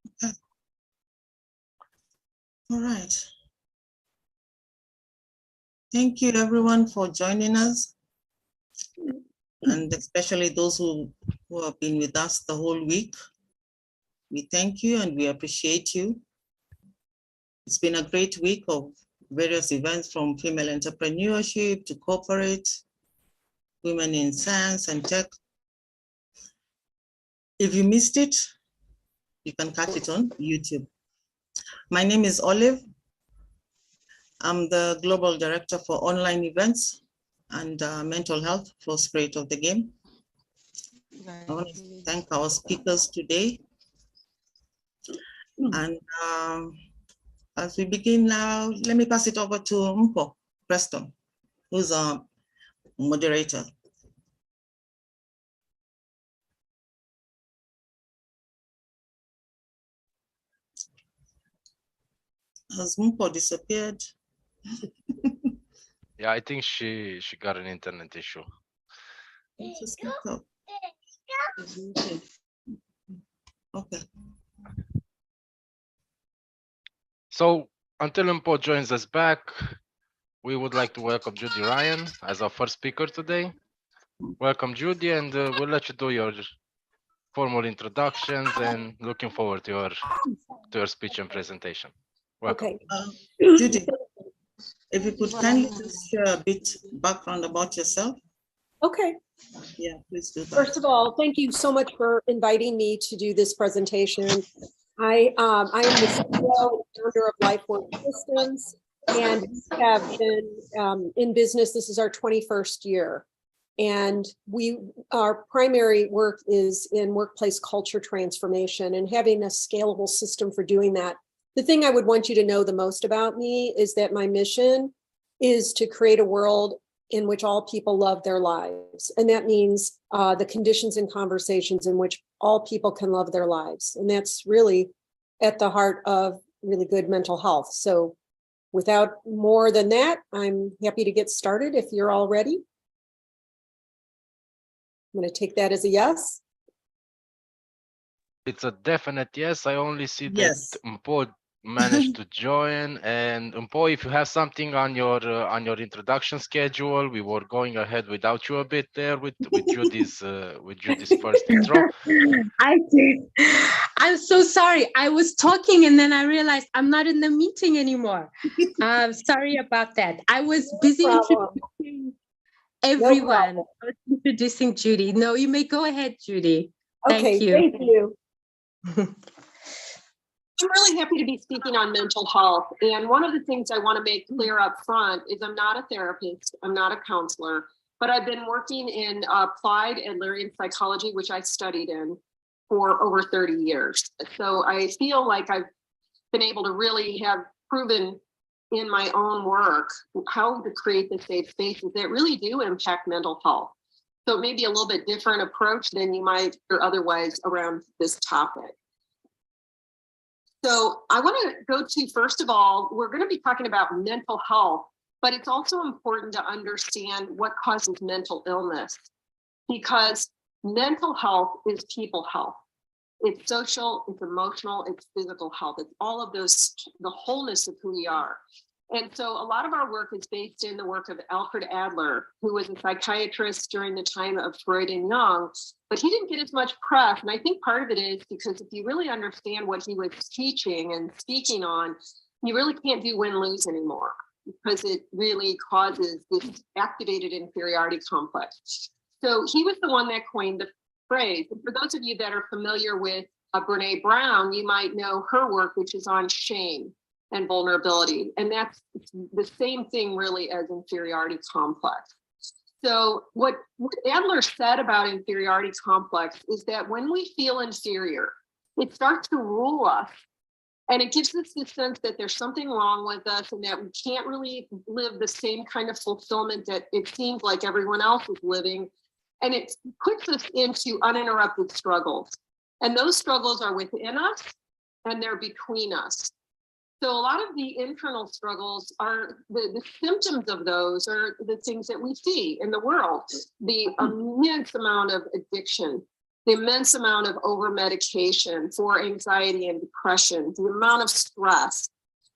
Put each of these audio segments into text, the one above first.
Okay. All right. Thank you everyone for joining us, and especially those who have been with us the whole week. We thank you and we appreciate you. It's been a great week of various events, from female entrepreneurship to corporate, women in science and tech. If you missed it, you can catch it on YouTube. My name is Olive. I'm the Global Director for Online Events and Mental Health for Spirit of the Game. I want to thank our speakers today. And as we begin now, let me pass it over to Mpo Preston, who's our moderator. Has Mpo disappeared? Yeah, I think she got an internet issue. Just got up. Okay. So until Mpo joins us back, we would like to welcome Judy Ryan as our first speaker today. Welcome, Judy, and we'll let you do your formal introductions, and looking forward to your speech and presentation. Welcome. Okay. Judy, if you could kindly just share a bit background about yourself. Okay. Yeah, please do that. First of all, thank you so much for inviting me to do this presentation. I am the CEO and founder of LifeWork Systems, and we have been in business. This is our 21st year. And our primary work is in workplace culture transformation and having a scalable system for doing that. The thing I would want you to know the most about me is that my mission is to create a world in which all people love their lives. And that means the conditions and conversations in which all people can love their lives. And that's really at the heart of really good mental health. So without more than that, I'm happy to get started if you're all ready. I'm going to take that as a yes. It's a definite yes. I only see that Yes. Mpo managed to join. And Mpo, if you have something on your introduction schedule, we were going ahead without you a bit there with Judy's first intro. I did. I'm so sorry. I was talking and then I realized I'm not in the meeting anymore. Sorry about that. I was busy introducing everyone. No, I was introducing Judy. No, you may go ahead, Judy. okay, Thank you. thank you. I'm really happy to be speaking on mental health. And one of the things I want to make clear up front is I'm not a therapist, I'm not a counselor, but I've been working in applied Adlerian psychology, which I studied in for over 30 years. So I feel like I've been able to really have proven in my own work how to create the safe spaces that really do impact mental health. So it may be a little bit different approach than you might or otherwise around this topic. So I want to go to, first of all, we're going to be talking about mental health, but it's also important to understand what causes mental illness, because mental health is people health. It's social, it's emotional, it's physical health. It's all of those, the wholeness of who we are. And so a lot of our work is based in the work of Alfred Adler, who was a psychiatrist during the time of Freud and Jung, but he didn't get as much press. And I think part of it is because if you really understand what he was teaching and speaking on, you really can't do win-lose anymore, because it really causes this activated inferiority complex. So he was the one that coined the phrase. And for those of you that are familiar with Brene Brown, you might know her work, which is on shame and vulnerability. And that's the same thing really as inferiority complex. So what Adler said about inferiority complex is that when we feel inferior, it starts to rule us. And it gives us the sense that there's something wrong with us and that we can't really live the same kind of fulfillment that it seems like everyone else is living. And it puts us into uninterrupted struggles. And those struggles are within us and they're between us. So a lot of the internal struggles are the symptoms of those are the things that we see in the world, the immense amount of addiction, the immense amount of over medication for anxiety and depression, the amount of stress,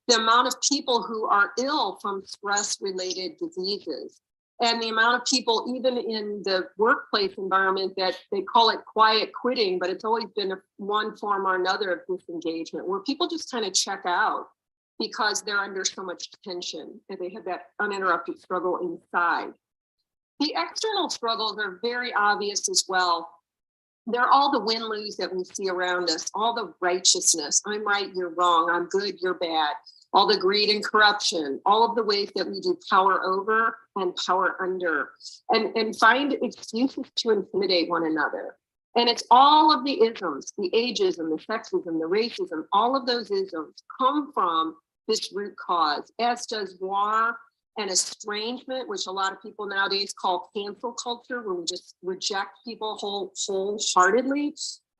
the amount of people who are ill from stress related diseases, and the amount of people even in the workplace environment that they call it quiet quitting, but it's always been one form or another of disengagement, where people just kind of check out because they're under so much tension and they have that uninterrupted struggle inside. The external struggles are very obvious as well. They're all the win-lose that we see around us, all the righteousness. I'm right, you're wrong. I'm good, you're bad. All the greed and corruption, all of the ways that we do power over and power under, and find excuses to intimidate one another. And it's all of the isms, the ageism, the sexism, the racism, all of those isms come from this root cause, as does war and estrangement, which a lot of people nowadays call cancel culture, where we just reject people wholeheartedly,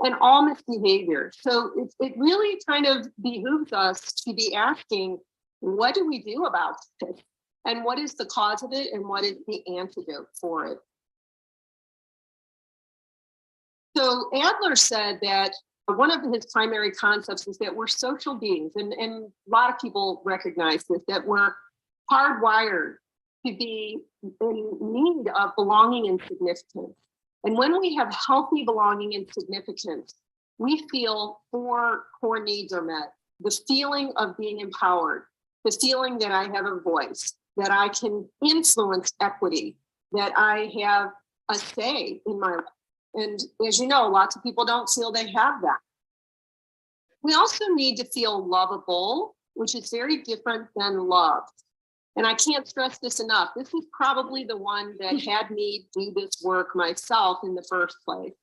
and all misbehavior. So it really kind of behooves us to be asking, what do we do about this? And what is the cause of it? And what is the antidote for it? So Adler said that one of his primary concepts is that we're social beings. And a lot of people recognize this, that we're hardwired to be in need of belonging and significance. And when we have healthy belonging and significance, we feel 4 core needs are met. The feeling of being empowered, the feeling that I have a voice, that I can influence equity, that I have a say in my life. And as you know, lots of people don't feel they have that. We also need to feel lovable, which is very different than loved. And I can't stress this enough. This is probably the one that had me do this work myself in the first place,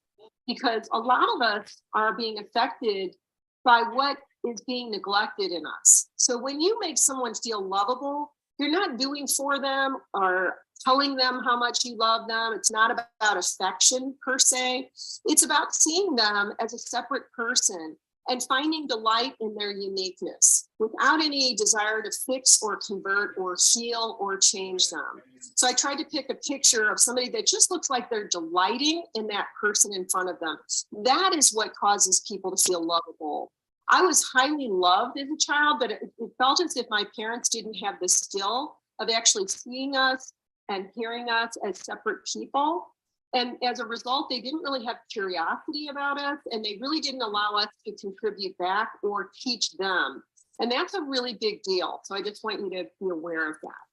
because a lot of us are being affected by what is being neglected in us. So when you make someone feel lovable, you're not doing for them or telling them how much you love them. It's not about affection per se. It's about seeing them as a separate person and finding delight in their uniqueness without any desire to fix or convert or heal or change them. So I tried to pick a picture of somebody that just looks like they're delighting in that person in front of them. That is what causes people to feel lovable. I was highly loved as a child, but it felt as if my parents didn't have the skill of actually seeing us and hearing us as separate people. And as a result, they didn't really have curiosity about us, and they really didn't allow us to contribute back or teach them. And that's a really big deal. So I just want you to be aware of that.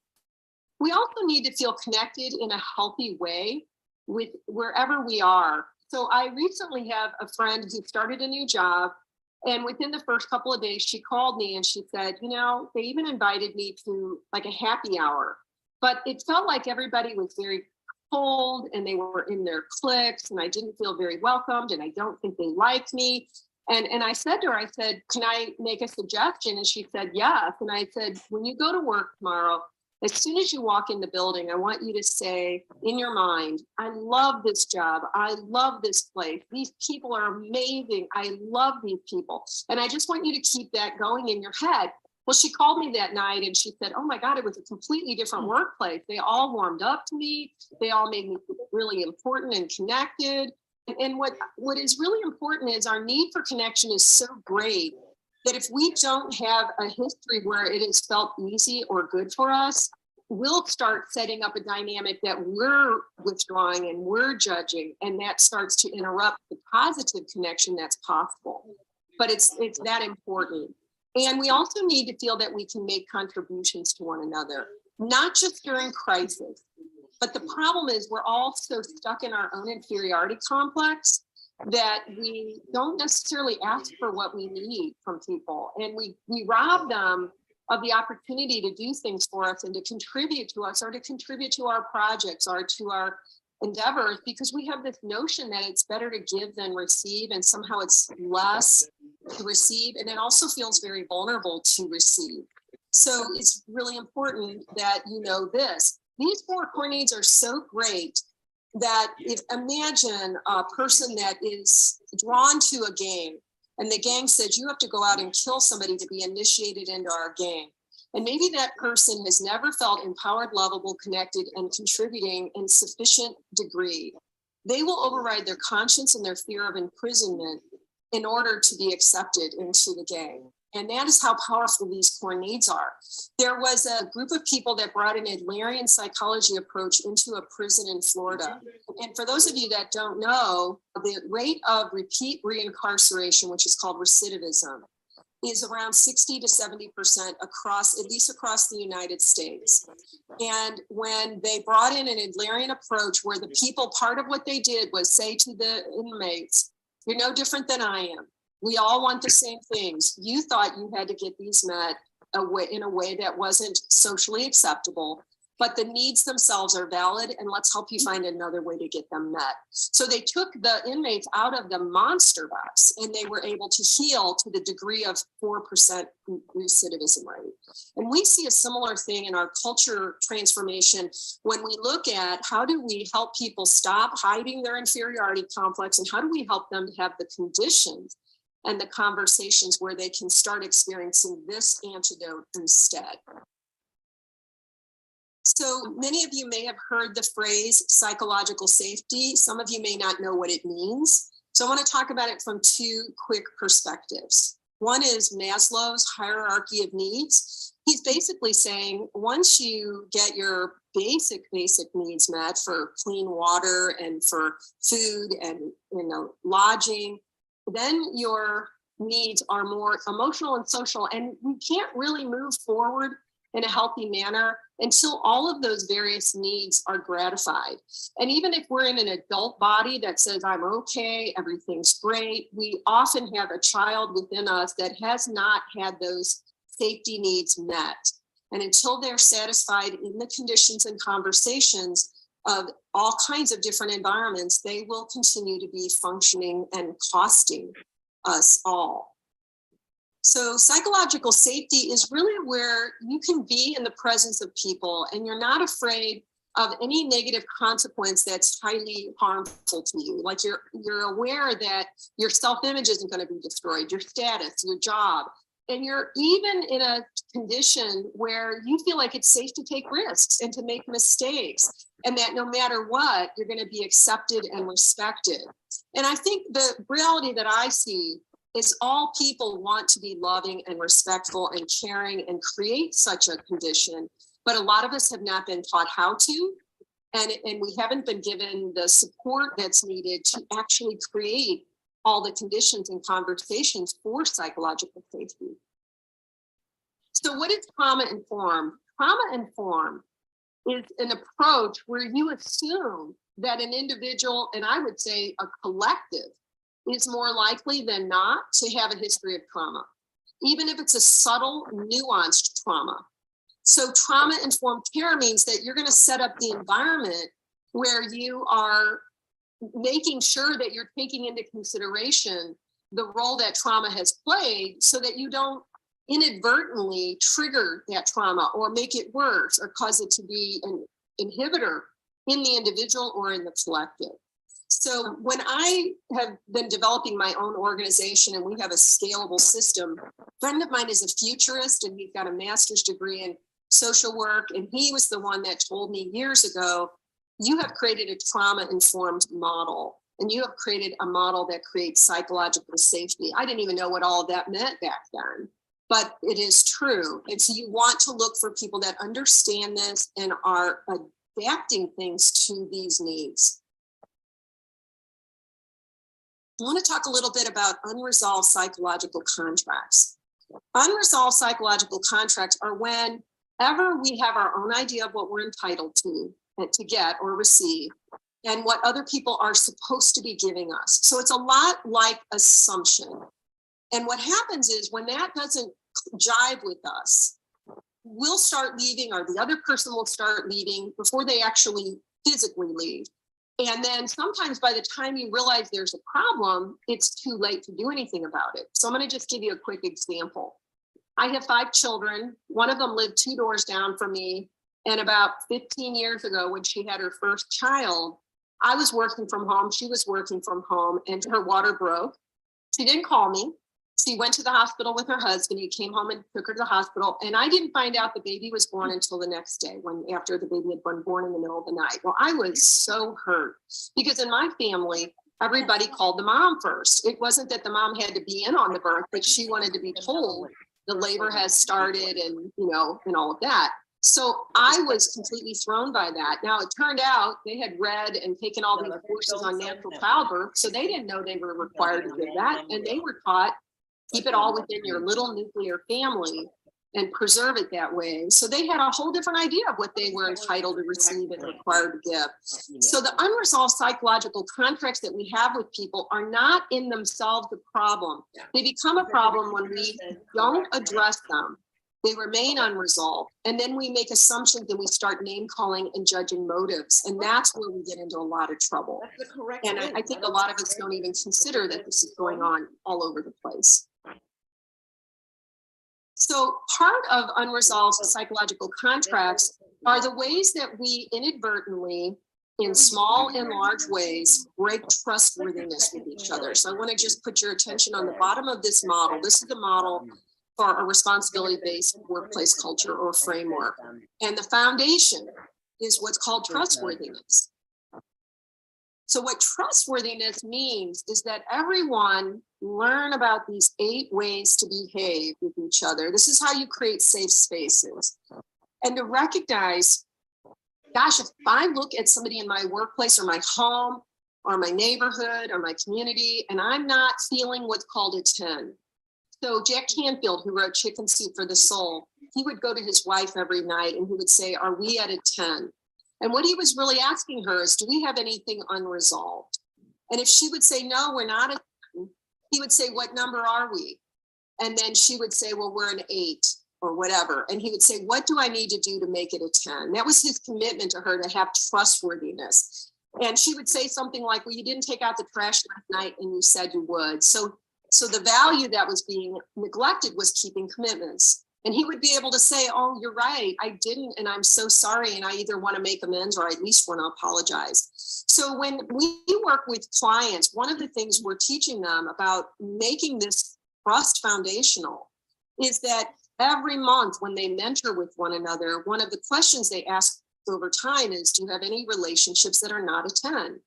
We also need to feel connected in a healthy way with wherever we are. So I recently have a friend who started a new job, and within the first couple of days, she called me and she said, you know, they even invited me to like a happy hour, but it felt like everybody was very cold and they were in their cliques and I didn't feel very welcomed and I don't think they liked me. And I said to her, I said, can I make a suggestion? And she said, yes. And I said, when you go to work tomorrow, as soon as you walk in the building, I want you to say in your mind, I love this job. I love this place. These people are amazing. I love these people. And I just want you to keep that going in your head. Well, she called me that night and she said, oh my God, it was a completely different workplace. They all warmed up to me. They all made me feel really important and connected. And what is really important is our need for connection is so great that if we don't have a history where it has felt easy or good for us, we'll start setting up a dynamic that we're withdrawing and we're judging, and that starts to interrupt the positive connection that's possible. But it's that important. And we also need to feel that we can make contributions to one another, not just during crisis. But the problem is we're all so stuck in our own inferiority complex that we don't necessarily ask for what we need from people. And we rob them of the opportunity to do things for us and to contribute to us or to contribute to our projects or to our endeavors, because we have this notion that it's better to give than receive, and somehow it's less to receive, and it also feels very vulnerable to receive. So it's really important that you know this. These 4 core needs are so great that if imagine a person that is drawn to a gang and the gang says you have to go out and kill somebody to be initiated into our gang. And maybe that person has never felt empowered, lovable, connected, and contributing in sufficient degree. they will override their conscience and their fear of imprisonment in order to be accepted into the gang. And that is how powerful these core needs are. There was a group of people that brought an Adlerian psychology approach into a prison in Florida. And for those of you that don't know, the rate of repeat reincarceration, which is called recidivism, is around 60 to 70% across, at least across the United States. And when they brought in an Adlerian approach where the people, part of what they did was say to the inmates, "You're no different than I am. We all want the same things. You thought you had to get these met in a way that wasn't socially acceptable, but the needs themselves are valid, and let's help you find another way to get them met." So they took the inmates out of the monster box, and they were able to heal to the degree of 4% recidivism rate. And we see a similar thing in our culture transformation when we look at how do we help people stop hiding their inferiority complex, and how do we help them to have the conditions and the conversations where they can start experiencing this antidote instead. So many of you may have heard the phrase psychological safety. Some of you may not know what it means. So I want to talk about it from two quick perspectives. One is Maslow's hierarchy of needs. He's basically saying once you get your basic needs met for clean water and for food and lodging, then your needs are more emotional and social, and we can't really move forward in a healthy manner until all of those various needs are gratified. And even if we're in an adult body that says, "I'm okay, everything's great," we often have a child within us that has not had those safety needs met. And until they're satisfied in the conditions and conversations of all kinds of different environments, they will continue to be functioning and costing us all. So psychological safety is really where you can be in the presence of people and you're not afraid of any negative consequence that's highly harmful to you. Like you're aware that your self-image isn't going to be destroyed, your status, your job, and you're even in a condition where you feel like it's safe to take risks and to make mistakes, and that no matter what, you're going to be accepted and respected. And I think the reality that I see is all people want to be loving and respectful and caring and create such a condition. But a lot of us have not been taught how to, and we haven't been given the support that's needed to actually create all the conditions and conversations for psychological safety. So what is trauma-informed? Trauma-informed is an approach where you assume that an individual, and I would say a collective, is more likely than not to have a history of trauma, even if it's a subtle, nuanced trauma. So trauma-informed care means that you're going to set up the environment where you are making sure that you're taking into consideration the role that trauma has played so that you don't inadvertently trigger that trauma or make it worse or cause it to be an inhibitor in the individual or in the collective. So when I have been developing my own organization and we have a scalable system, a friend of mine is a futurist and he's got a master's degree in social work. And he was the one that told me years ago, you have created a trauma-informed model and you have created a model that creates psychological safety. I didn't even know what all of that meant back then, but it is true. And so you want to look for people that understand this and are adapting things to these needs. I want to talk a little bit about unresolved psychological contracts. Unresolved psychological contracts are whenever we have our own idea of what we're entitled to get or receive, and what other people are supposed to be giving us. So it's a lot like assumption. And what happens is when that doesn't jive with us, we'll start leaving, or the other person will start leaving before they actually physically leave. And then sometimes by the time you realize there's a problem, it's too late to do anything about it. So I'm going to just give you a quick example. I have 5 children. One of them lived 2 doors down from me. And about 15 years ago, when she had her first child, I was working from home. She was working from home and her water broke. She didn't call me. She went to the hospital with her husband. He came home and took her to the hospital. And I didn't find out the baby was born until the next day, after the baby had been born in the middle of the night. Well, I was so hurt because in my family, everybody called the mom first. It wasn't that the mom had to be in on the birth, but she wanted to be told the labor has started and, and all of that. So I was completely thrown by that. Now, it turned out they had read and taken all these courses on natural childbirth, so they didn't know they were required to do that. And they were taught, keep it all within your little nuclear family and preserve it that way. So they had a whole different idea of what they were entitled to receive and required to give. So the unresolved psychological contracts that we have with people are not in themselves a problem. They become a problem when we don't address them. They remain unresolved. And then we make assumptions and we start name calling and judging motives. And that's where we get into a lot of trouble. And I think a lot of us don't even consider that this is going on all over the place. So part of unresolved psychological contracts are the ways that we inadvertently, in small and large ways, break trustworthiness with each other. So I want to just put your attention on the bottom of this model. This is the model for a responsibility-based workplace culture or framework. And the foundation is what's called trustworthiness. So what trustworthiness means is that everyone learn about these 8 ways to behave with each other. This is how you create safe spaces. And to recognize, gosh, if I look at somebody in my workplace or my home or my neighborhood or my community, and I'm not feeling what's called a 10. So Jack Canfield, who wrote Chicken Soup for the Soul, he would go to his wife every night and he would say, are we at a 10? And what he was really asking her is, do we have anything unresolved? And if she would say, no, we're not a 10, he would say, what number are we? And then she would say, well, we're an 8 or whatever. And he would say, what do I need to do to make it a 10? That was his commitment to her, to have trustworthiness. And she would say something like, well, you didn't take out the trash last night and you said you would. So the value that was being neglected was keeping commitments. And he would be able to say, oh, you're right, I didn't, and I'm so sorry, and I either want to make amends or I at least want to apologize. So when we work with clients, one of the things we're teaching them about making this trust foundational is that every month when they mentor with one another, one of the questions they ask over time is, do you have any relationships that are not a 10?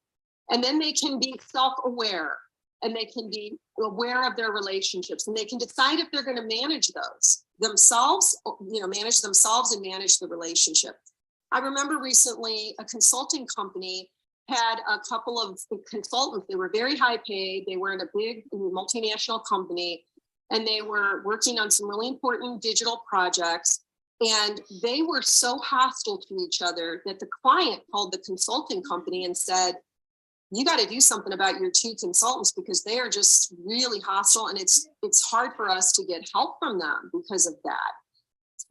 And then they can be self-aware and they can be aware of their relationships and they can decide if they're going to manage those themselves, manage themselves and manage the relationship. I remember recently a consulting company had a couple of consultants. They were very high paid. They were in a big multinational company and they were working on some really important digital projects. And they were so hostile to each other that the client called the consulting company and said, you got to do something about your 2 consultants because they are just really hostile and it's hard for us to get help from them because of that.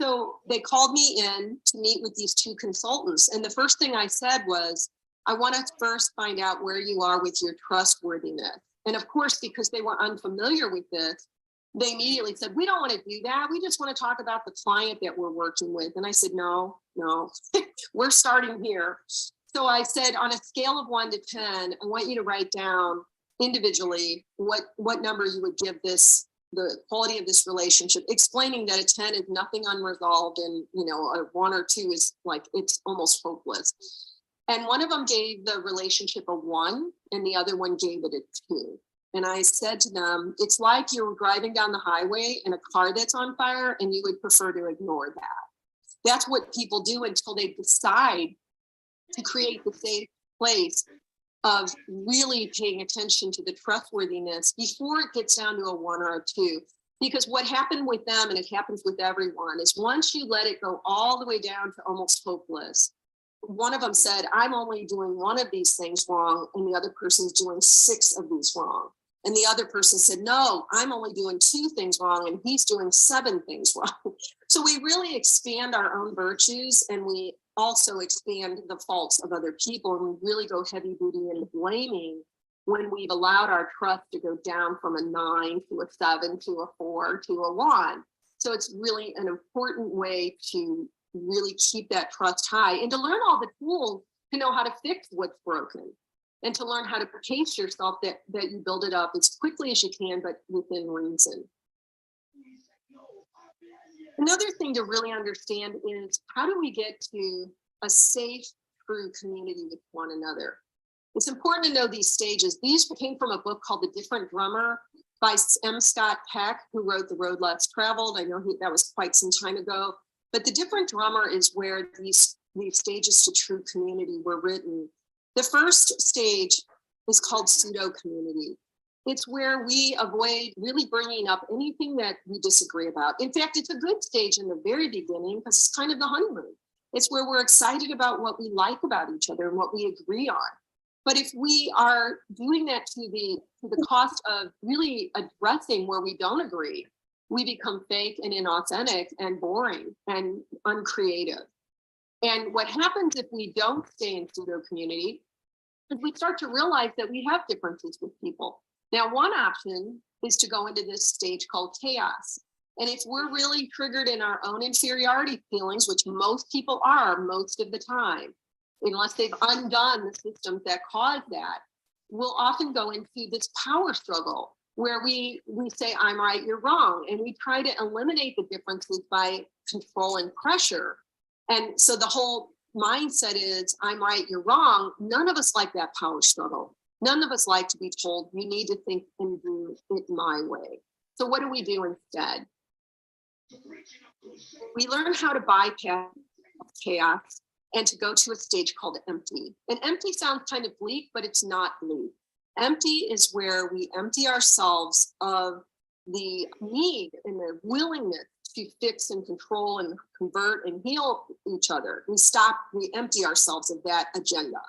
So they called me in to meet with these 2 consultants. And the first thing I said was, I want to first find out where you are with your trustworthiness. And of course, because they were unfamiliar with this, they immediately said, we don't want to do that. We just want to talk about the client that we're working with. And I said, no, we're starting here. So I said, on a scale of 1 to 10, I want you to write down individually what number you would give the quality of this relationship, explaining that a 10 is nothing unresolved and, a 1 or 2 is like, it's almost hopeless. And one of them gave the relationship a 1 and the other one gave it a 2. And I said to them, it's like you're driving down the highway in a car that's on fire and you would prefer to ignore that. That's what people do until they decide to create the safe place of really paying attention to the trustworthiness before it gets down to a 1 or a 2. Because what happened with them, and it happens with everyone, is once you let it go all the way down to almost hopeless, one of them said, I'm only doing 1 of these things wrong, and the other person's doing 6 of these wrong. And the other person said, no, I'm only doing 2 things wrong, and he's doing 7 things wrong. So we really expand our own virtues, and we also expand the faults of other people, and we really go heavy duty in blaming when we've allowed our trust to go down from a 9 to a 7 to a 4 to a 1. So it's really an important way to really keep that trust high and to learn all the tools to know how to fix what's broken. and to learn how to pace yourself that you build it up as quickly as you can, but within reason. Another thing to really understand is, how do we get to a safe, true community with one another? It's important to know these stages. These came from a book called The Different Drummer by M. Scott Peck, who wrote The Road Less Traveled. I know that was quite some time ago, but The Different Drummer is where these stages to true community were written. The first stage is called pseudo community. It's where we avoid really bringing up anything that we disagree about. In fact, it's a good stage in the very beginning because it's kind of the honeymoon. It's where we're excited about what we like about each other and what we agree on. But if we are doing that to the cost of really addressing where we don't agree, we become fake and inauthentic and boring and uncreative. And what happens if we don't stay in pseudo community is we start to realize that we have differences with people. Now, one option is to go into this stage called chaos. And if we're really triggered in our own inferiority feelings, which most people are most of the time, unless they've undone the systems that cause that, we'll often go into this power struggle where we say, I'm right, you're wrong. And we try to eliminate the differences by control and pressure. And so the whole mindset is, I'm right, you're wrong. None of us like that power struggle. None of us like to be told, you need to think and do it my way. So what do we do instead? We learn how to bypass chaos and to go to a stage called empty. And empty sounds kind of bleak, but it's not bleak. Empty is where we empty ourselves of the need and the willingness to fix and control and convert and heal each other. We empty ourselves of that agenda.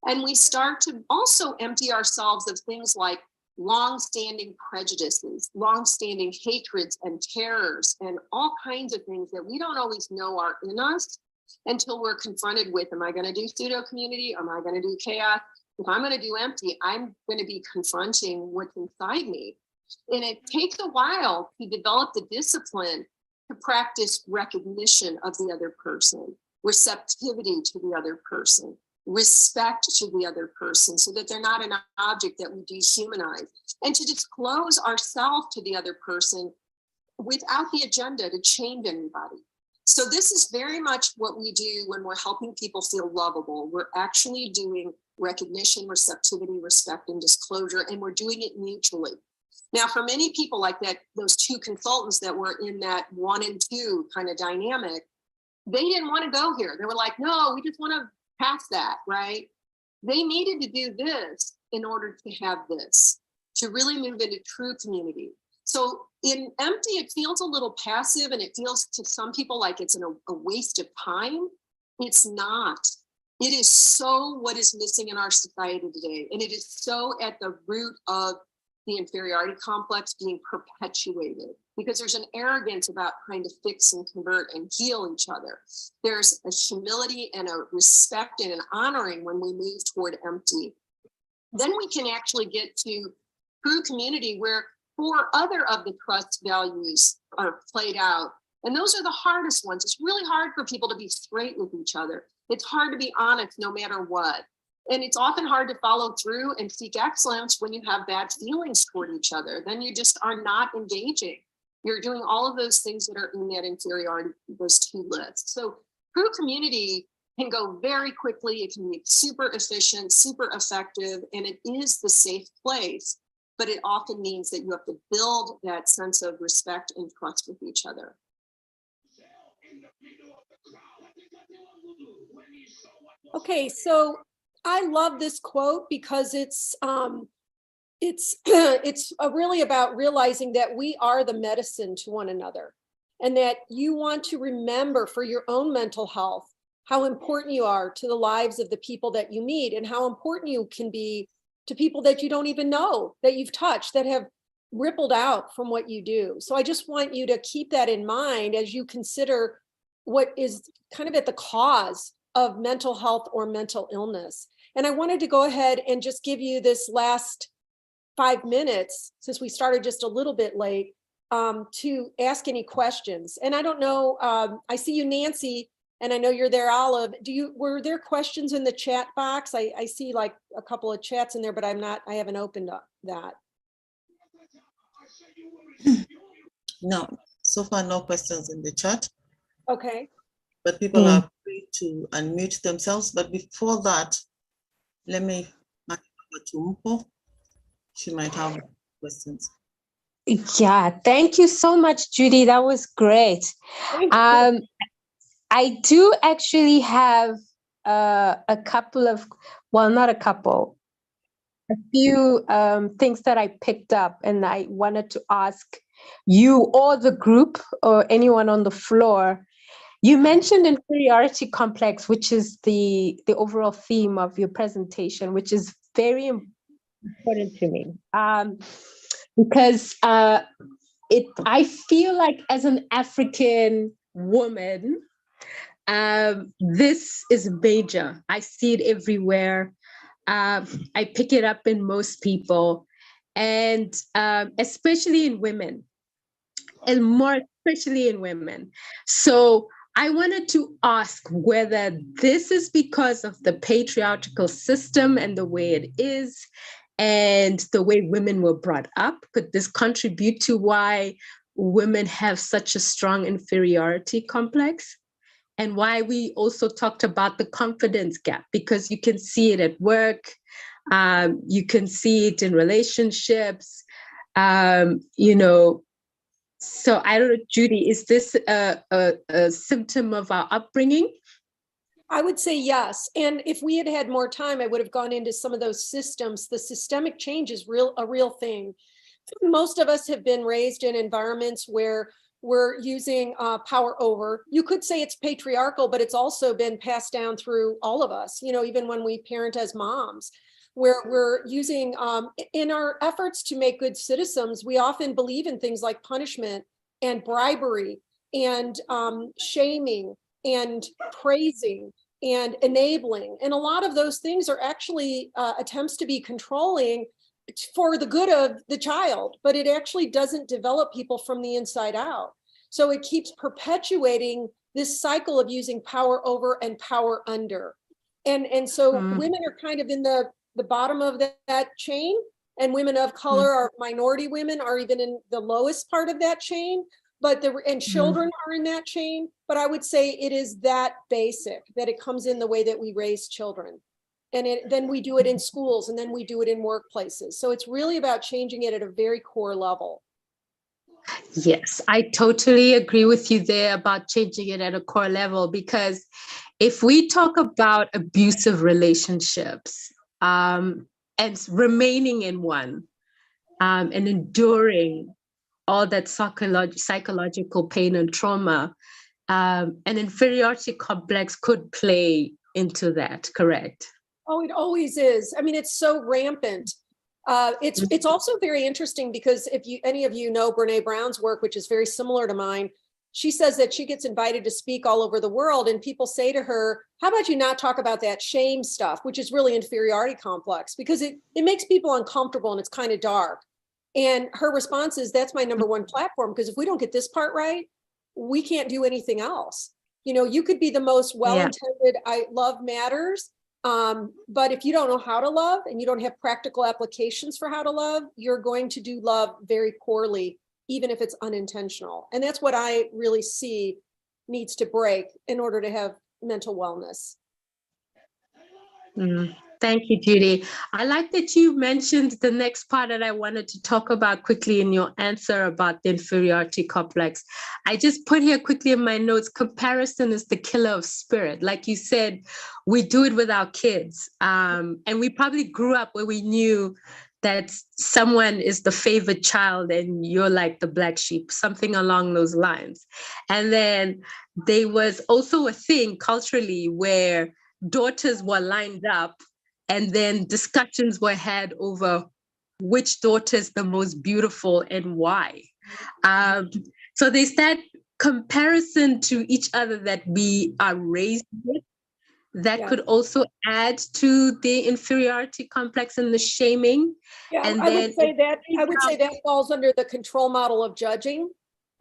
And we start to also empty ourselves of things like long-standing prejudices, long-standing hatreds and terrors, and all kinds of things that we don't always know are in us until we're confronted with, am I going to do pseudo community? Am I going to do chaos? If I'm going to do empty, I'm going to be confronting what's inside me. And it takes a while to develop the discipline to practice recognition of the other person, receptivity to the other person, respect to the other person so that they're not an object that we dehumanize, and to disclose ourselves to the other person without the agenda to change anybody. So this is very much what we do when we're helping people feel lovable. We're actually doing recognition, receptivity, respect, and disclosure, and we're doing it mutually. Now, for many people like that, those two consultants that were in that 1 and 2 kind of dynamic, they didn't want to go here. They were like, no, we just want to pass that, right? They needed to do this in order to have this, to really move into true community. So in empty, it feels a little passive and it feels to some people like it's a waste of time. It's not. It is so what is missing in our society today. And it is so at the root of the inferiority complex being perpetuated, because there's an arrogance about trying to fix and convert and heal each other. There's a humility and a respect and an honoring when we move toward empty. Then we can actually get to true community where 4 other of the trust values are played out. And those are the hardest ones. It's really hard for people to be straight with each other. It's hard to be honest no matter what. And it's often hard to follow through and seek excellence when you have bad feelings toward each other. Then you just are not engaging. You're doing all of those things that are in that inferiority, those 2 lists. So true community can go very quickly. It can be super efficient, super effective, and it is the safe place. But it often means that you have to build that sense of respect and trust with each other. Okay, so I love this quote because it's really about realizing that we are the medicine to one another, and that you want to remember for your own mental health how important you are to the lives of the people that you meet, and how important you can be to people that you don't even know that you've touched, that have rippled out from what you do. So I just want you to keep that in mind as you consider what is kind of at the cause of mental health or mental illness. And I wanted to go ahead and just give you this last 5 minutes, since we started just a little bit late, to ask any questions. And I don't know, I see you, Nancy. And I know you're there, Olive. Were there questions in the chat box? I see like a couple of chats in there, but I haven't opened up that. No, so far no questions in the chat, Okay. but people are free to unmute themselves. But before that, let me pass it over to Mpo. She might have questions. Yeah, thank you so much, Judy. That was great. Thank you. I do actually have a couple of, well, not a couple, a few things that I picked up, and I wanted to ask you or the group or anyone on the floor. You mentioned inferiority complex, which is the overall theme of your presentation, which is very important to me. Because I feel like as an African woman, this is major. I see it everywhere. I pick it up in most people, and especially in women, and more especially in women. So I wanted to ask whether this is because of the patriarchal system and the way it is, and the way women were brought up. Could this contribute to why women have such a strong inferiority complex? And why we also talked about the confidence gap, because you can see it at work, you can see it in relationships, you know. So I don't know, Judy, is this a symptom of our upbringing? I would say yes. And if we had had more time, I would have gone into some of those systems. The systemic change is a real thing. Most of us have been raised in environments where we're using power over. You could say it's patriarchal, but it's also been passed down through all of us, you know, even when we parent as moms, where we're using, in our efforts to make good citizens, we often believe in things like punishment and bribery and shaming and praising and enabling. And a lot of those things are actually attempts to be controlling for the good of the child, but it actually doesn't develop people from the inside out. So it keeps perpetuating this cycle of using power over and power under. And so women are kind of in the bottom of that chain, and women of color or minority women are even in the lowest part of that chain, and children are in that chain. But I would say it is that basic, that it comes in the way that we raise children. And then we do it in schools, and then we do it in workplaces. So it's really about changing it at a very core level. Yes, I totally agree with you there about changing it at a core level, because if we talk about abusive relationships and remaining in one and enduring all that psychological pain and trauma, an inferiority complex could play into that, correct? Oh, it always is. I mean, it's so rampant. It's also very interesting because if any of you know Brene Brown's work, which is very similar to mine, she says that she gets invited to speak all over the world, and people say to her, how about you not talk about that shame stuff, which is really inferiority complex, because it makes people uncomfortable and it's kind of dark. And her response is, that's my number one platform, because if we don't get this part right, we can't do anything else. You know, you could be the most well-intended, love matters, but if you don't know how to love and you don't have practical applications for how to love, you're going to do love very poorly, even if it's unintentional. And that's what I really see needs to break in order to have mental wellness. Thank you, Judy. I like that you mentioned the next part that I wanted to talk about quickly in your answer about the inferiority complex. I just put here quickly in my notes, comparison is the killer of spirit. Like you said, we do it with our kids. And we probably grew up where we knew that someone is the favorite child and you're like the black sheep, something along those lines. And then there was also a thing culturally where daughters were lined up and then discussions were had over which daughter is the most beautiful and why. So there's that comparison to each other that we are raised with that could also add to the inferiority complex and the shaming. Yeah, And I then would say that falls under the control model of judging.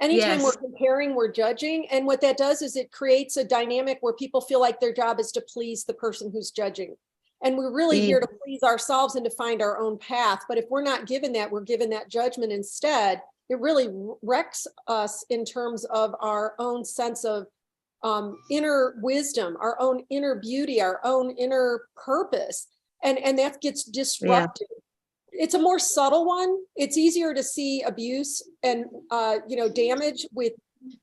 Anytime we're Yes. comparing, we're judging. And what that does is it creates a dynamic where people feel like their job is to please the person who's judging. And we're really here to please ourselves and to find our own path. But if we're not given that, we're given that judgment instead, it really wrecks us in terms of our own sense of inner wisdom, our own inner beauty, our own inner purpose. And that gets disrupted. It's a more subtle one. It's easier to see abuse and damage with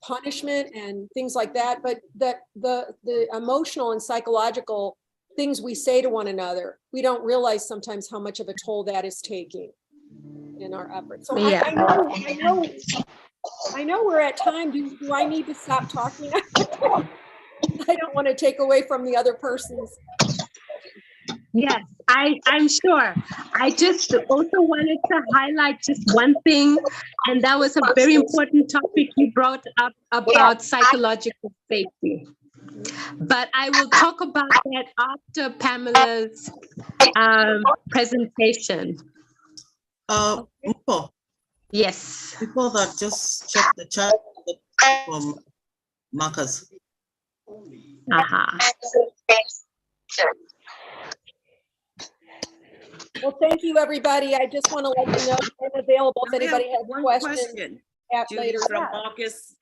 punishment and things like that. But the emotional and psychological things we say to one another, we don't realize sometimes how much of a toll that is taking in our efforts. So Yeah. I know we're at time. Do I need to stop talking? I don't want to take away from the other person's. Yes, I'm sure. I just also wanted to highlight just one thing, and that was a very important topic you brought up about psychological safety. But I will talk about that after Pamela's presentation. Muko, Yes. before that, just check the chat from Marcus. Well, thank you, everybody. I just want to let you know I'm available if We have anybody has one questions question, at Judy, later. from Yeah. Marcus.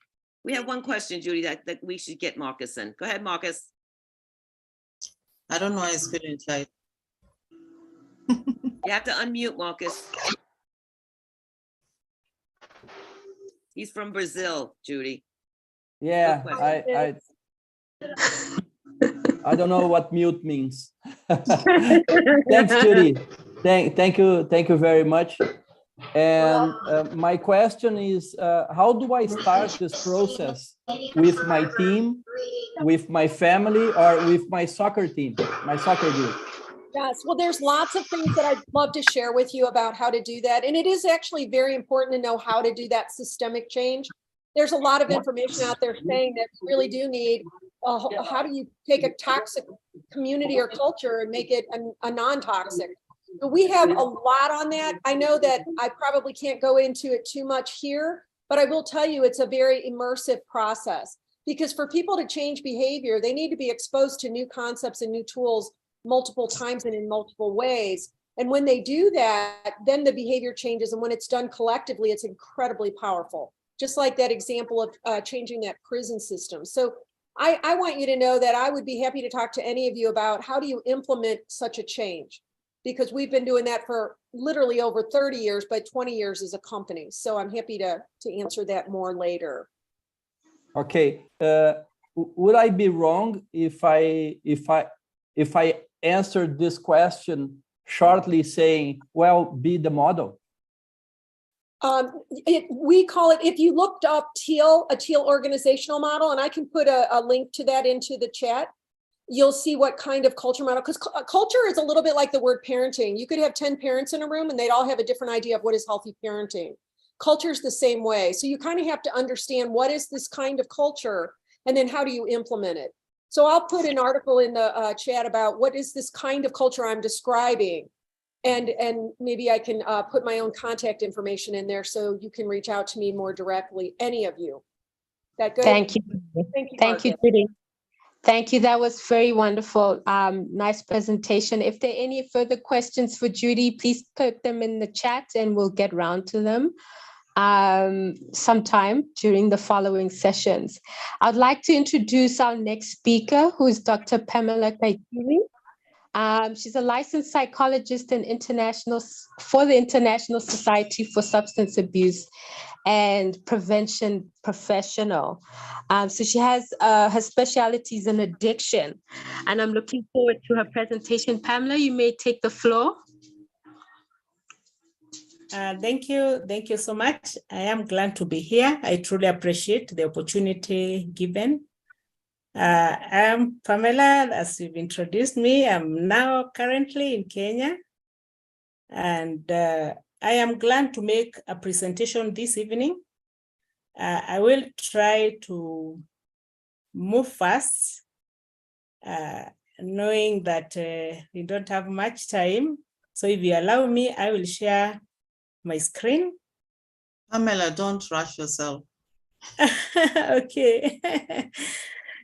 We have one question, Judy, that we should get Marcus in. Go ahead, Marcus. I don't know why he's feeling shy. You have to unmute Marcus. He's from Brazil, Judy. Yeah, question. I don't know what mute means. Thanks, Judy. Thank you very much. And my question is, how do I start this process with my team, with my family, or with my soccer team, my soccer group? Yes, well, there's lots of things that I'd love to share with you about how to do that. And it is actually very important to know how to do that systemic change. There's a lot of information out there saying that we really do need, how do you take a toxic community or culture and make it a non-toxic? But we have a lot on that. I know that I probably can't go into it too much here, but I will tell you it's a very immersive process. Because for people to change behavior, they need to be exposed to new concepts and new tools multiple times and in multiple ways. And when they do that, then the behavior changes. And when it's done collectively, it's incredibly powerful. Just like that example of changing that prison system. So I want you to know that I would be happy to talk to any of you about how do you implement such a change? Because we've been doing that for literally over 30 years, but 20 years as a company. So I'm happy to answer that more later. Okay. Would I be wrong if I answered this question shortly saying, well, be the model? We call it, if you looked up a teal organizational model, and I can put a link to that into the chat, you'll see what kind of culture model, because culture is a little bit like the word parenting. You could have 10 parents in a room and they'd all have a different idea of what is healthy parenting. Culture is the same way. So you kind of have to understand what is this kind of culture and then how do you implement it? So I'll put an article in the chat about what is this kind of culture I'm describing. And maybe I can put my own contact information in there so you can reach out to me more directly, any of you. That good? Thank you. Thank you, Thank you, Margaret. Judy. Thank you. That was very wonderful. Nice presentation. If there are any further questions for Judy, please put them in the chat and we'll get round to them sometime during the following sessions. I'd like to introduce our next speaker, who is Dr. Pamela Kaitiri. She's a licensed psychologist and for the International Society for Substance Abuse and Prevention professional. So she has her specialties in addiction, and I'm looking forward to her presentation. Pamela, you may take the floor. Thank you so much. I am glad to be here. I truly appreciate the opportunity given. I'm Pamela, as you've introduced me. I'm now currently in Kenya, and I am glad to make a presentation this evening. I will try to move fast, knowing that we don't have much time. So if you allow me, I will share my screen. Pamela, don't rush yourself. Okay.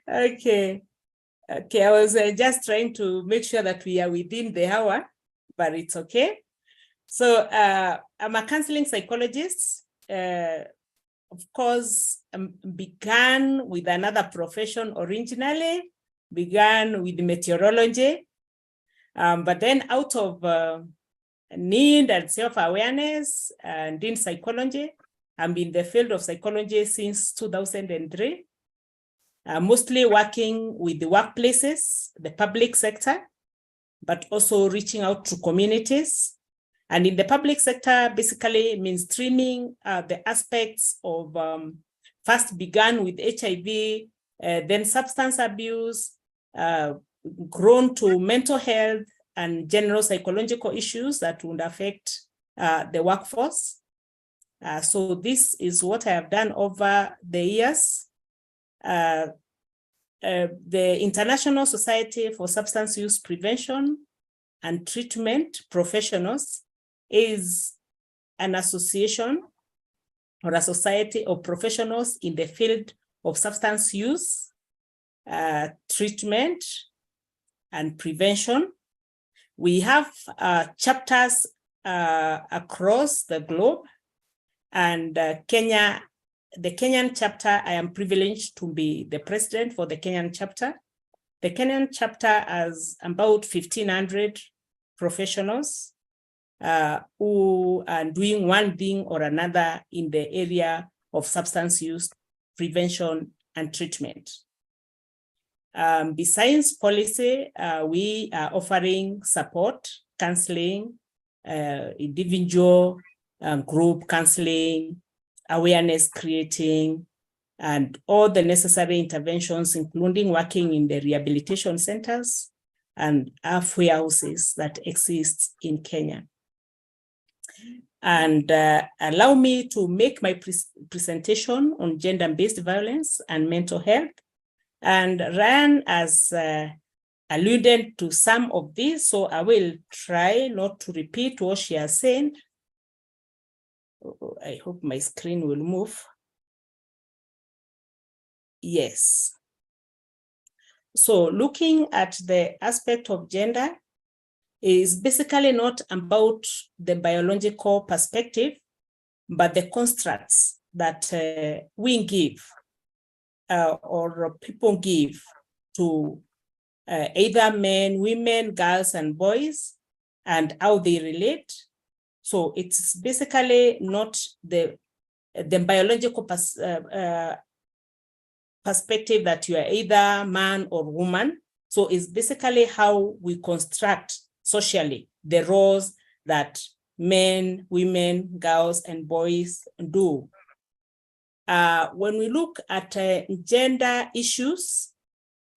Okay. Okay, I was just trying to make sure that we are within the hour, but it's okay. So I'm a counseling psychologist. Of course, began with another profession originally, began with meteorology, but then out of need and self-awareness and in psychology, I'm in the field of psychology since 2003. Mostly working with the workplaces, the public sector, but also reaching out to communities. And in the public sector, basically mainstreaming the aspects of first began with HIV, then substance abuse, grown to mental health and general psychological issues that would affect the workforce. So this is what I have done over the years. The International Society for Substance Use Prevention and Treatment Professionals is an association or a society of professionals in the field of substance use, treatment, and prevention. We have chapters across the globe, and Kenya, the Kenyan chapter, I am privileged to be the president for the Kenyan chapter. The Kenyan chapter has about 1,500 professionals who are doing one thing or another in the area of substance use prevention and treatment. Besides policy, we are offering support, counseling, individual, group counseling, awareness creating, and all the necessary interventions, including working in the rehabilitation centers and halfway houses that exist in Kenya. And allow me to make my presentation on gender-based violence and mental health. And Ryan has alluded to some of these, so I will try not to repeat what she has said. I hope my screen will move. Yes. So looking at the aspect of gender is basically not about the biological perspective, but the constructs that we give or people give to either men, women, girls, and boys, and how they relate. So it's basically not the biological perspective that you are either man or woman. So it's basically how we construct socially the roles that men, women, girls, and boys do. When we look at gender issues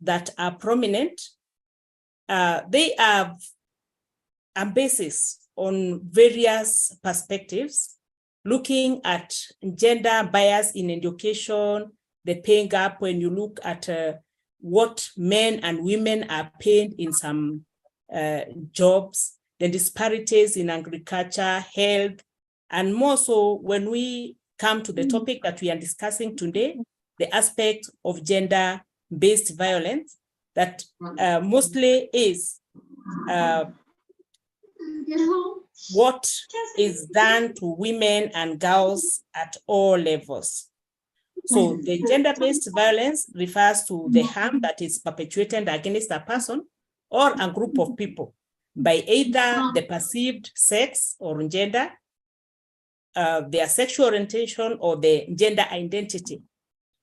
that are prominent, they have a basis on various perspectives, looking at gender bias in education, the pay gap when you look at what men and women are paid in some jobs, the disparities in agriculture, health, and more so when we come to the topic that we are discussing today, the aspect of gender-based violence that mostly is what is done to women and girls at all levels. So the gender-based violence refers to the harm that is perpetuated against a person or a group of people by either the perceived sex or gender, their sexual orientation, or the gender identity.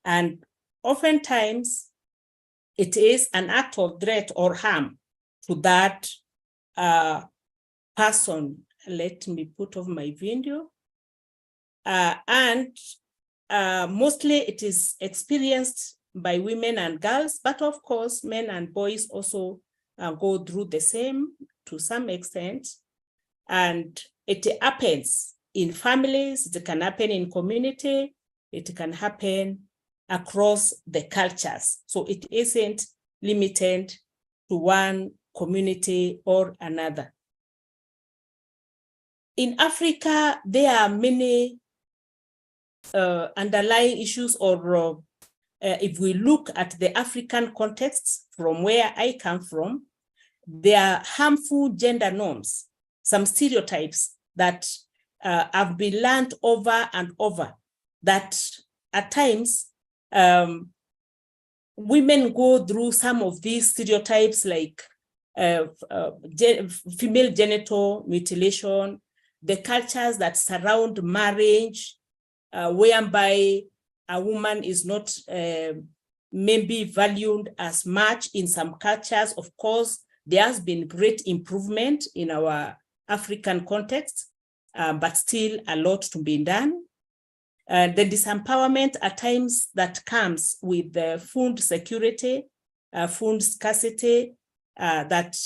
And oftentimes, it is an act of threat or harm to that person. Let me put off my video. Mostly it is experienced by women and girls, but of course, men and boys also go through the same to some extent. And it happens in families, it can happen in community, it can happen across the cultures. So it isn't limited to one community or another. In Africa, there are many underlying issues, or if we look at the African context from where I come from, there are harmful gender norms, some stereotypes that have been learned over and over, that at times women go through some of these stereotypes, like female genital mutilation, the cultures that surround marriage, whereby a woman is not maybe valued as much in some cultures. Of course, there has been great improvement in our African context, but still a lot to be done. The disempowerment at times that comes with the food security, food scarcity, that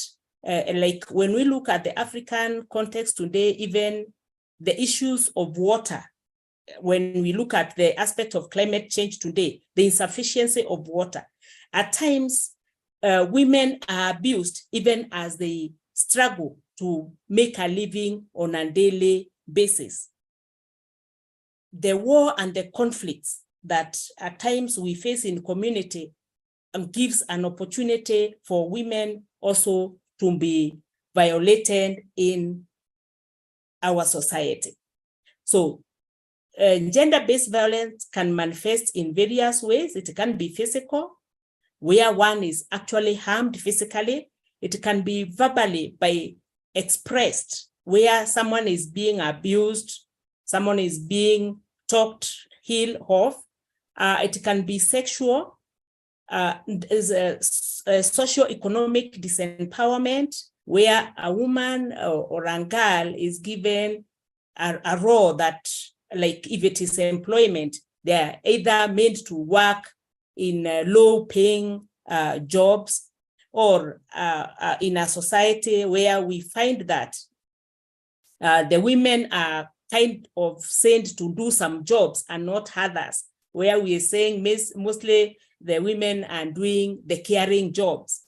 like when we look at the African context today, even the issues of water, when we look at the aspect of climate change today, the insufficiency of water, at times women are abused even as they struggle to make a living on a daily basis. The war and the conflicts that at times we face in community gives an opportunity for women also to be violated in our society. So gender-based violence can manifest in various ways. It can be physical, where one is actually harmed physically. It can be verbally, by expressed, where someone is being abused, someone is being talked ill of. It can be sexual. There's a socio-economic disempowerment, where a woman or a girl is given a role that, like if it is employment, they're either made to work in low-paying jobs, or in a society where we find that the women are kind of sent to do some jobs and not others, where we are saying mostly the women are doing the caring jobs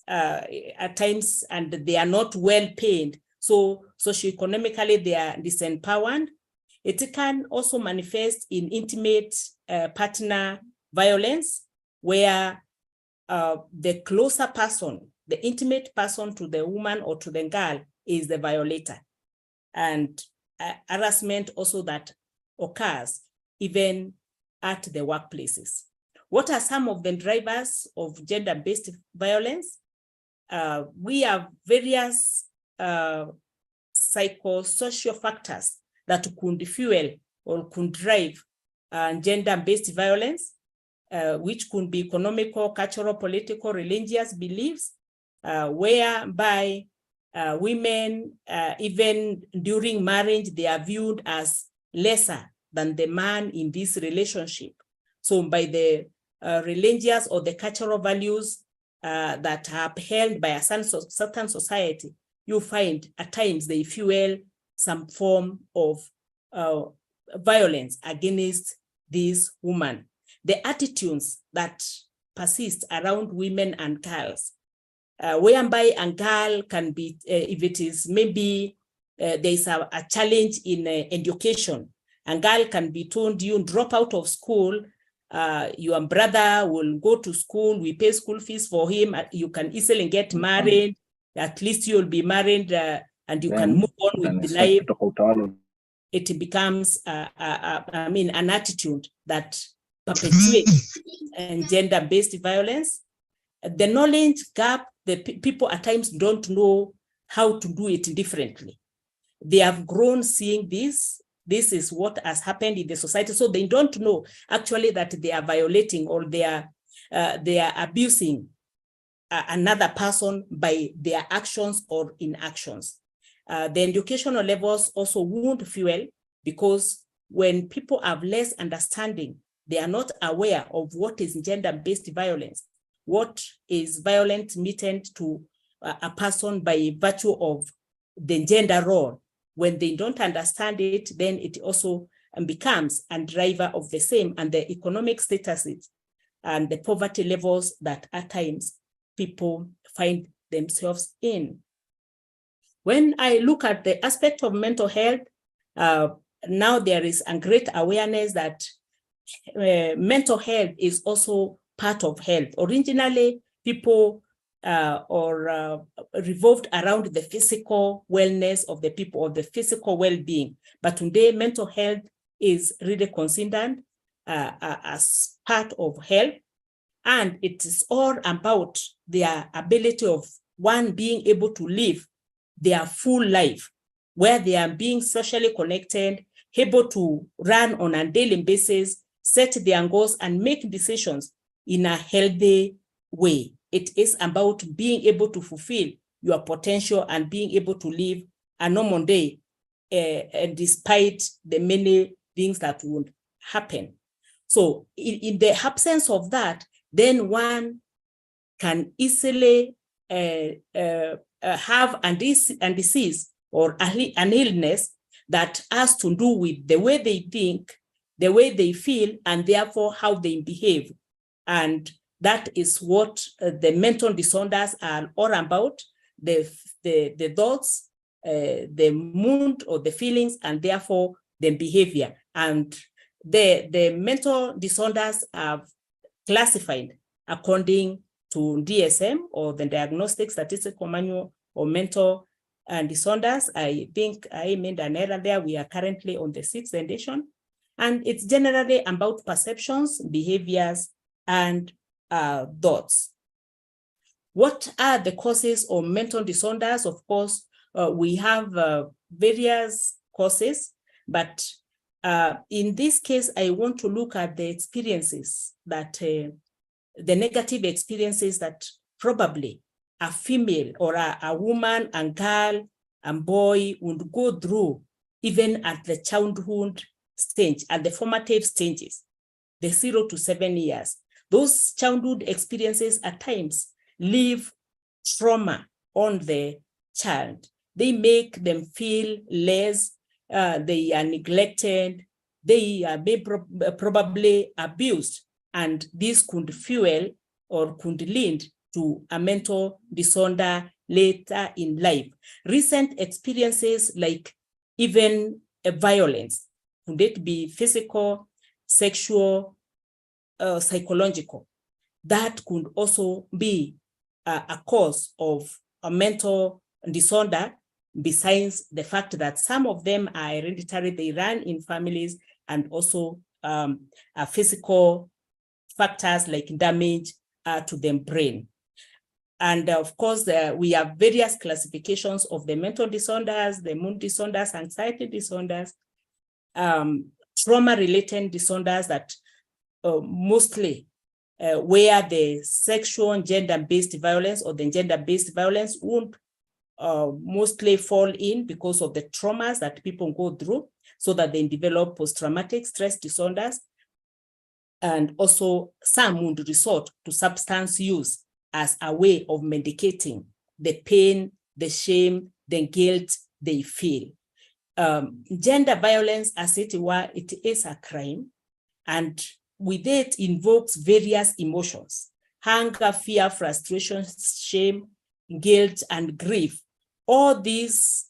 at times, and they are not well paid. So socioeconomically, they are disempowered. It can also manifest in intimate partner violence, where the closer person, the intimate person to the woman or to the girl, is the violator. And harassment also that occurs even at the workplaces. What are some of the drivers of gender-based violence? We have various psychosocial factors that could fuel or could drive gender-based violence, which could be economical, cultural, political, religious beliefs, whereby women, even during marriage, they are viewed as lesser than the man in this relationship. So by the religious or the cultural values that are upheld by a certain society, you find at times they fuel some form of violence against this woman. The attitudes that persist around women and girls, whereby a girl can be, if it is maybe there's a challenge in education, a girl can be told, you drop out of school, your brother will go to school, we pay school fees for him, you can easily get married, at least you'll be married and you can move on with the life. It becomes, an attitude that perpetuates gender-based violence. The knowledge gap, the people at times don't know how to do it differently. They have grown seeing this. This is what has happened in the society. So they don't know actually that they are violating or they are abusing another person by their actions or inactions. The educational levels also won't fuel, because when people have less understanding, they are not aware of what is gender-based violence, what is violence meted to a person by virtue of the gender role. When they don't understand it, then it also becomes a driver of the same, and the economic statuses and the poverty levels that at times people find themselves in. When I look at the aspect of mental health, now there is a great awareness that mental health is also part of health. Originally, people revolved around the physical wellness of the people, or the physical well-being. But today, mental health is really considered as part of health. And it is all about their ability of one being able to live their full life, where they are being socially connected, able to run on a daily basis, set their goals, and make decisions in a healthy way. It is about being able to fulfill your potential and being able to live a normal day, despite the many things that would happen. So in the absence of that, then one can easily have a disease or an illness that has to do with the way they think, the way they feel, and therefore how they behave. And that is what the mental disorders are all about, the thoughts, the mood or the feelings, and therefore the behavior. And the mental disorders are classified according to DSM, or the Diagnostic Statistical Manual of Mental Disorders. I think I made an error there. We are currently on the 6th edition. And it's generally about perceptions, behaviors, and thoughts. What are the causes of mental disorders? Of course, we have various causes, but in this case, I want to look at the experiences that, the negative experiences that probably a female or a woman and girl and boy would go through even at the childhood stage, at the formative stages, the 0 to 7 years. Those childhood experiences at times leave trauma on the child. They make them feel less, they are neglected, they are probably abused, and this could fuel or could lead to a mental disorder later in life. Recent experiences like even violence, could it be physical, sexual, psychological, that could also be a cause of a mental disorder, besides the fact that some of them are hereditary, they run in families, and also physical factors like damage to the brain. And of course, we have various classifications of the mental disorders, the mood disorders, anxiety disorders, trauma-related disorders that mostly where the sexual and gender-based violence or the gender-based violence would mostly fall in because of the traumas that people go through, so that they develop post-traumatic stress disorders. And also some would resort to substance use as a way of medicating the pain, the shame, the guilt they feel. Gender violence, as it were, it is a crime, and with it invokes various emotions: anger, fear, frustration, shame, guilt, and grief. All these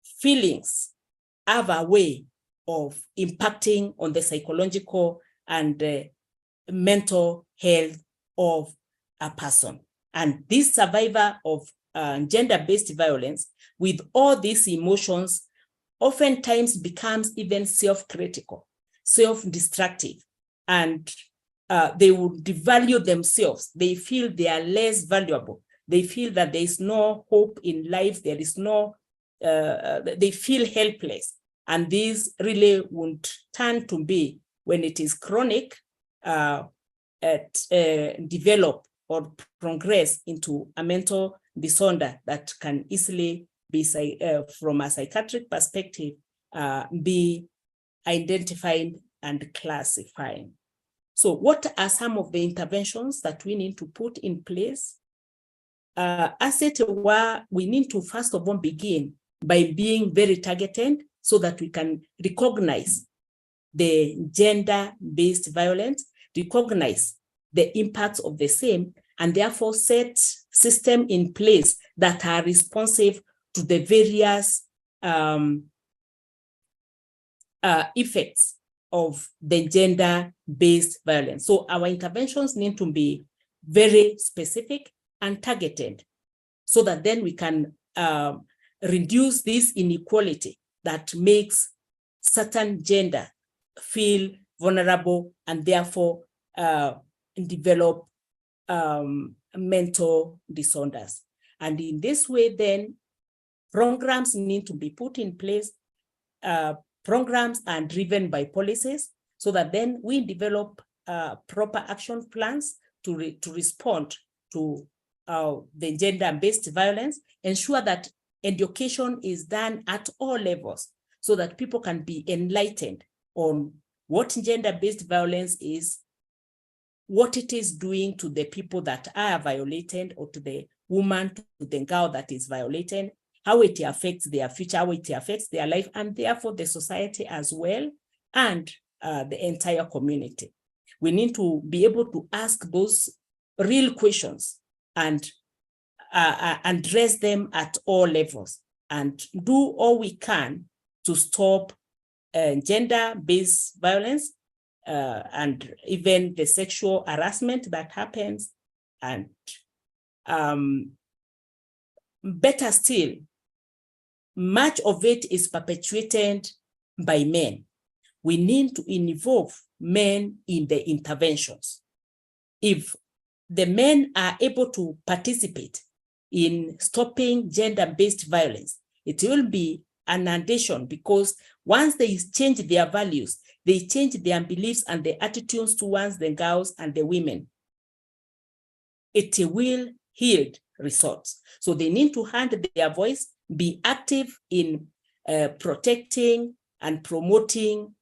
feelings have a way of impacting on the psychological and mental health of a person. And this survivor of gender-based violence, with all these emotions, oftentimes becomes even self-critical, self-destructive, and they would devalue themselves. They feel they are less valuable. They feel that there is no hope in life. There is no, they feel helpless. And this really would turn to be, when it is chronic, develop or progress into a mental disorder that can easily be, from a psychiatric perspective, be identified and classified. So what are some of the interventions that we need to put in place? As it were, we need to first of all begin by being very targeted, so that we can recognize the gender-based violence, recognize the impacts of the same, and therefore set systems in place that are responsive to the various effects of the gender-based violence. So our interventions need to be very specific and targeted so that then we can reduce this inequality that makes certain gender feel vulnerable and therefore develop mental disorders. And in this way, then programs need to be put in place. Programs are driven by policies so that then we develop proper action plans to respond to the gender-based violence, ensure that education is done at all levels so that people can be enlightened on what gender-based violence is, what it is doing to the people that are violated, or to the woman, to the girl that is violated, how it affects their future, how it affects their life, and therefore the society as well, and the entire community. We need to be able to ask those real questions and address them at all levels and do all we can to stop gender-based violence and even the sexual harassment that happens. And better still, much of it is perpetuated by men. We need to involve men in the interventions. If the men are able to participate in stopping gender-based violence, it will be an addition, because once they change their values, they change their beliefs and their attitudes towards the girls and the women, it will yield results. So they need to hand their voice, be active in protecting and promoting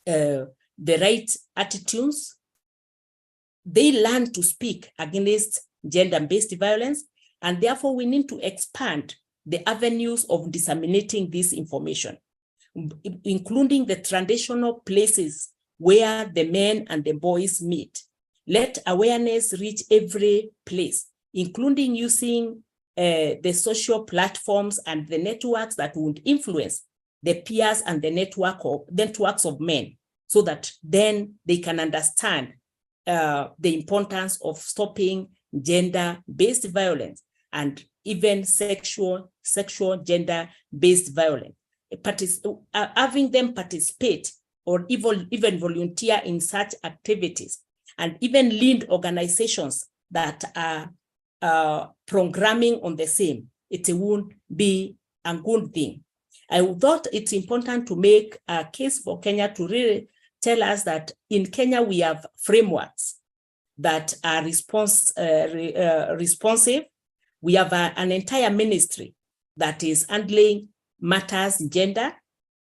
the right attitudes. They learn to speak against gender-based violence, and therefore we need to expand the avenues of disseminating this information, including the traditional places where the men and the boys meet. Let awareness reach every place, including using the social platforms and the networks that would influence the peers and the networks of men, so that then they can understand the importance of stopping gender-based violence and even sexual gender-based violence. Having them participate or even volunteer in such activities, and even lead organizations that are programming on the same, it won't be a good thing. I thought it's important to make a case for Kenya to really tell us that in Kenya we have frameworks that are responsive. We have an entire ministry that is handling matters gender,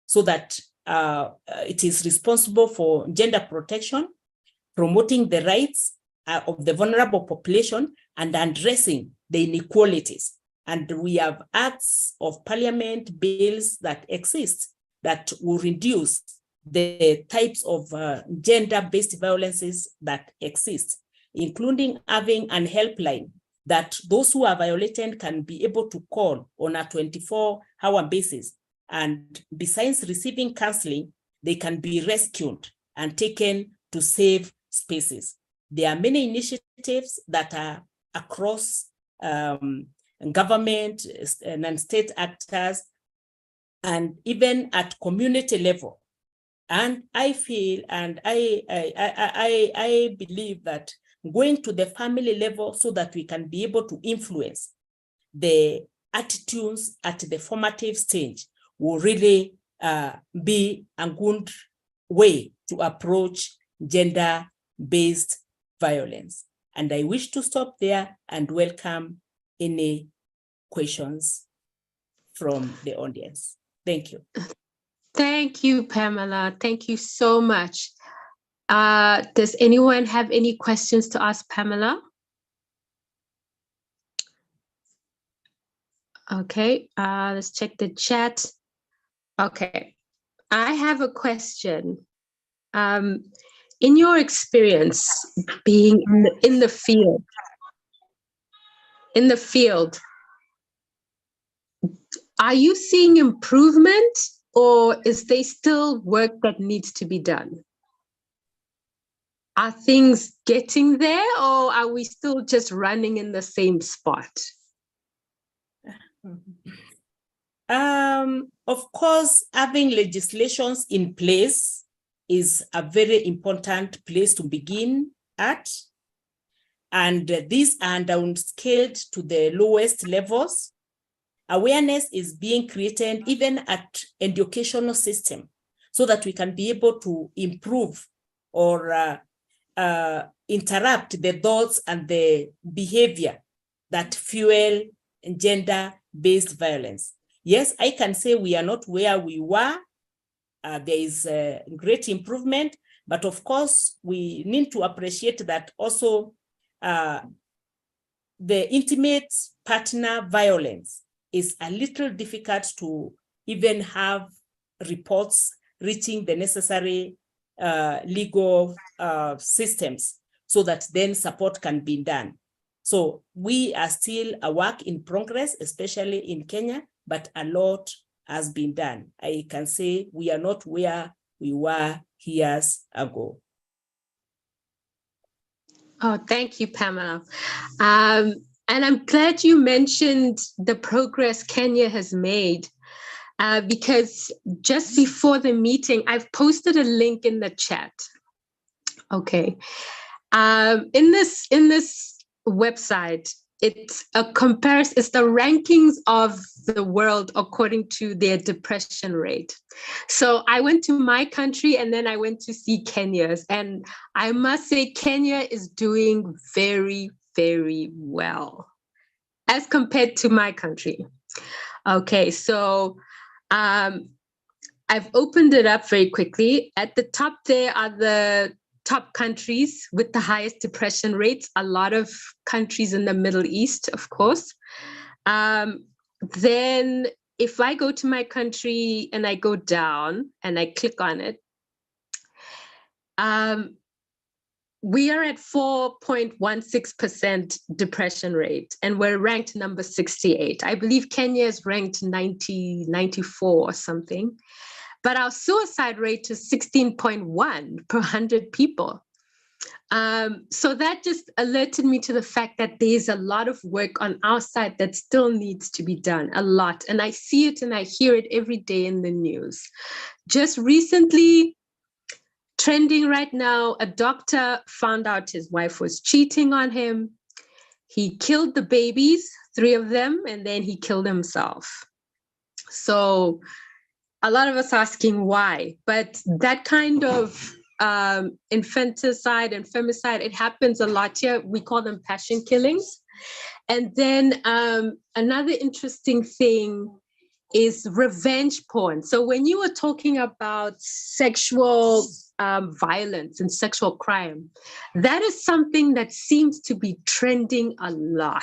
so that it is responsible for gender protection, promoting the rights of the vulnerable population, and addressing the inequalities. And we have acts of parliament, bills that exist that will reduce the types of gender-based violences that exist, including having an helpline that those who are violated can be able to call on a 24-hour basis. And besides receiving counseling, they can be rescued and taken to safe spaces. There are many initiatives that are across government and state actors, and even at community level. And I feel, and I believe that going to the family level so that we can be able to influence the attitudes at the formative stage will really be a good way to approach gender-based violence. And I wish to stop there and welcome any questions from the audience. Thank you. Thank you, Pamela. Thank you so much. Does anyone have any questions to ask Pamela? Okay, let's check the chat. Okay, I have a question. In your experience being in the field, are you seeing improvement or is there still work that needs to be done? Are things getting there, or are we still just running in the same spot? Of course, having legislations in place is a very important place to begin at. And these are downscaled to the lowest levels. Awareness is being created even at educational system so that we can be able to improve or interrupt the thoughts and the behavior that fuel gender-based violence. Yes, I can say we are not where we were. There is a great improvement, but of course, we need to appreciate that also the intimate partner violence is a little difficult to even have reports reaching the necessary legal systems so that then support can be done. So we are still a work in progress, especially in Kenya, but a lot has been done. I can say we are not where we were years ago. Oh, thank you, Pamela. And I'm glad you mentioned the progress Kenya has made, because just before the meeting, I've posted a link in the chat. Okay. In this website, it's a comparison, it's the rankings of the world according to their depression rate. So I went to my country and then I went to see Kenya's, and I must say Kenya is doing very, very well as compared to my country. Okay, so I've opened it up very quickly. At the top there are the top countries with the highest depression rates, a lot of countries in the Middle East, of course. Then if I go to my country and I go down and I click on it, we are at 4.16% depression rate, and we're ranked number 68. I believe Kenya is ranked 94 or something. But our suicide rate is 16.1 per 100 people. So that just alerted me to the fact that there's a lot of work on our side that still needs to be done, a lot. And I see it and I hear it every day in the news. Just recently, trending right now, a doctor found out his wife was cheating on him. He killed the babies, 3 of them, and then he killed himself. So a lot of us asking why, but that kind of infanticide and femicide, it happens a lot here. We call them passion killings. And then another interesting thing is revenge porn. So when you were talking about sexual violence and sexual crime, that is something that seems to be trending a lot.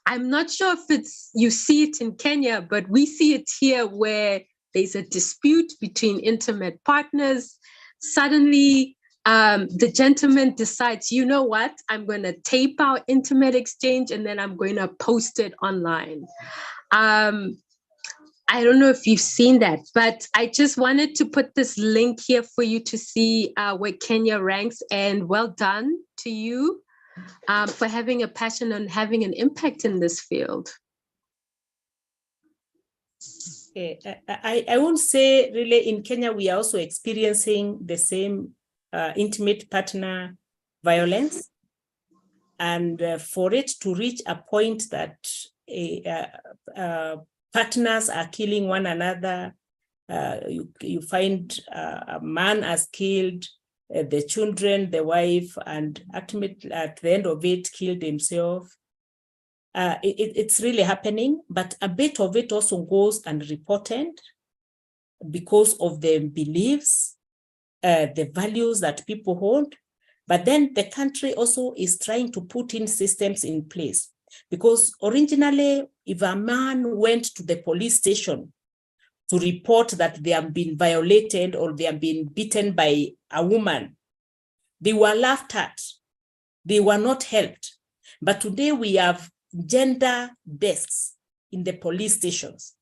I'm not sure if you see it in Kenya, but we see it here where there's a dispute between intimate partners. Suddenly, the gentleman decides, you know what, I'm going to tape our intimate exchange and then I'm going to post it online. I don't know if you've seen that, but I just wanted to put this link here for you to see where Kenya ranks, and well done to you for having a passion and having an impact in this field. I won't say really in Kenya, we are also experiencing the same intimate partner violence. And for it to reach a point that partners are killing one another, you find a man has killed the children, the wife, and ultimately at the end of it, killed himself. It's really happening, but a bit of it also goes unreported because of the beliefs, the values that people hold. But then the country also is trying to put in systems in place, because originally, if a man went to the police station to report that they have been violated or they have been beaten by a woman, they were laughed at. They were not helped. But today we have gender desks in the police stations.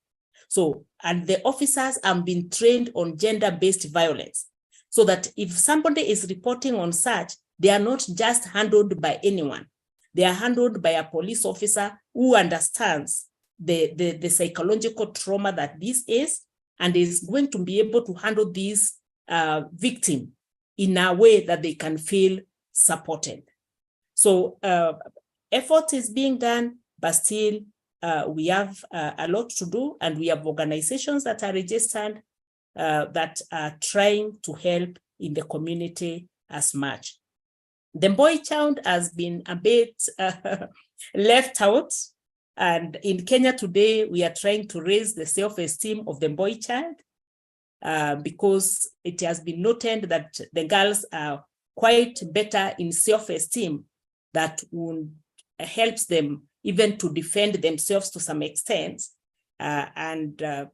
So, and the officers have been trained on gender-based violence, so that if somebody is reporting on such, they are not just handled by anyone. They are handled by a police officer who understands the psychological trauma that this is, and is going to be able to handle this victim in a way that they can feel supported. So effort is being done, but still we have a lot to do, and we have organizations that are registered that are trying to help in the community as much. The boy child has been a bit left out. And in Kenya today, we are trying to raise the self-esteem of the boy child because it has been noted that the girls are quite better in self-esteem that helps them even to defend themselves to some extent. The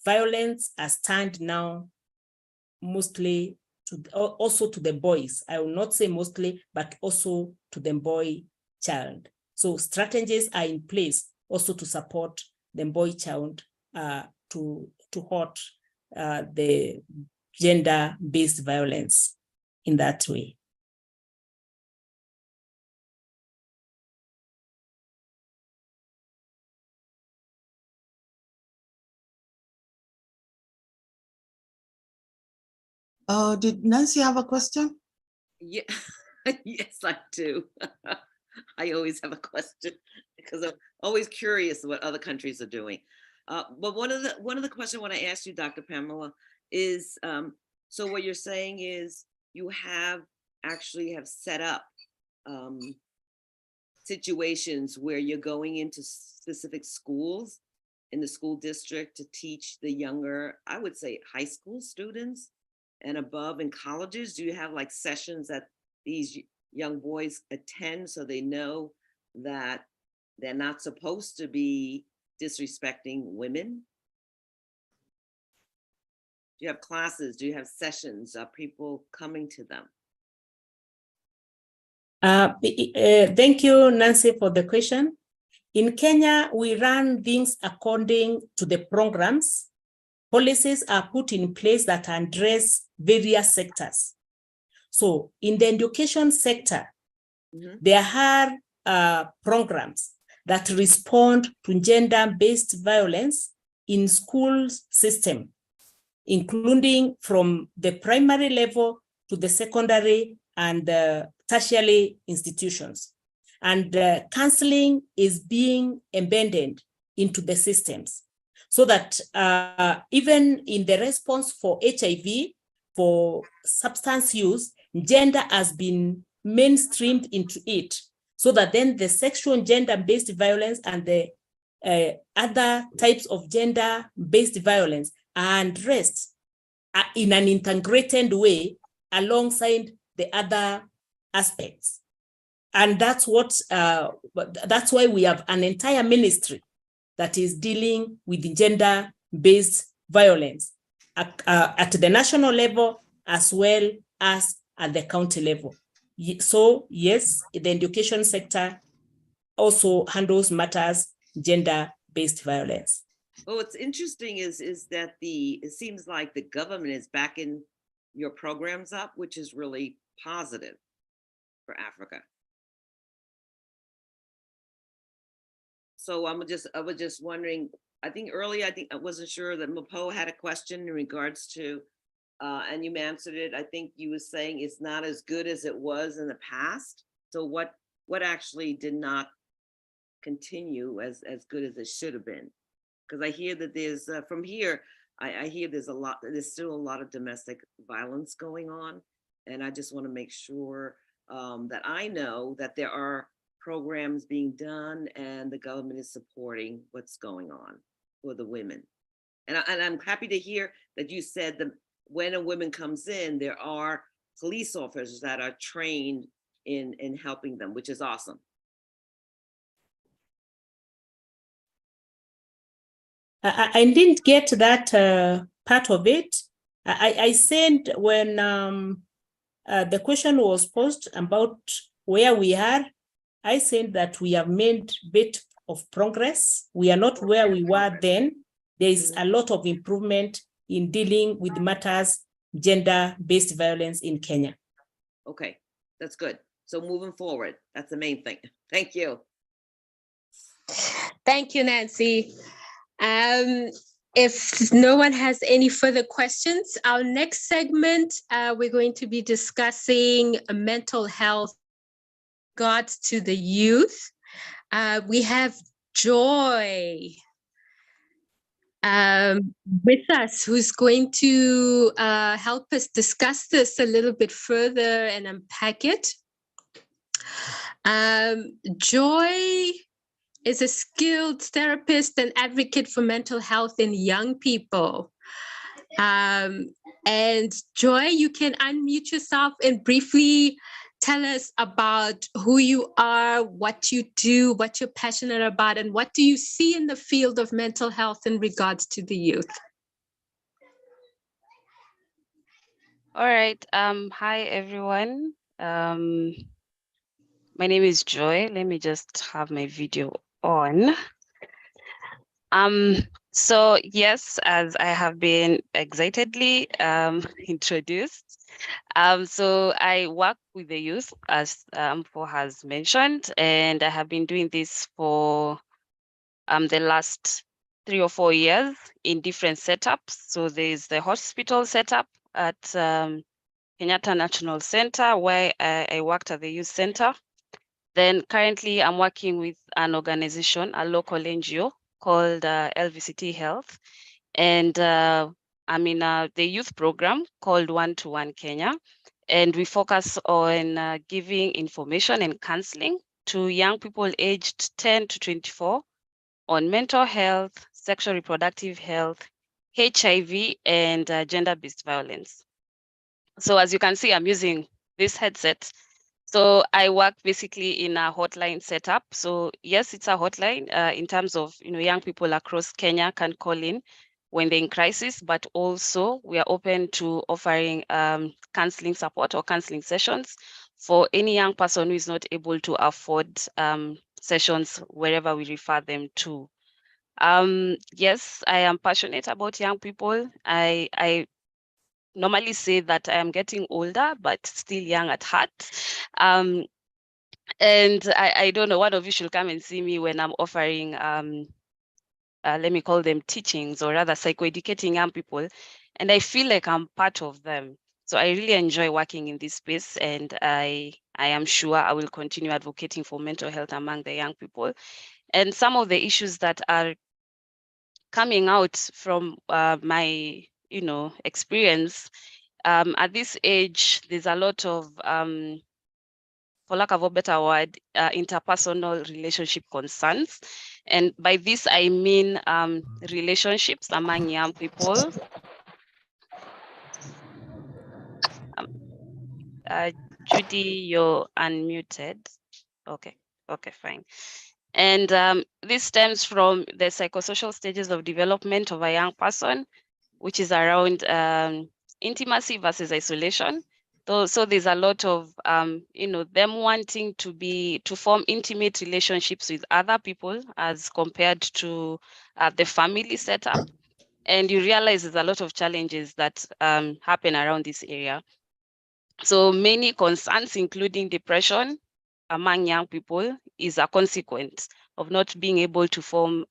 violence has turned now mostly also to the boys. I will not say mostly, but also to the boy child. So strategies are in place also to support the boy child to halt the gender-based violence in that way. Did Nancy have a question? Yeah, yes, I do. I always have a question because I'm always curious what other countries are doing. But one of the questions I want to ask you, Dr. Pamela, is so what you're saying is you actually have set up situations where you're going into specific schools in the school district to teach the younger, I would say high school students and above in colleges. Do you have like sessions that these young boys attend so they know that they're not supposed to be disrespecting women? Do you have classes? Do you have sessions? Are people coming to them? Thank you, Nancy, for the question. In Kenya, we run things according to the programs. Policies are put in place that address various sectors. So in the education sector, there are programs that respond to gender-based violence in school system, including from the primary level to the secondary and tertiary institutions. And counseling is being embedded into the systems so that even in the response for HIV, for substance use, gender has been mainstreamed into it, so that then the sexual and gender-based violence and the other types of gender-based violence are addressed in an integrated way alongside the other aspects. And that's why we have an entire ministry that is dealing with the gender-based violence at the national level as well as at the county level. So yes, the education sector also handles matters gender-based violence. Well, what's interesting is that it seems like the government is backing your programs up, which is really positive for Africa. So I was just wondering, I think earlier, I wasn't sure that Mapo had a question in regards to, and you answered it. I think you were saying it's not as good as it was in the past. So what actually did not continue as good as it should have been? Because I hear that there's, from here, I hear there's still a lot of domestic violence going on. And I just want to make sure that I know that there are programs being done and the government is supporting what's going on for the women. And I'm happy to hear that you said that when a woman comes in, there are police officers that are trained in helping them, which is awesome. I didn't get that part of it. I said when the question was posed about where we are, I said that we have made a bit of progress. We are not where we were then, there is a lot of improvement in dealing with matters gender-based violence in Kenya. Okay, that's good. So moving forward, that's the main thing. Thank you. Thank you, Nancy. If no one has any further questions, our next segment, we're going to be discussing mental health regards to the youth. We have Joy with us, who's going to help us discuss this a little bit further and unpack it. Joy is a skilled therapist and advocate for mental health in young people. And Joy, you can unmute yourself and briefly tell us about who you are, what you do, what you're passionate about, and what do you see in the field of mental health in regards to the youth? All right. Hi, everyone. My name is Joy. Let me just have my video on. So yes, as I have been excitedly introduced, so I work with the youth, as Mpo has mentioned, and I have been doing this for the last 3 or 4 years in different setups. So there's the hospital setup at Kenyatta National Center, where I worked at the youth center. Then currently I'm working with an organization, a local NGO called LVCT Health. And I'm in the youth program called One to One Kenya. And we focus on giving information and counseling to young people aged 10 to 24 on mental health, sexual reproductive health, HIV, and gender-based violence. So as you can see, I'm using this headset. So I work basically in a hotline setup. So yes, it's a hotline in terms of, young people across Kenya can call in when they're in crisis, but also we are open to offering counseling support or counseling sessions for any young person who is not able to afford sessions wherever we refer them to. Yes, I am passionate about young people. I normally say that I am getting older, but still young at heart. And I don't know, one of you should come and see me when I'm offering, let me call them teachings, or rather psychoeducating young people. And I feel like I'm part of them. So I really enjoy working in this space, and I am sure I will continue advocating for mental health among the young people. And some of the issues that are coming out from my experience, at this age, there's a lot of, for lack of a better word, interpersonal relationship concerns. And by this, I mean relationships among young people. Judy, you're unmuted. Okay, fine. And this stems from the psychosocial stages of development of a young person, which is around intimacy versus isolation. So there's a lot of, them wanting to form intimate relationships with other people as compared to the family setup. And you realize there's a lot of challenges that happen around this area. So many concerns, including depression among young people, is a consequence of not being able to form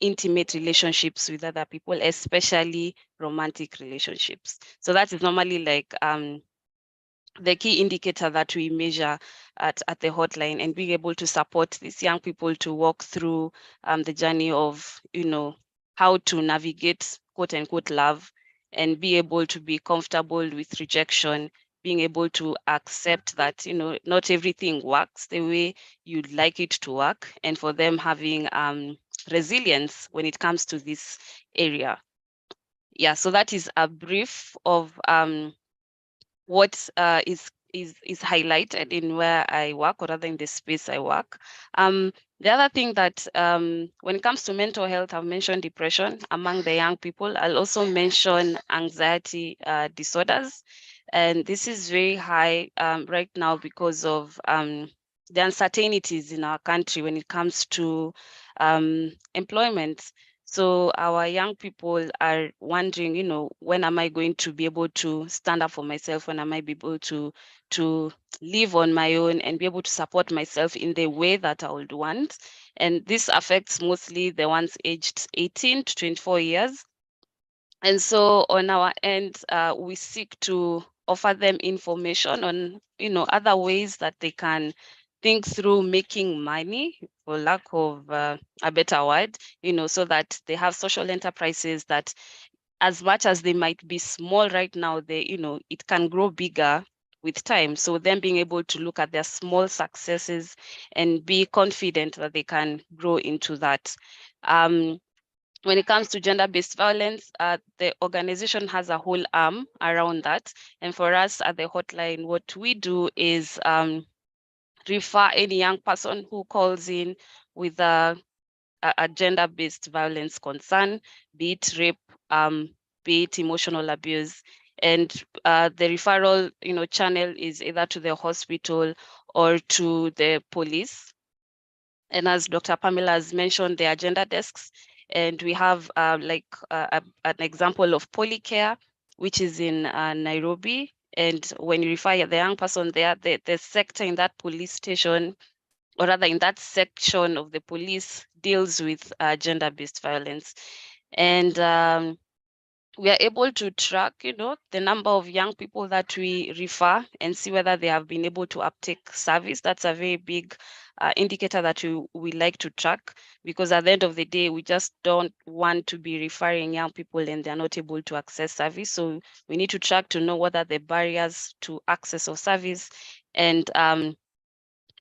intimate relationships with other people, especially romantic relationships. So that is normally like the key indicator that we measure at the hotline, and being able to support these young people to walk through the journey of, how to navigate quote unquote love, and be able to be comfortable with rejection, being able to accept that, not everything works the way you'd like it to work, and for them having resilience when it comes to this area. Yeah, so that is a brief of what is highlighted in where I work, or rather in the space I work. The other thing that when it comes to mental health, I've mentioned depression among the young people. I'll also mention anxiety disorders. And this is very high right now because of the uncertainties in our country when it comes to employment. So our young people are wondering, when am I going to be able to stand up for myself? When am I be able to live on my own and be able to support myself in the way that I would want? And this affects mostly the ones aged 18 to 24 years. And so on our end, we seek to offer them information on, other ways that they can think through making money, for lack of a better word, so that they have social enterprises that, as much as they might be small right now, it can grow bigger with time. So them being able to look at their small successes and be confident that they can grow into that. When it comes to gender-based violence, the organization has a whole arm around that. And for us at the hotline, what we do is refer any young person who calls in with a gender-based violence concern, be it rape, be it emotional abuse. And the referral channel is either to the hospital or to the police. And as Dr. Pamela has mentioned, there are gender desks. And we have an example of Polycare, which is in Nairobi. And when you refer the young person there, the sector in that police station, or rather in that section of the police, deals with gender-based violence. And we are able to track, the number of young people that we refer and see whether they have been able to uptake service. That's a very big indicator that we like to track, because at the end of the day, we just don't want to be referring young people and they're not able to access service. So we need to track to know what are the barriers to access of service, and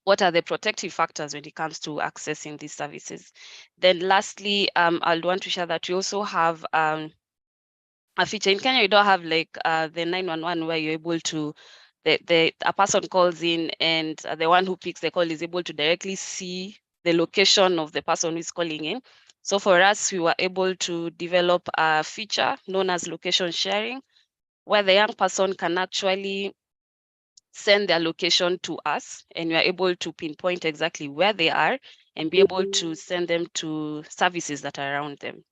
what are the protective factors when it comes to accessing these services. Then lastly, I'll want to share that we also have a feature in Kenya. You don't have like the 911 where you're able to, a person calls in and the one who picks the call is able to directly see the location of the person who is calling in. So for us, we were able to develop a feature known as location sharing, where the young person can actually send their location to us, and we are able to pinpoint exactly where they are and be able to send them to services that are around them.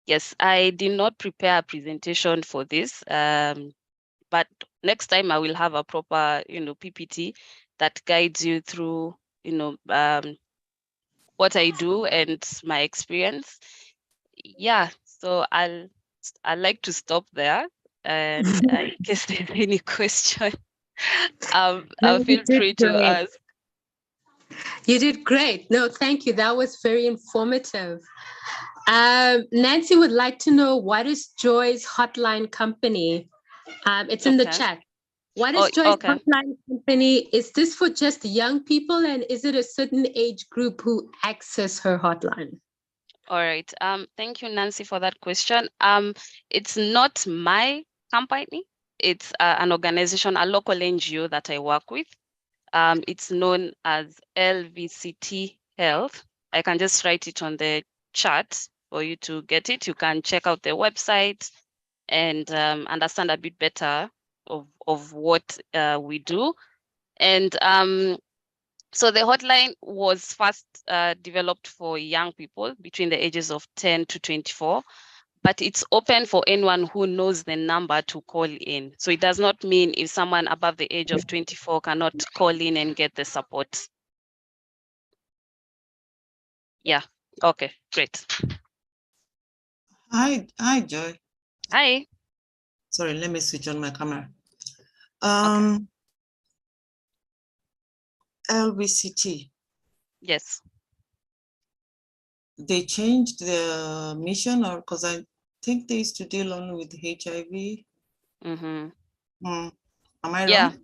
Yes, I did not prepare a presentation for this, but next time I will have a proper, PPT that guides you through, what I do and my experience. Yeah, so I'd like to stop there, and in case there's any question, feel free to ask. You did great. No, thank you. That was very informative. Nancy would like to know, what is Joy's Hotline Company? It's in the chat. What is Joy's Hotline Company? Is this for just young people, and is it a certain age group who access her hotline? All right. Thank you, Nancy, for that question. It's not my company. It's an organization, a local NGO that I work with. It's known as LVCT Health. I can just write it on the chat for you to get it. You can check out their website and understand a bit better of what we do. And so the hotline was first developed for young people between the ages of 10 to 24, but it's open for anyone who knows the number to call in. So it does not mean if someone above the age of 24 cannot call in and get the support. Yeah, okay, great. Hi, Joy. Hi. Sorry, let me switch on my camera. LVCT. Yes. They changed the mission, or because I think they used to deal only with HIV. Mm-hmm. Am I wrong?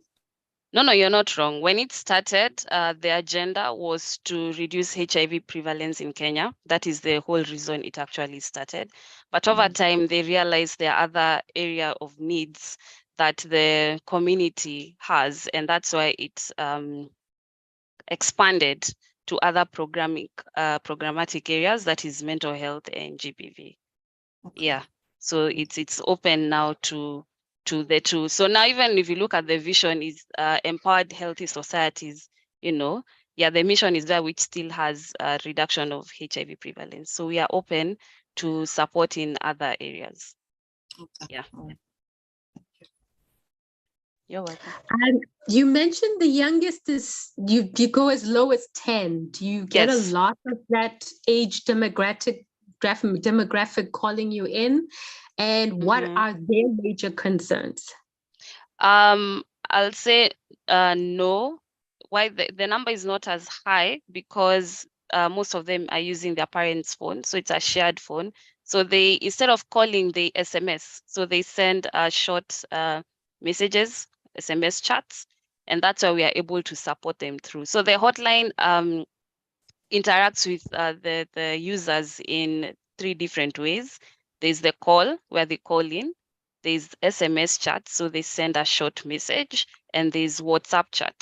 No, you're not wrong. When it started, the agenda was to reduce HIV prevalence in Kenya. That is the whole reason it actually started. But over time, they realized there are other area of needs that the community has, and that's why it expanded to other programmatic areas, that is mental health and GBV. Okay. Yeah, so it's open now to the two. So now, even if you look at the vision, is empowered healthy societies, yeah, the mission is there, which still has a reduction of HIV prevalence. So we are open to support in other areas. Okay. Yeah. All right. You're welcome. And you mentioned the youngest is you go as low as 10. Do you get Yes. a lot of that age demographic calling you in? And what Mhm. are their major concerns? I'll say no. Why the number is not as high, because most of them are using their parents' phone, so it's a shared phone. So they, instead of calling, they SMS. So they send short messages, SMS chats, and that's why we are able to support them through. So the hotline interacts with the users in 3 different ways. There's the call, where they call in. There's SMS chat, so they send a short message, and there's WhatsApp chat.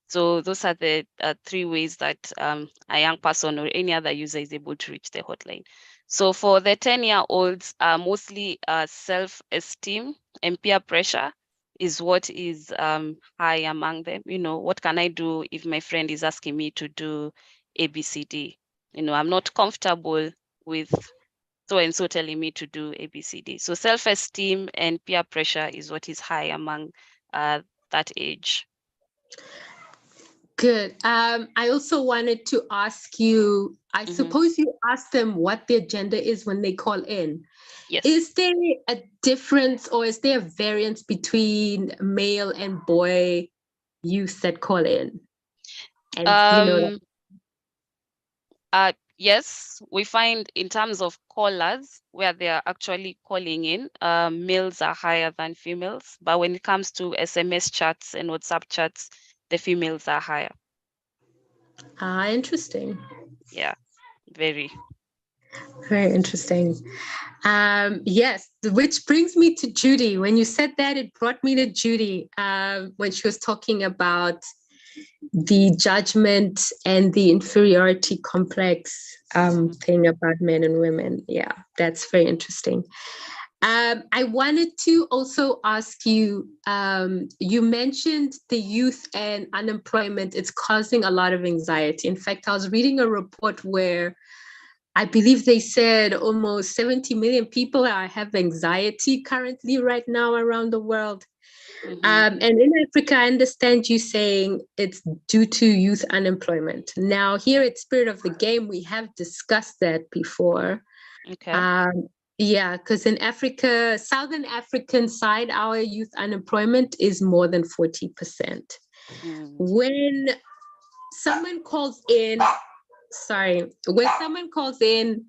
So those are the 3 ways that a young person or any other user is able to reach the hotline. So for the 10-year-olds, mostly self-esteem and peer pressure is what is high among them. You know, what can I do if my friend is asking me to do ABCD? You know, I'm not comfortable with so and so telling me to do ABCD. So self-esteem and peer pressure is what is high among that age. Good. I also wanted to ask you, I Mhm. suppose you ask them what their gender is when they call in. Yes. Is there a difference or is there a variance between male and boy youth that call in? And Yes, we find in terms of callers where they are actually calling in, males are higher than females. But when it comes to SMS chats and WhatsApp chats, the females are higher. Interesting. Yeah, very. Very interesting. Yes, which brings me to Judy. When you said that, it brought me to Judy when she was talking about the judgment and the inferiority complex thing about men and women. Yeah, that's very interesting. I wanted to also ask you, you mentioned the youth and unemployment. It's causing a lot of anxiety. In fact, I was reading a report where I believe they said almost 70 million people have anxiety currently right now around the world. And in Africa, I understand you saying it's due to youth unemployment. Now, here at Spirit of the Game, we have discussed that before. Okay. Yeah, because in Africa, Southern African side, our youth unemployment is more than 40%. When someone calls in, when someone calls in,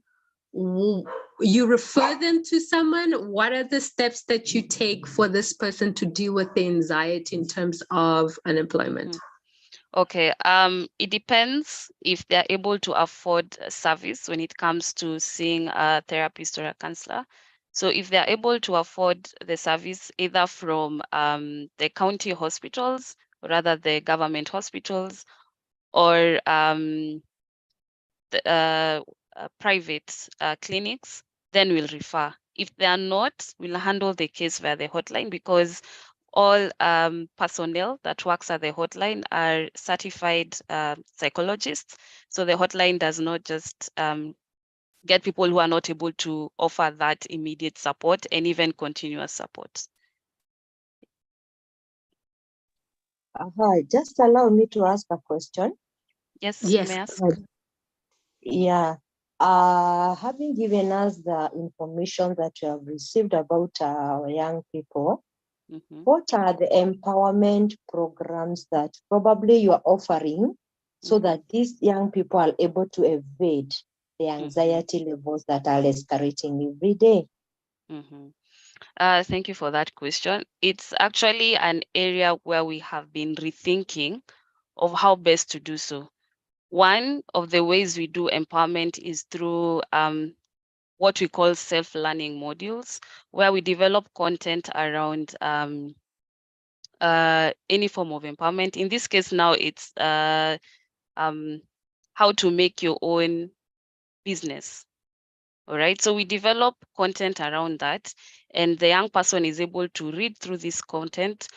you refer them to someone. What are the steps that you take for this person to deal with the anxiety in terms of unemployment? Okay, it depends if they're able to afford a service when it comes to seeing a therapist or a counselor. So if they're able to afford the service either from the county hospitals, or rather the government hospitals, or the private clinics, then we'll refer. If they are not, we'll handle the case via the hotline, because all personnel that works at the hotline are certified psychologists. So the hotline does not just get people who are not able to offer that immediate support and even continuous support. Hi, just allow me to ask a question. Yes, you may ask. Yeah. Having given us the information that you have received about our young people, what are the empowerment programs that probably you are offering so that these young people are able to evade the anxiety levels that are escalating every day? Thank you for that question. It's actually an area where we have been rethinking of how best to do so. One of the ways we do empowerment is through what we call self-learning modules, where we develop content around any form of empowerment. In this case now, it's how to make your own business. All right, so we develop content around that, and the young person is able to read through this content.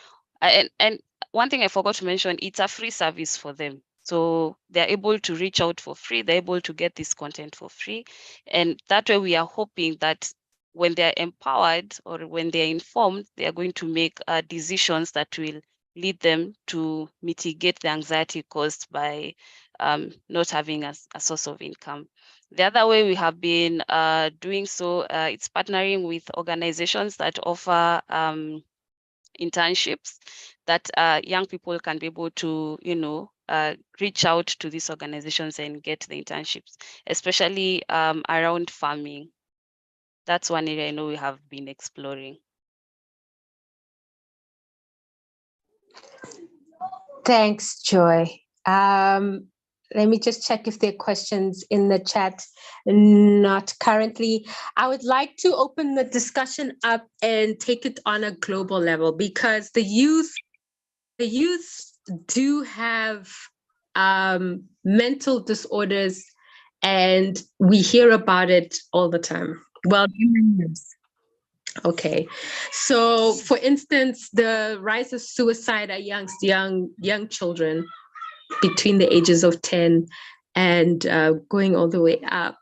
And one thing I forgot to mention, it's a free service for them. So they're able to reach out for free, they're able to get this content for free. And that way we are hoping that when they're empowered or when they're informed, they are going to make decisions that will lead them to mitigate the anxiety caused by not having a source of income. The other way we have been doing so, it's partnering with organizations that offer internships that young people can be able to, reach out to these organizations and get the internships, especially around farming. That's one area I know we have been exploring. Thanks, Joy. Let me just check if there are questions in the chat. Not currently. I would like to open the discussion up and take it on a global level, because the youth do have mental disorders, and we hear about it all the time. Well, okay. So, for instance, the rise of suicide amongst young children between the ages of 10 and going all the way up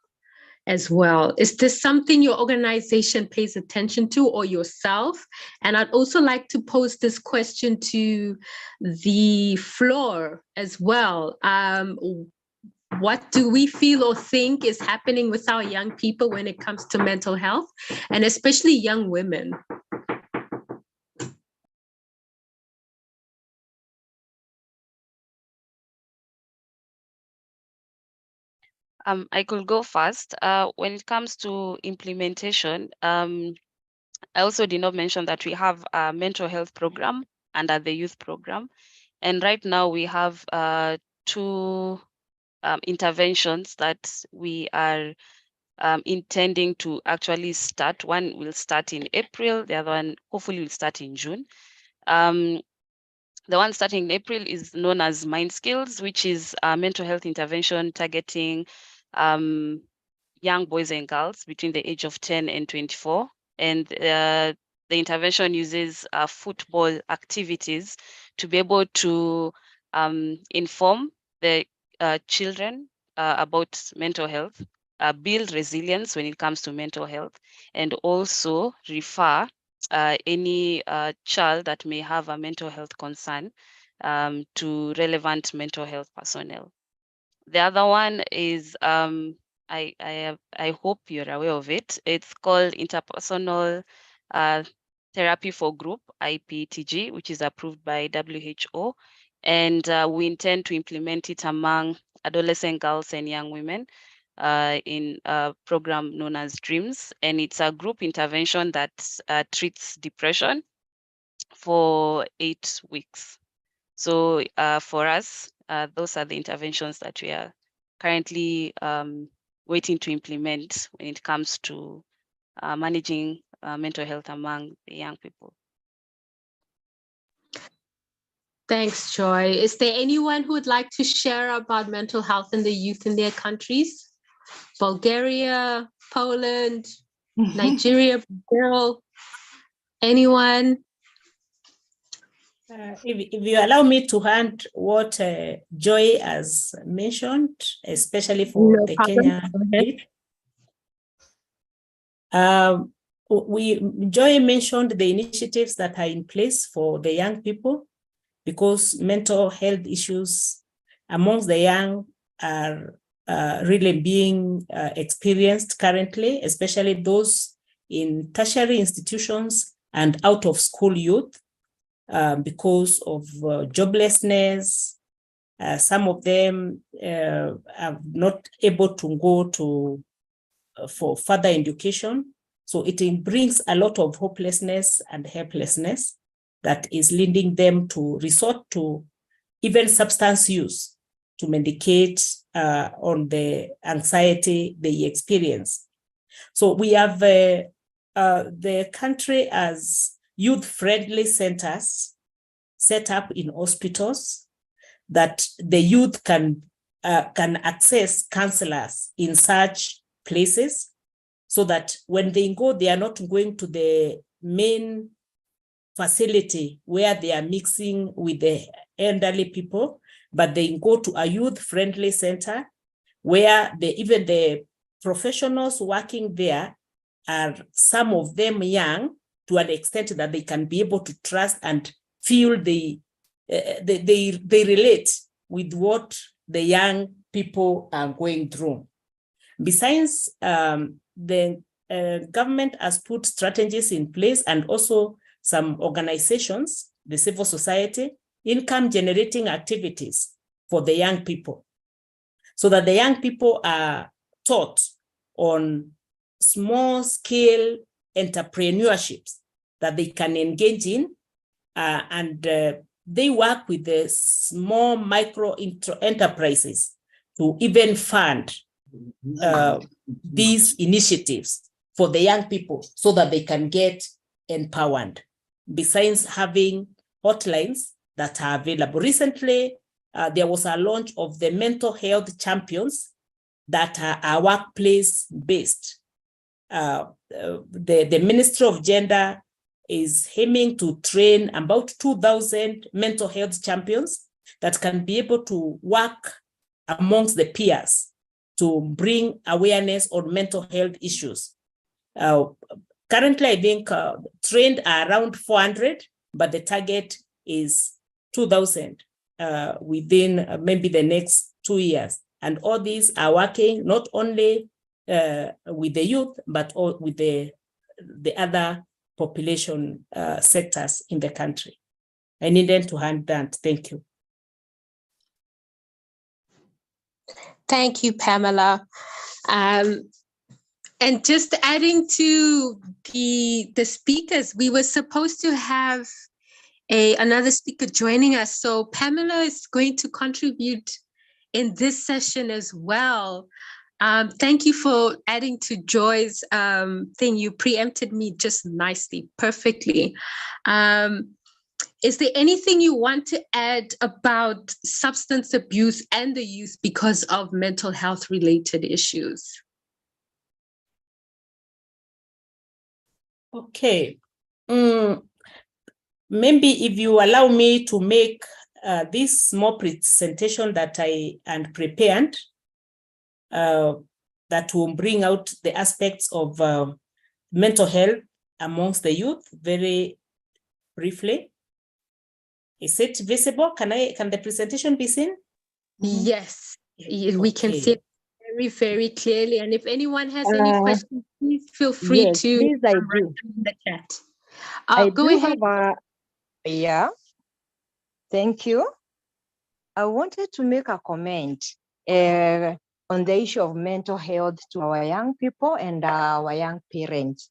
as well. Is this something your organization pays attention to, or yourself? And I'd also like to pose this question to the floor as well. What do we feel or think is happening with our young people when it comes to mental health, and especially young women? I could go first. When it comes to implementation, I also did not mention that we have a mental health program under the youth program. And right now we have 2 interventions that we are intending to actually start. One will start in April, the other one hopefully will start in June. The one starting in April is known as Mind Skills, which is a mental health intervention targeting young boys and girls between the age of 10 and 24. And the intervention uses football activities to be able to inform the children about mental health, build resilience when it comes to mental health, and also refer any child that may have a mental health concern to relevant mental health personnel. The other one is, I hope you're aware of it. It's called Interpersonal Therapy for Group, IPTG, which is approved by WHO. And we intend to implement it among adolescent girls and young women in a program known as DREAMS. And it's a group intervention that treats depression for 8 weeks. So for us, those are the interventions that we are currently waiting to implement when it comes to managing mental health among the young people. Thanks, Joy. Is there anyone who would like to share about mental health in the youth in their countries? Bulgaria, Poland, Nigeria, Brazil, anyone? If you allow me to hand what Joy has mentioned, especially for the Kenya bit. Joy mentioned the initiatives that are in place for the young people, because mental health issues amongst the young are really being experienced currently, especially those in tertiary institutions and out of school youth. Because of joblessness, some of them are not able to go to for further education. So it brings a lot of hopelessness and helplessness that is leading them to resort to even substance use to medicate on the anxiety they experience. So we have the country as youth-friendly centers set up in hospitals that the youth can access counselors in such places, so that when they go, they are not going to the main facility where they are mixing with the elderly people, but they go to a youth-friendly center where even the professionals working there are some of them young to an extent that they can be able to trust and feel they relate with what the young people are going through. Besides, the government has put strategies in place, and also some organizations, the civil society, income generating activities for the young people, so that the young people are taught on small scale entrepreneurships that they can engage in, and they work with the small micro enterprises to even fund these initiatives for the young people so that they can get empowered. Besides having hotlines that are available. Recently, there was a launch of the mental health champions that are workplace based. The Ministry of Gender is aiming to train about 2,000 mental health champions that can be able to work amongst the peers to bring awareness on mental health issues. Currently, I think trained are around 400, but the target is 2,000 within maybe the next 2 years. And all these are working not only with the youth, but all with the other population sectors in the country. I needed to hand that. Thank you. Thank you, Pamela. And just adding to the speakers, we were supposed to have another speaker joining us. So Pamela is going to contribute in this session as well. Thank you for adding to Joy's thing. You preempted me just nicely, perfectly. Is there anything you want to add about substance abuse and the youth because of mental health related issues? Okay. Maybe if you allow me to make this small presentation that I prepared, that will bring out the aspects of mental health amongst the youth very briefly. Is it visible? Can the presentation be seen? Yes, we can see it very, very clearly. And if anyone has any questions, please feel free yes, to please, I write do. in the chat. I Go do ahead. have yeah, thank you. I wanted to make a comment on the issue of mental health to our young people and our young parents.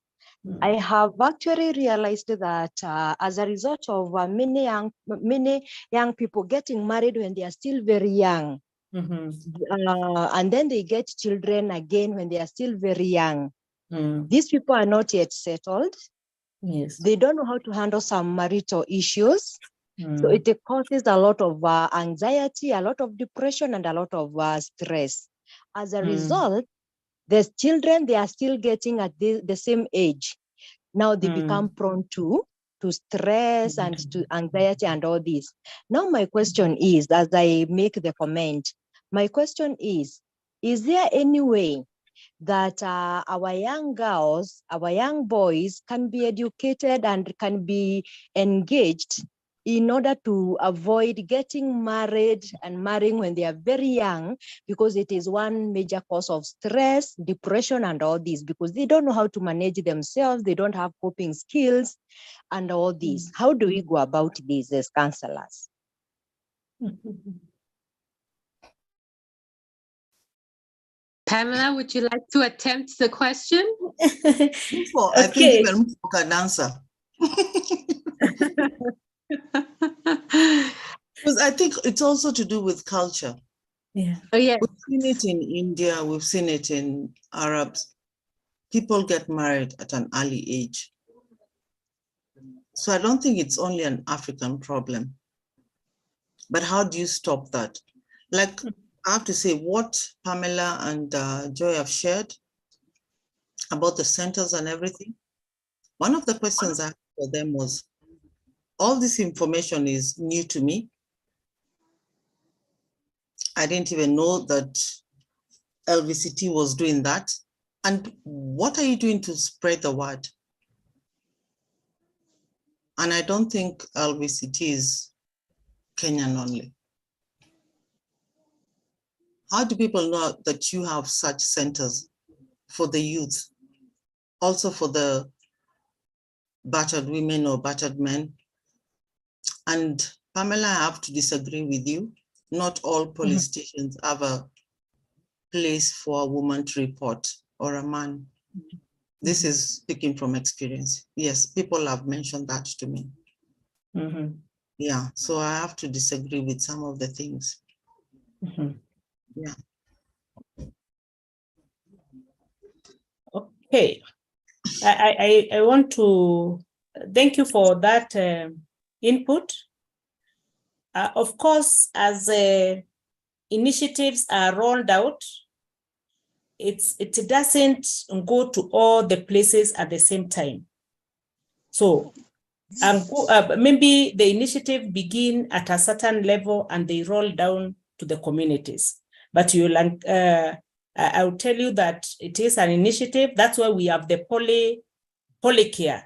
I have actually realized that as a result of many young people getting married when they are still very young, and then they get children again when they are still very young. These people are not yet settled. Yes. They don't know how to handle some marital issues. So it causes a lot of anxiety, a lot of depression, and a lot of stress. As a result, the children, they are still getting at the same age. Now they become prone to stress and to anxiety and all this. Now my question is, as I make the comment, my question is there any way that our young girls, our young boys can be educated and can be engaged in order to avoid getting married and marrying when they are very young, because it is one major cause of stress, depression, and all this, because they don't know how to manage themselves, they don't have coping skills and all this. How do we go about this as counselors? Pamela, would you like to attempt the question? I think even Mufo can answer. Because I think it's also to do with culture. Yeah. Oh, yeah. We've seen it in India, we've seen it in Arabs. People get married at an early age. So I don't think it's only an African problem. But how do you stop that? Like, I have to say what Pamela and Joy have shared about the centers and everything. One of the questions I had for them was, all this information is new to me. I didn't even know that LVCT was doing that. And what are you doing to spread the word? And I don't think LVCT is Kenyan only. How do people know that you have such centers for the youth, also for the battered women or battered men? And Pamela, I have to disagree with you. Not all police stations have a place for a woman to report or a man. This is speaking from experience. Yes, people have mentioned that to me. Yeah, so I have to disagree with some of the things. Yeah. Okay. I want to thank you for that input. Of course, as initiatives are rolled out, it doesn't go to all the places at the same time. So maybe the initiative begin at a certain level and they roll down to the communities. But I'll tell you that it is an initiative. That's why we have the Polycare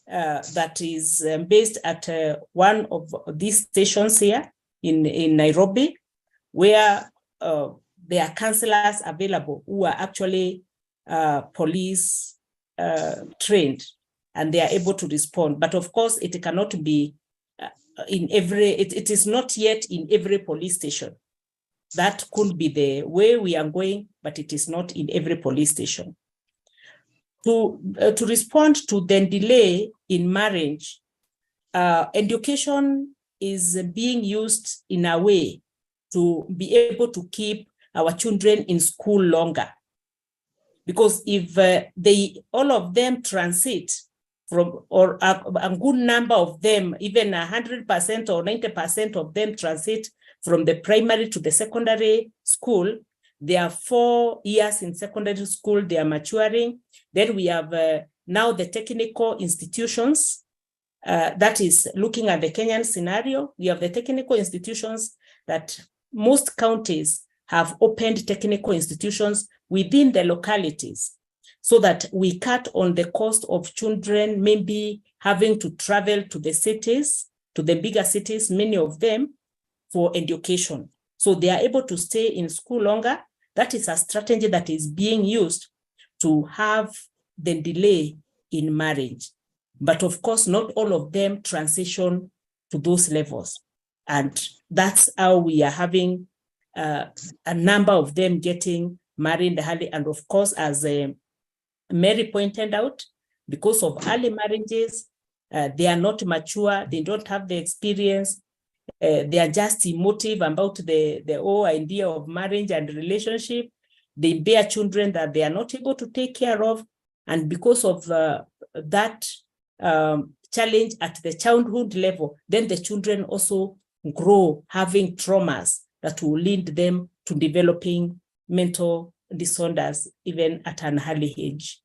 that is based at one of these stations here in Nairobi, where there are counselors available who are actually police trained, and they are able to respond. But of course, it cannot be in every, it is not yet in every police station. That could be the way we are going, but it is not in every police station. To respond to the delay in marriage, education is being used in a way to be able to keep our children in school longer. Because if all of them transit from, or a good number of them, even 100% or 90% of them transit from the primary to the secondary school, they are 4 years in secondary school, they are maturing. Then we have now the technical institutions, that is looking at the Kenyan scenario. We have the technical institutions that most counties have opened technical institutions within the localities, so that we cut on the cost of children maybe having to travel to the cities, to the bigger cities, many of them, for education. So they are able to stay in school longer. That is a strategy that is being used to have the delay in marriage. But of course, not all of them transition to those levels. And that's how we are having a number of them getting married early. And of course, as Mary pointed out, because of early marriages, they are not mature, they don't have the experience, they are just emotive about the whole idea of marriage and relationship. They bear children that they are not able to take care of. And because of that challenge at the childhood level, then the children also grow having traumas that will lead them to developing mental disorders even at an early age.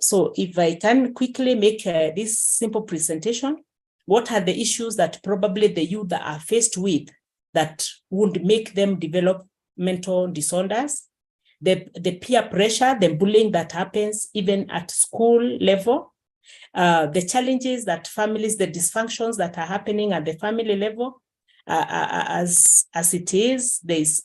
So if I can quickly make this simple presentation, what are the issues that probably the youth are faced with that would make them develop mental disorders? The peer pressure, the bullying that happens even at school level, the challenges that families, the dysfunctions that are happening at the family level, as it is, there's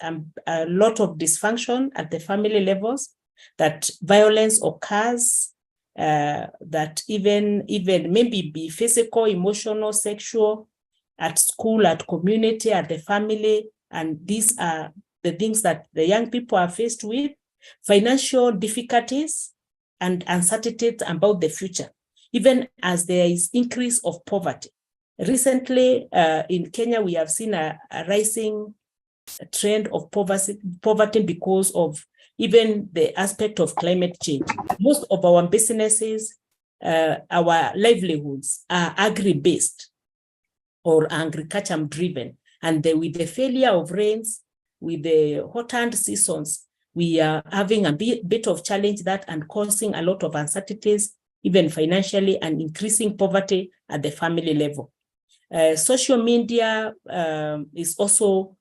a lot of dysfunction at the family levels, that violence occurs, that even maybe be physical, emotional, sexual, at school, at community, at the family. And these are the things that the young people are faced with. Financial difficulties and uncertainties about the future, even as there is increase of poverty. Recently, in Kenya, we have seen a rising trend of poverty because of even the aspect of climate change. Most of our businesses, our livelihoods are agri-based or agriculture-driven. And with the failure of rains, with the hot and seasons, we are having a bit of challenge that and causing a lot of uncertainties, even financially, and increasing poverty at the family level. Social media is also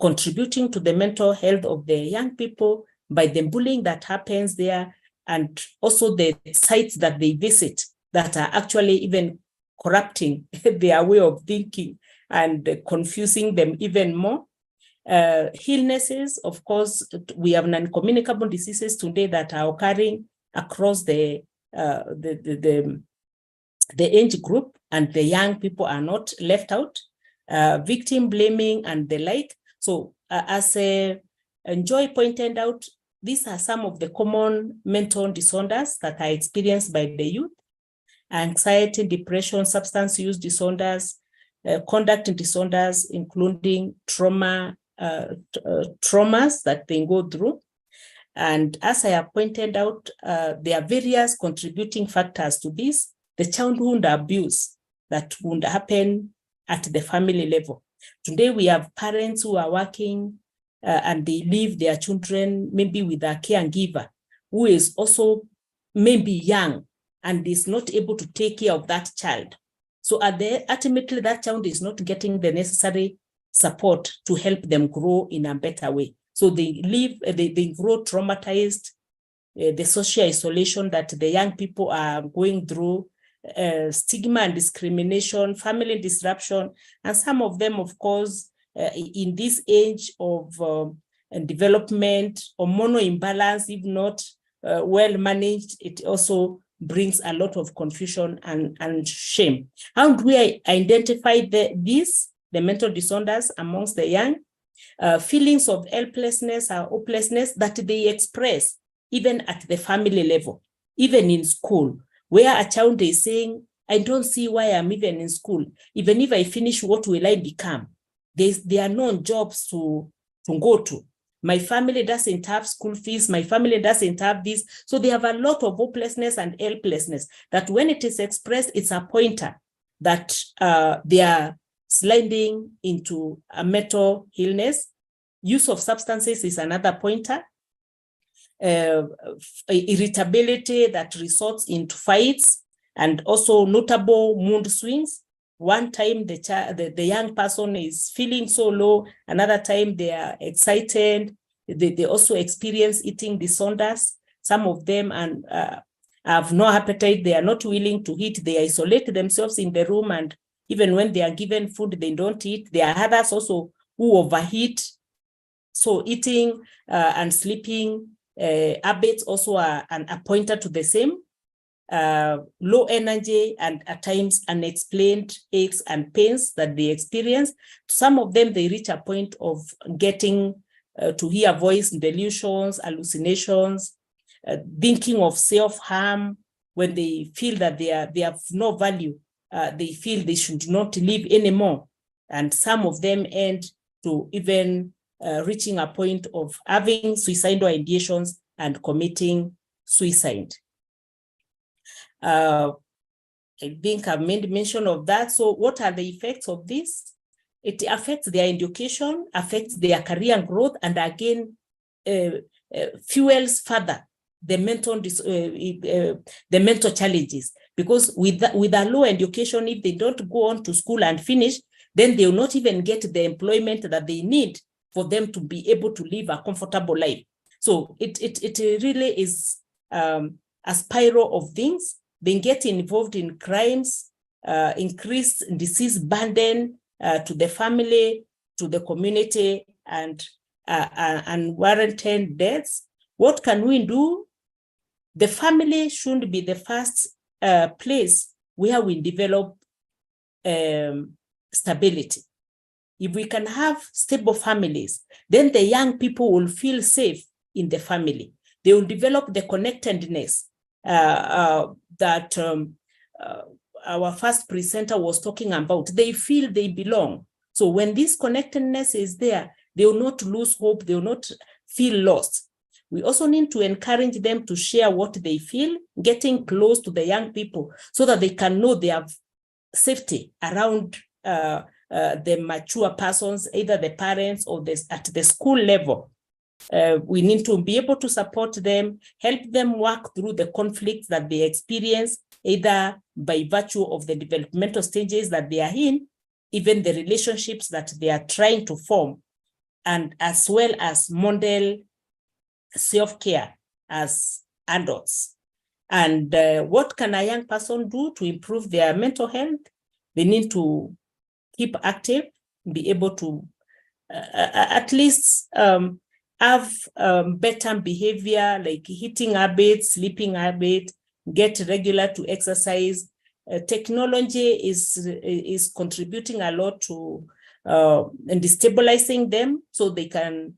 contributing to the mental health of the young people by the bullying that happens there, and also the sites that they visit that are actually even corrupting their way of thinking and confusing them even more. Illnesses, of course, we have non-communicable diseases today that are occurring across the age group, and the young people are not left out. Victim blaming and the like. So as Joy pointed out, these are some of the common mental disorders that are experienced by the youth: anxiety, depression, substance use disorders, conduct disorders, including traumas that they go through. And as I have pointed out, there are various contributing factors to this: the childhood abuse that would happen at the family level. Today, we have parents who are working and they leave their children maybe with a caregiver who is also maybe young and is not able to take care of that child. So ultimately, that child is not getting the necessary support to help them grow in a better way. So they grow traumatized, the social isolation that the young people are going through, stigma and discrimination, family disruption, and some of them, of course, in this age of development, hormonal imbalance, if not well managed, it also brings a lot of confusion and shame. How do we identify the mental disorders amongst the young? Feelings of helplessness or hopelessness that they express even at the family level, even in school, where a child is saying, I don't see why I'm even in school. Even if I finish, what will I become? There are no jobs to go to. My family doesn't have school fees. My family doesn't have this. So they have a lot of hopelessness and helplessness that when it is expressed, it's a pointer that they are sliding into a mental illness. Use of substances is another pointer. Irritability that results into fights, and also notable mood swings. One time the young person is feeling so low, another time they are excited. They also experience eating disorders. Some of them have no appetite, they are not willing to eat, they isolate themselves in the room, and even when they are given food, they don't eat. There are others also who overeat. So eating and sleeping habits also are a pointer to the same. Low energy and at times unexplained aches and pains that they experience. Some of them, they reach a point of getting to hear voice delusions, hallucinations, thinking of self-harm. When they feel that they have no value, they feel they should not live anymore. And some of them end to even reaching a point of having suicidal ideations and committing suicide. I think I've made mention of that. So what are the effects of this? It affects their education, affects their career growth, and again, fuels further the mental challenges. Because with a low education, if they don't go on to school and finish, then they will not even get the employment that they need for them to be able to live a comfortable life. So it really is a spiral of things. They get involved in crimes, increased disease burden to the family, to the community, and unwarranted deaths. What can we do? The family should be the first place where we develop stability. If we can have stable families, then the young people will feel safe in the family. They will develop the connectedness that our first presenter was talking about. They feel they belong. So when this connectedness is there, they will not lose hope. They will not feel lost. We also need to encourage them to share what they feel, getting close to the young people so that they can know they have safety around the mature persons, either the parents or at the school level. We need to be able to support them, help them work through the conflicts that they experience, either by virtue of the developmental stages that they are in, even the relationships that they are trying to form, and as well as model self-care as adults. And what can a young person do to improve their mental health? They need to keep active, be able to at least have better behavior, like eating habits, sleeping habits, get regular to exercise. Technology is contributing a lot to and destabilizing them, so they can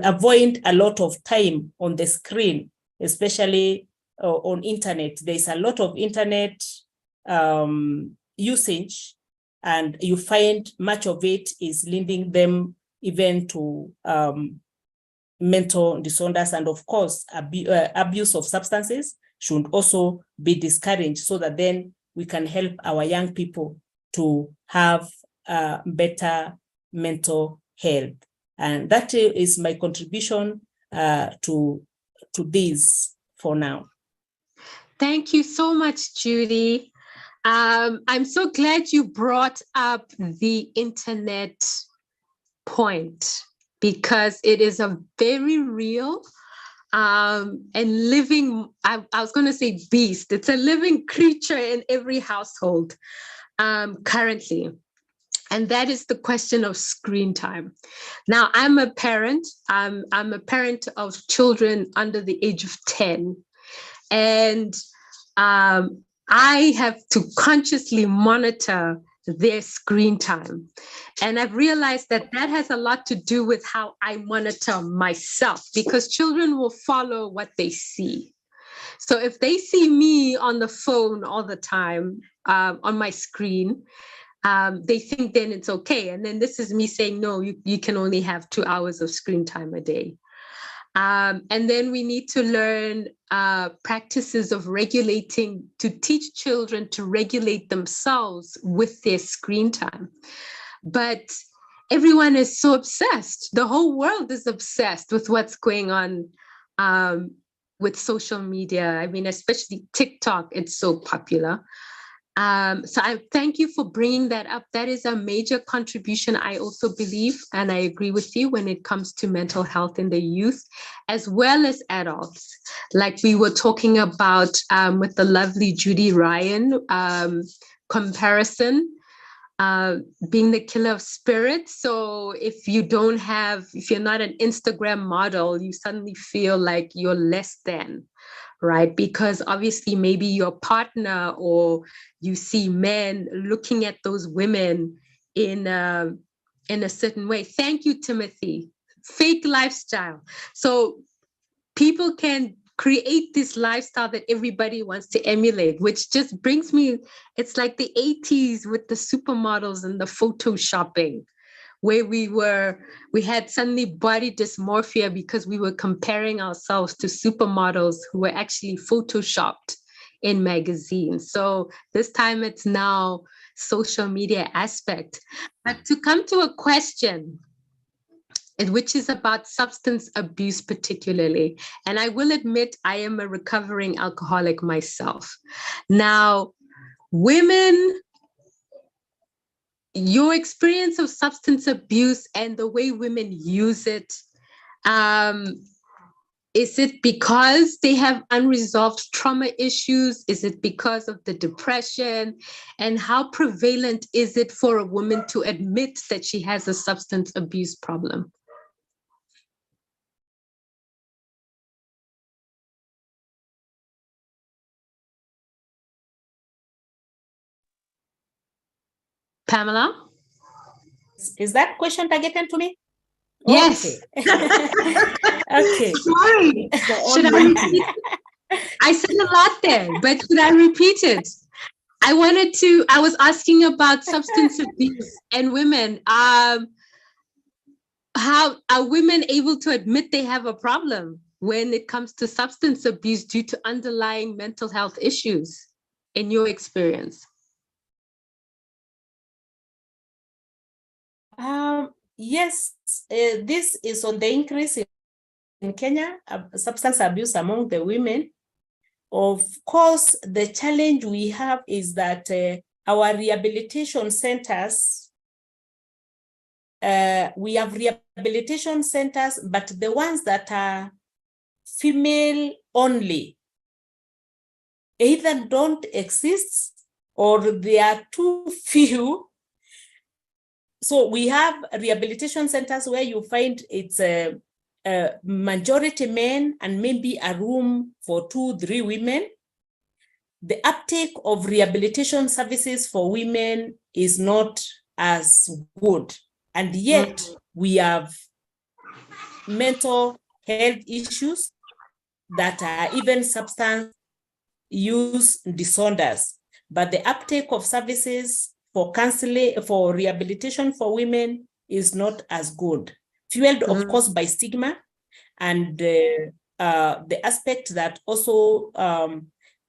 avoid a lot of time on the screen, especially on internet. There's a lot of internet usage, and you find much of it is leading them even to mental disorders. And of course, abuse of substances should also be discouraged, so that then we can help our young people to have better mental health. And that is my contribution to this for now. Thank you so much, Judy. I'm so glad you brought up the internet point, because it is a very real and living, I was going to say beast. It's a living creature in every household currently. And that is the question of screen time. Now, I'm a parent. I'm a parent of children under the age of 10. And I have to consciously monitor their screen time. And I've realized that that has a lot to do with how I monitor myself, because children will follow what they see. So if they see me on the phone all the time on my screen, they think then it's okay. And then this is me saying, no, you can only have 2 hours of screen time a day. And then we need to learn practices of regulating, to teach children to regulate themselves with their screen time. But everyone is so obsessed. The whole world is obsessed with what's going on with social media. I mean, especially TikTok, it's so popular. So I thank you for bringing that up. That is a major contribution, I also believe, and I agree with you when it comes to mental health in the youth, as well as adults. Like we were talking about with the lovely Judy Ryan comparison, being the killer of spirits. So if you're not an Instagram model, you suddenly feel like you're less than. Right? Because obviously maybe your partner, or you see men looking at those women in a certain way. Thank you, Timothy. Fake lifestyle. So people can create this lifestyle that everybody wants to emulate, which just brings me, it's like the 80s with the supermodels and the photoshopping, where we had suddenly body dysmorphia because we were comparing ourselves to supermodels who were actually photoshopped in magazines. So this time it's now social media aspect. But to come to a question, which is about substance abuse particularly, and I will admit I am a recovering alcoholic myself. Now, women, your experience of substance abuse and the way women use it, is it because they have unresolved trauma issues? Is it because of the depression? And how prevalent is it for a woman to admit that she has a substance abuse problem? Pamela? Is that question targeted to me? Yes. Okay. Sorry. Should I repeat? I said a lot there, but should I repeat it? I was asking about substance abuse and women. How are women able to admit they have a problem when it comes to substance abuse due to underlying mental health issues, in your experience? Yes, this is on the increase in Kenya, substance abuse among the women. Of course, the challenge we have is that our rehabilitation centers, we have rehabilitation centers, but the ones that are female only either don't exist or they are too few. So we have rehabilitation centers where you find it's a majority men and maybe a room for 2-3 women. The uptake of rehabilitation services for women is not as good. And yet we have mental health issues that are even substance use disorders. But the uptake of services for counseling, for rehabilitation for women is not as good. Fueled, of course, by stigma and the aspect that also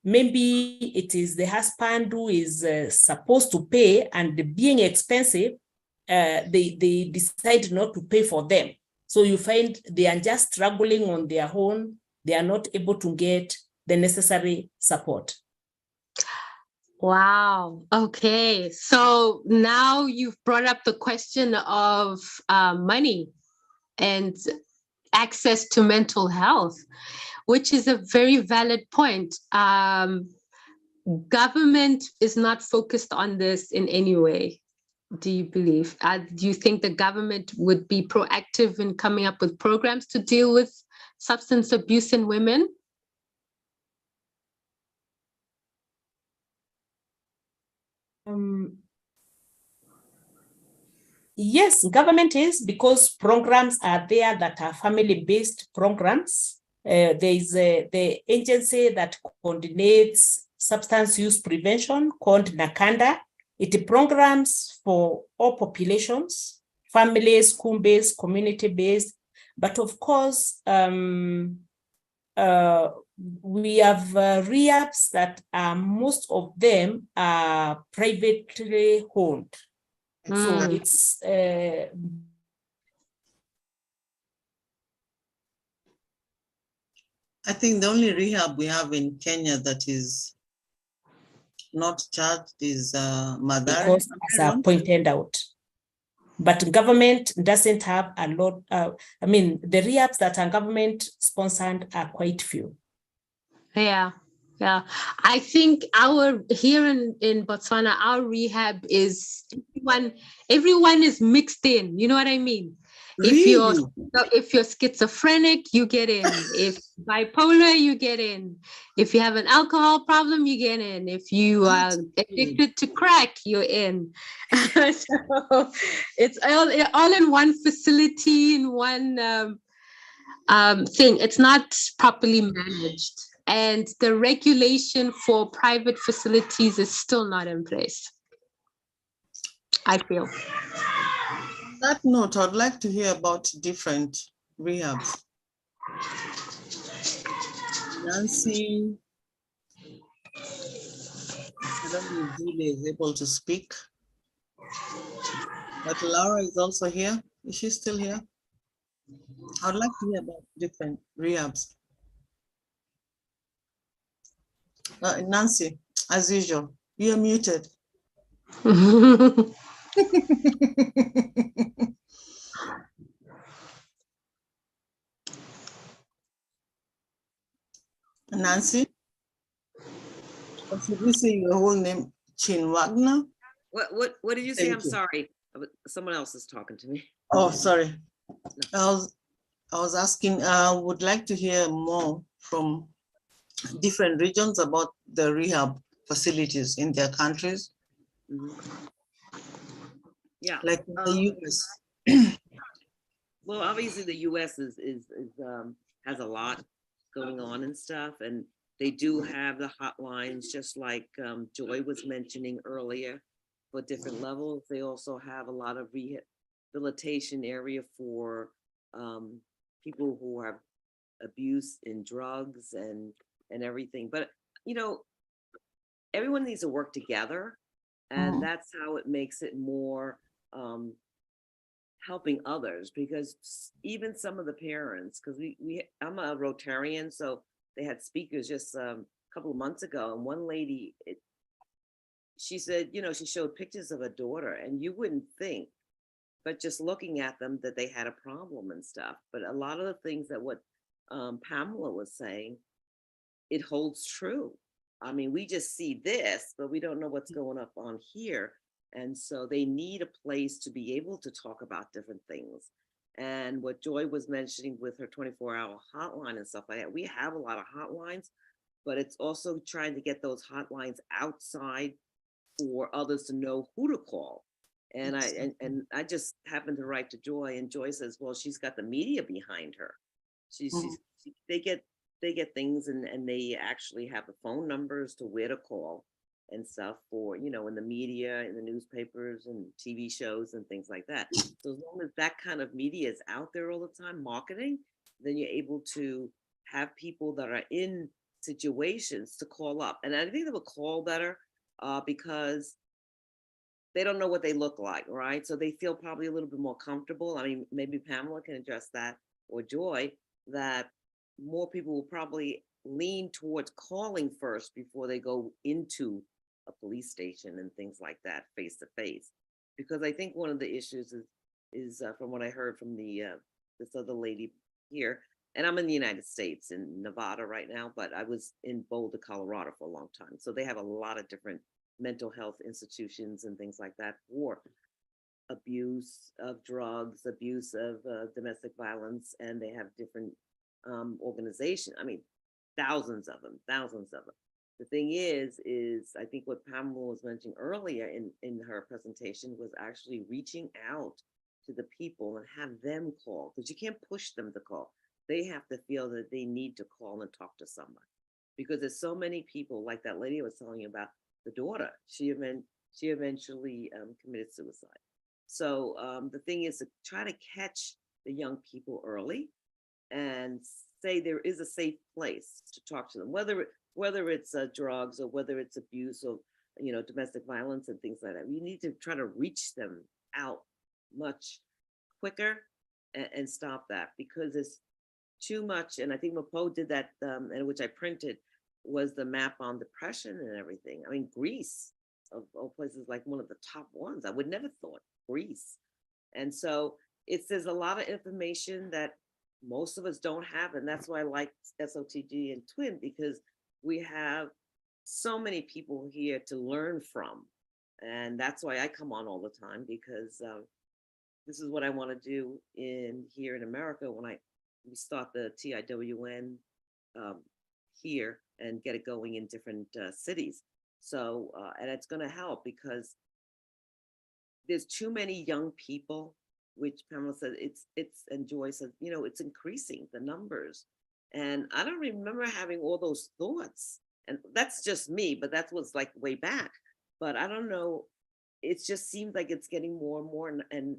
maybe it is the husband who is supposed to pay, and being expensive, they decide not to pay for them. So you find they are just struggling on their own. They are not able to get the necessary support. Wow. Okay. So now you've brought up the question of money and access to mental health, which is a very valid point. Government is not focused on this in any way. Do you believe? Do you think the government would be proactive in coming up with programs to deal with substance abuse in women? Yes, government is, because programs are there that are family-based programs. There is the agency that coordinates substance use prevention called NACANDA. It programs for all populations, families, school-based, community-based. But of course, we have rehabs that most of them are privately owned. So it's I think the only rehab we have in Kenya that is not charged is Mathare. because, as I pointed out, but government doesn't have a lot. I mean, the rehabs that are government sponsored are quite few. Yeah. Yeah, I think here in Botswana, our rehab is everyone is mixed in. You know what I mean? Really? If you're schizophrenic, you get in. If bipolar, you get in. If you have an alcohol problem, you get in. If you are addicted to crack, you're in. So it's all in one facility, in one thing. It's not properly managed. And the regulation for private facilities is still not in place, I feel. On that note, I'd like to hear about different rehabs. Nancy, I don't know if Julie is able to speak, but Laura is also here. Is she still here? I'd like to hear about different rehabs. Nancy, as usual, you're muted. Nancy, or should we say your whole name, Chin Wagner? What did you say? Thank I'm you. sorry. Someone else is talking to me. Oh, sorry. I was asking, would like to hear more from different regions about the rehab facilities in their countries. Yeah. Like the US. Well, obviously the US has a lot going on and stuff, and they do have the hotlines, just like Joy was mentioning earlier, for different levels. They also have a lot of rehabilitation area for people who have abuse in drugs and everything. But you know, everyone needs to work together, and that's how it makes it more helping others, because even some of the parents, because I'm a Rotarian, so they had speakers just couple of months ago, and one lady, she said, you know, she showed pictures of her daughter, and you wouldn't think, but just looking at them, that they had a problem and stuff. But a lot of the things that what Pamela was saying, it holds true. I mean, we just see this, but we don't know what's going up on here. And so they need a place to be able to talk about different things. And what Joy was mentioning with her 24-hour hotline and stuff like that, we have a lot of hotlines, but it's also trying to get those hotlines outside for others to know who to call. And I just happened to write to Joy, and Joy says, well, she's got the media behind her. They get things, and they actually have the phone numbers to where to call and stuff for, you know, in the media, in the newspapers and TV shows and things like that. So as long as that kind of media is out there all the time, marketing, then you're able to have people that are in situations to call up. And I think they will call better because they don't know what they look like, right? So they feel probably a little bit more comfortable. I mean, maybe Pamela can address that, or Joy, that more people will probably lean towards calling first before they go into a police station and things like that, face to face. Because I think one of the issues is from what I heard from this other lady here, and I'm in the United States, in Nevada right now, but I was in Boulder, Colorado for a long time. So they have a lot of different mental health institutions and things like that for abuse of drugs, abuse of domestic violence, and they have different organizations. I mean, thousands of them. The thing is I think what Pamela was mentioning earlier in her presentation was actually reaching out to the people and have them call, because you can't push them to call. They have to feel that they need to call and talk to someone, because there's so many people, like that lady I was telling you about, the daughter, she eventually committed suicide. So the thing is to try to catch the young people early and say there is a safe place to talk to them, whether it's drugs or whether it's abuse or, you know, domestic violence and things like that. We need to try to reach them out much quicker and stop that, because it's too much. And I think Mapo did that, and which I printed, was the map on depression and everything. I mean, Greece, of all places, like one of the top ones. I would never thought Greece. And so there's a lot of information that most of us don't have. And that's why I like SOTG and Twin, because we have so many people here to learn from. And that's why I come on all the time, because this is what I want to do here in America when we start the TIWN here and get it going in different cities. So, and it's going to help, because there's too many young people, which Pamela said, and Joy said, you know, it's increasing the numbers. And I don't remember having all those thoughts. And that's just me, but that was like way back. But I don't know, it just seems like it's getting more and more. And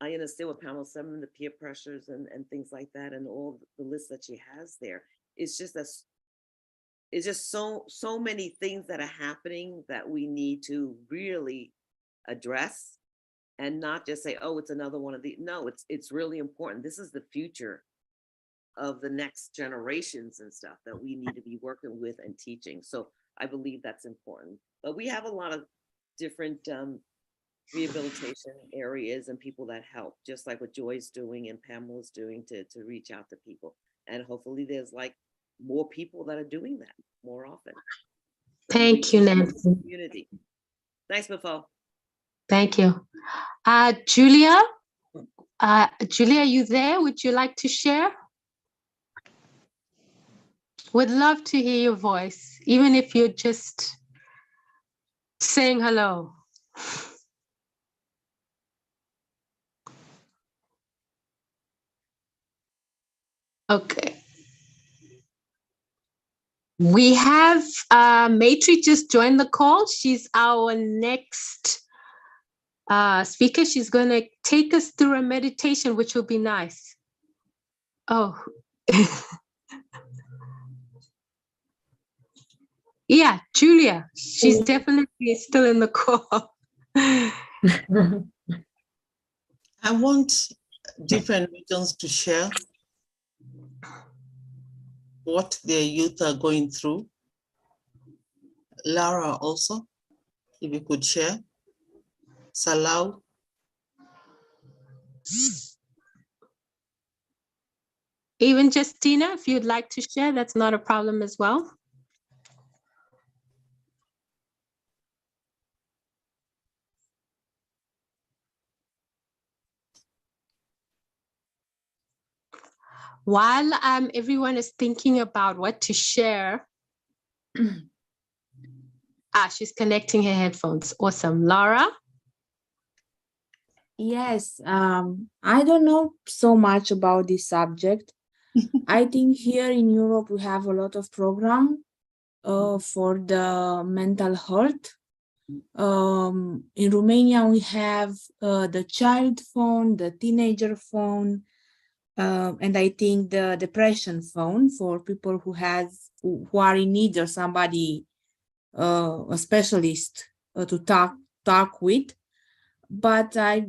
I understand what Pamela said, the peer pressures and things like that, and all the lists that she has there. It's just so many things that are happening that we need to really address, and not just say, oh, it's another one of these. No, it's really important. This is the future of the next generations and stuff that we need to be working with and teaching. So I believe that's important. But we have a lot of different rehabilitation areas and people that help, just like what Joy's doing and Pamela's doing to reach out to people. And hopefully there's like more people that are doing that more often. Thank you, Nancy. Community. Thanks, Mafo. Thank you. Julia, are you there? Would you like to share? Would love to hear your voice, even if you're just saying hello. Okay. We have Maitri just joined the call. She's our next speaker. She's going to take us through a meditation, which will be nice. Oh. Yeah, Julia, she's definitely still in the call. I want different regions to share what their youth are going through Lara also, if you could share. Salau. Even Justina, if you'd like to share, that's not a problem as well. While everyone is thinking about what to share, she's connecting her headphones. Awesome. Laura? Yes, I don't know so much about this subject. I think here in Europe we have a lot of program for the mental health. In Romania we have the child phone, the teenager phone, and I think the depression phone for people who are in need of somebody, a specialist to talk with. But I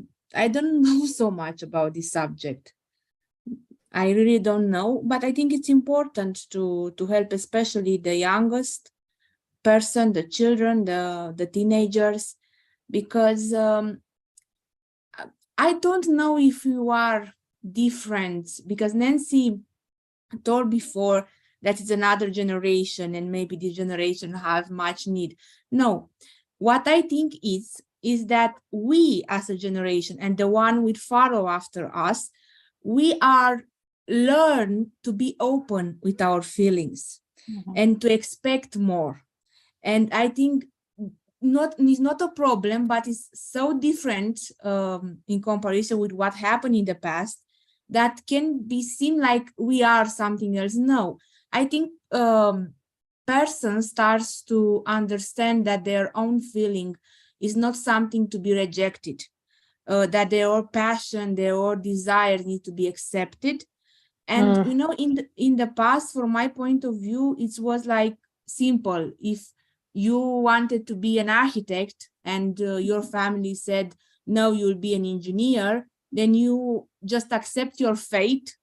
don't know so much about this subject. I really don't know, but I think it's important to help, especially the youngest person, the children, the teenagers, because I don't know if you are different, because Nancy told before that it's another generation and maybe this generation have much need. No, what I think is that we as a generation and the one will follow after us, we are learn to be open with our feelings and to expect more. And I think it's not a problem, but it's so different in comparison with what happened in the past that can be seen like we are something else. No, I think person starts to understand that their own feeling is not something to be rejected, that their passion, their desire need to be accepted. And you know, in the past, from my point of view, it was like simple. If you wanted to be an architect and your family said, no, you'll be an engineer, then you just accept your fate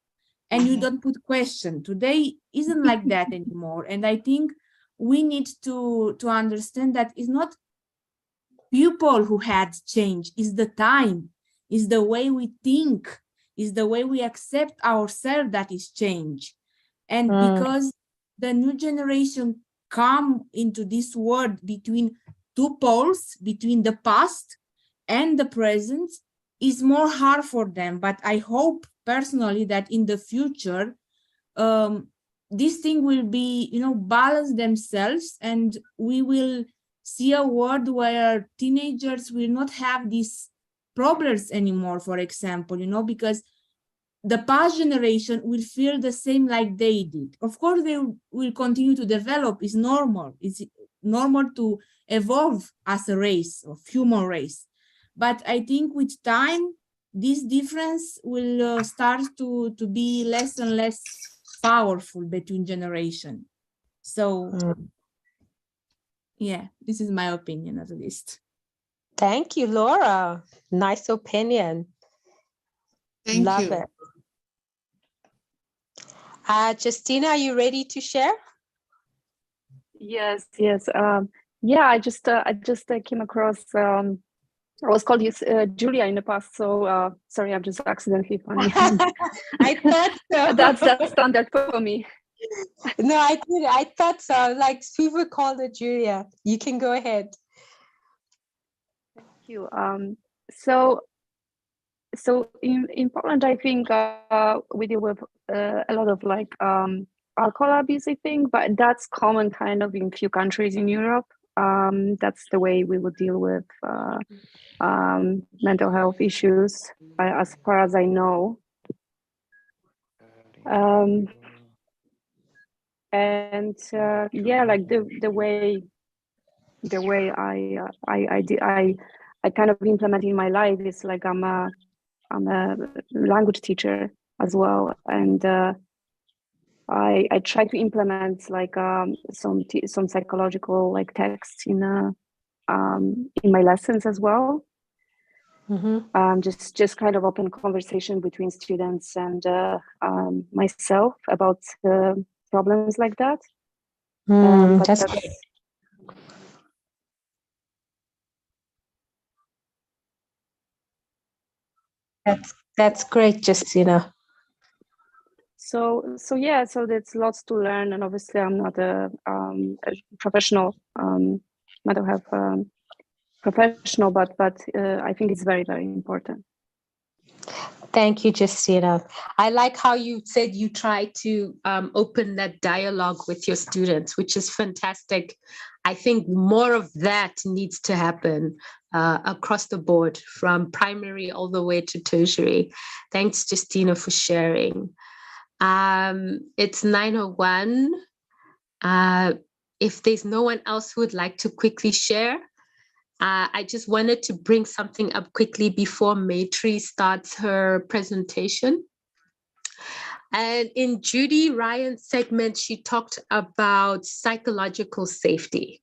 and you don't put question. Today isn't like that anymore. And I think we need to understand that it's not people who had changed, it's the time, it's the way we think, it's the way we accept ourselves that is change. And because the new generation come into this world between two poles, between the past and the present, is more hard for them. But I hope personally that in the future, this thing will be, you know, balance themselves, and we will see a world where teenagers will not have these problems anymore, for example, you know, because the past generation will feel the same like they did. Of course, they will continue to develop. It's normal. It's normal to evolve as a race, of human race. But I think with time, this difference will start to be less and less powerful between generations. So, yeah, this is my opinion at least. Thank you, Laura. Nice opinion. Thank you. It. Justina, are you ready to share? Yes. Yeah, I just came across. I was called Julia in the past, so sorry, I'm just accidentally funny. I thought so. That's standard for me. No, I thought so. Like people called it Julia. You can go ahead. Thank you. So in Poland, I think we deal with a lot of like alcohol abuse, I think, but that's common kind of in few countries in Europe. That's the way we would deal with mental health issues, as far as I know. And yeah, like the way I kind of implement in my life is like I'm a language teacher as well, and I try to implement like some psychological like texts in my lessons as well. Just kind of open conversation between students and myself about problems like that. That's great, Justina. So yeah, so there's lots to learn, and obviously I'm not a professional mental health professional, but I think it's very, very important. Thank you, Justina. I like how you said you try to open that dialogue with your students, which is fantastic. I think more of that needs to happen across the board, from primary all the way to tertiary. Thanks, Justina, for sharing. It's 9:01. If there's no one else who would like to quickly share, I just wanted to bring something up quickly before Maitri starts her presentation. And in Judy Ryan's segment, she talked about psychological safety.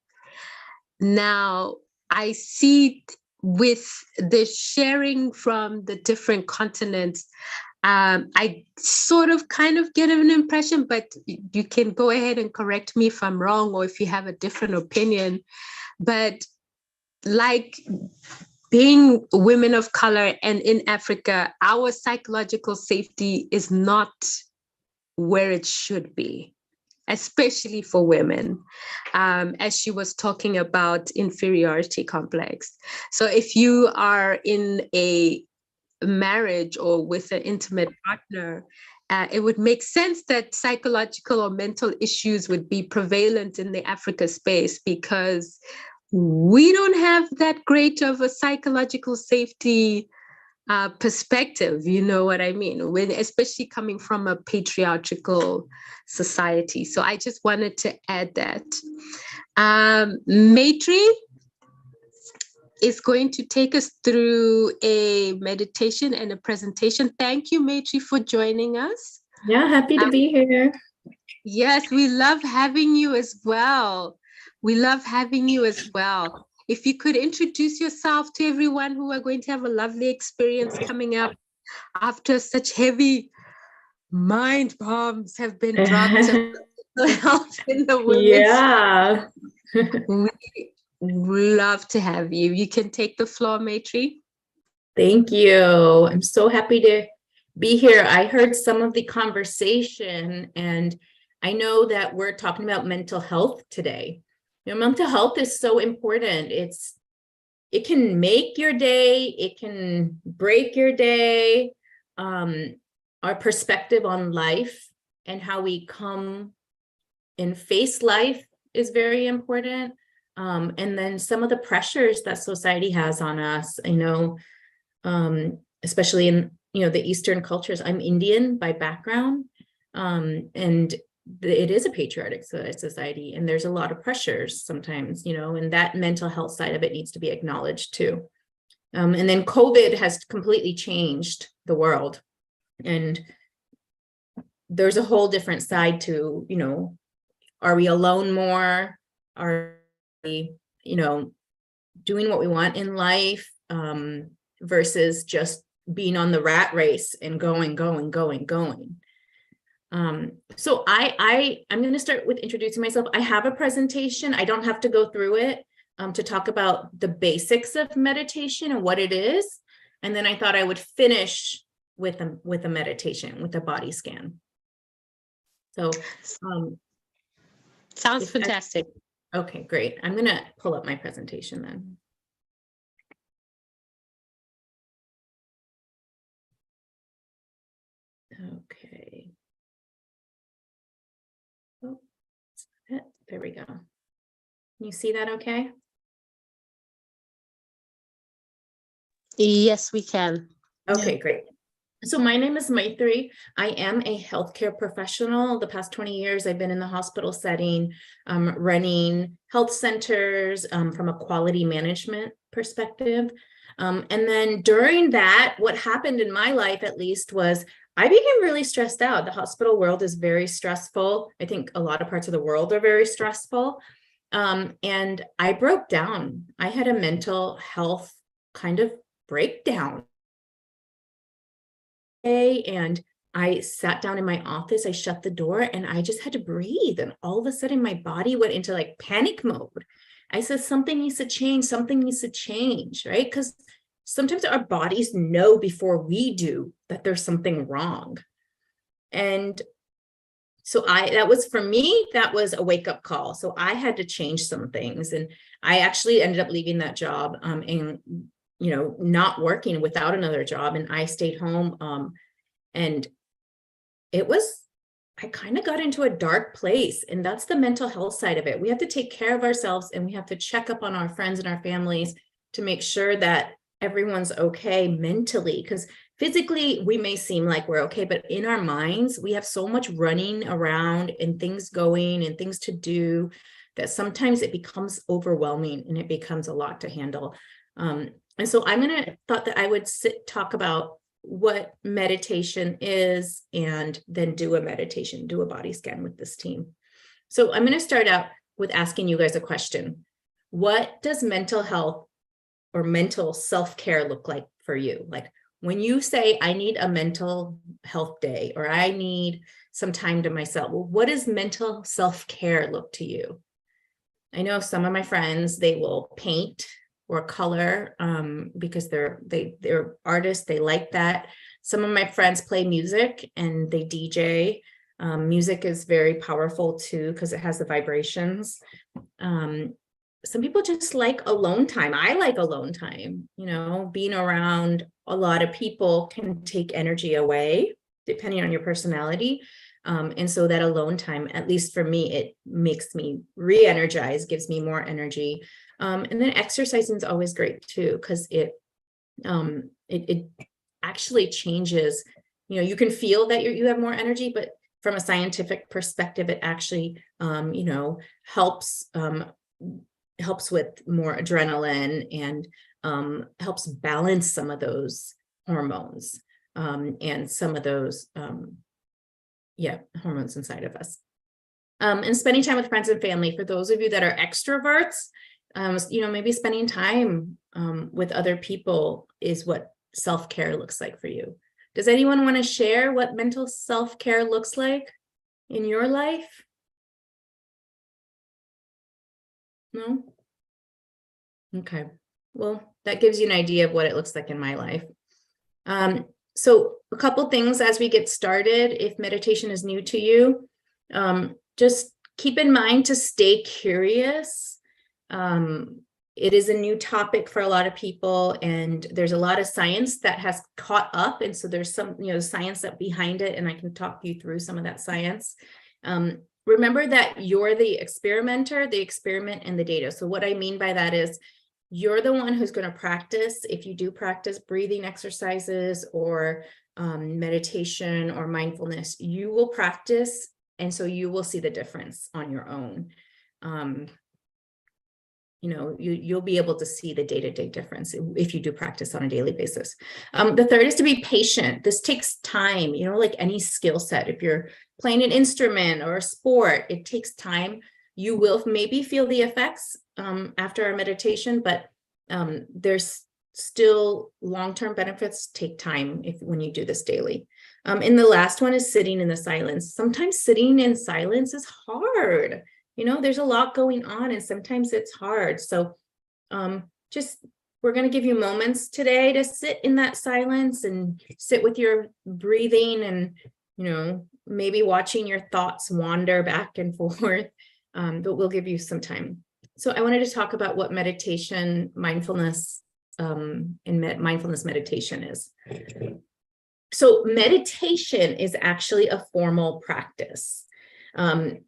Now, I see with the sharing from the different continents, I sort of kind of get an impression, but you can go ahead and correct me if I'm wrong or if you have a different opinion. But like being women of color and in Africa, our psychological safety is not where it should be, especially for women, as she was talking about inferiority complex. So if you are in a marriage or with an intimate partner, it would make sense that psychological or mental issues would be prevalent in the Africa space, because we don't have that great of a psychological safety perspective, you know what I mean, when, especially coming from a patriarchal society. So I just wanted to add that. Maitri is going to take us through a meditation and a presentation. Thank you, Maitri, for joining us. Yeah, happy to be here. Yes, we love having you as well. We love having you as well. If you could introduce yourself to everyone who are going to have a lovely experience coming up after such heavy mind bombs have been dropped in the women's. Yeah. We love to have you. You can take the floor, Maitri. Thank you. I'm so happy to be here. I heard some of the conversation, and I know that we're talking about mental health today. You know, mental health is so important. It can make your day, it can break your day. Our perspective on life and how we come and face life is very important. And then some of the pressures that society has on us, I know, especially in, you know, the Eastern cultures. I'm Indian by background, and it is a patriarchal society, and there's a lot of pressures sometimes, you know, and that mental health side of it needs to be acknowledged too. And then COVID has completely changed the world, and there's a whole different side to, you know, are we alone more? Are we, you know, doing what we want in life, versus just being on the rat race and going. So I'm going to start with introducing myself. I have a presentation. I don't have to go through it to talk about the basics of meditation and what it is. And then I thought I would finish with a meditation, with a body scan. So sounds fantastic. Okay, great. I'm going to pull up my presentation then. Okay. Oh, there we go. Can you see that okay? Yes, we can. Okay, great. So my name is Maitri. I am a healthcare professional. The past 20 years, I've been in the hospital setting, running health centers from a quality management perspective. And then during that, what happened in my life, at least, was I became really stressed out. The hospital world is very stressful. I think a lot of parts of the world are very stressful. And I broke down. I had a mental health kind of breakdown. And I sat down in my office, I shut the door, and I just had to breathe. And all of a sudden my body went into like panic mode. I said, something needs to change, right? Because sometimes our bodies know before we do that there's something wrong. And so that was, for me, that was a wake-up call. So I had to change some things, and I actually ended up leaving that job and, you know, not working, without another job. And I stayed home. And I kind of got into a dark place, and that's the mental health side of it. We have to take care of ourselves, and we have to check up on our friends and our families to make sure that everyone's okay mentally, because physically we may seem like we're okay, but in our minds, we have so much running around and things going and things to do that sometimes it becomes overwhelming and it becomes a lot to handle. And so thought that I would talk about what meditation is, and then do a body scan with this team. So I'm going to start out with asking you guys a question. What does mental health or mental self-care look like for you? Like, when you say, I need a mental health day, or I need some time to myself, well, what does mental self-care look to you? I know some of my friends, they will paint or color because they're artists, they like that. Some of my friends play music and they DJ. Music is very powerful too, because it has the vibrations. Some people just like alone time. I like alone time. You know, being around a lot of people can take energy away, depending on your personality. And so that alone time, at least for me, it makes me re-energize, gives me more energy. And then exercising is always great too, because it actually changes. You know, you can feel that you have more energy, but from a scientific perspective, it actually, you know, helps with more adrenaline and helps balance some of those hormones and some of those, hormones inside of us. And spending time with friends and family. For those of you that are extroverts, you know, maybe spending time with other people is what self-care looks like for you. Does anyone want to share what mental self-care looks like in your life? No? Okay. Well, that gives you an idea of what it looks like in my life. So a couple things as we get started. If meditation is new to you, just keep in mind to stay curious. It is a new topic for a lot of people, and there's a lot of science that has caught up. And so there's some, you know, science that behind it, and I can talk you through some of that science. Remember that you're the experimenter, the experiment, and the data. So what I mean by that is you're the one who's going to practice. If you do practice breathing exercises or meditation or mindfulness, you will practice. And so you will see the difference on your own. You know, you'll be able to see the day-to-day difference if you do practice on a daily basis. The third is to be patient. This takes time, you know, like any skill set. If you're playing an instrument or a sport, it takes time. You will maybe feel the effects after our meditation, but there's still long-term benefits. Take time when you do this daily. And the last one is sitting in the silence. Sometimes sitting in silence is hard. You know, there's a lot going on and sometimes it's hard. So we're going to give you moments today to sit in that silence and sit with your breathing and, you know, maybe watching your thoughts wander back and forth. But we'll give you some time. So I wanted to talk about what meditation, mindfulness, and mindfulness meditation is. So meditation is actually a formal practice.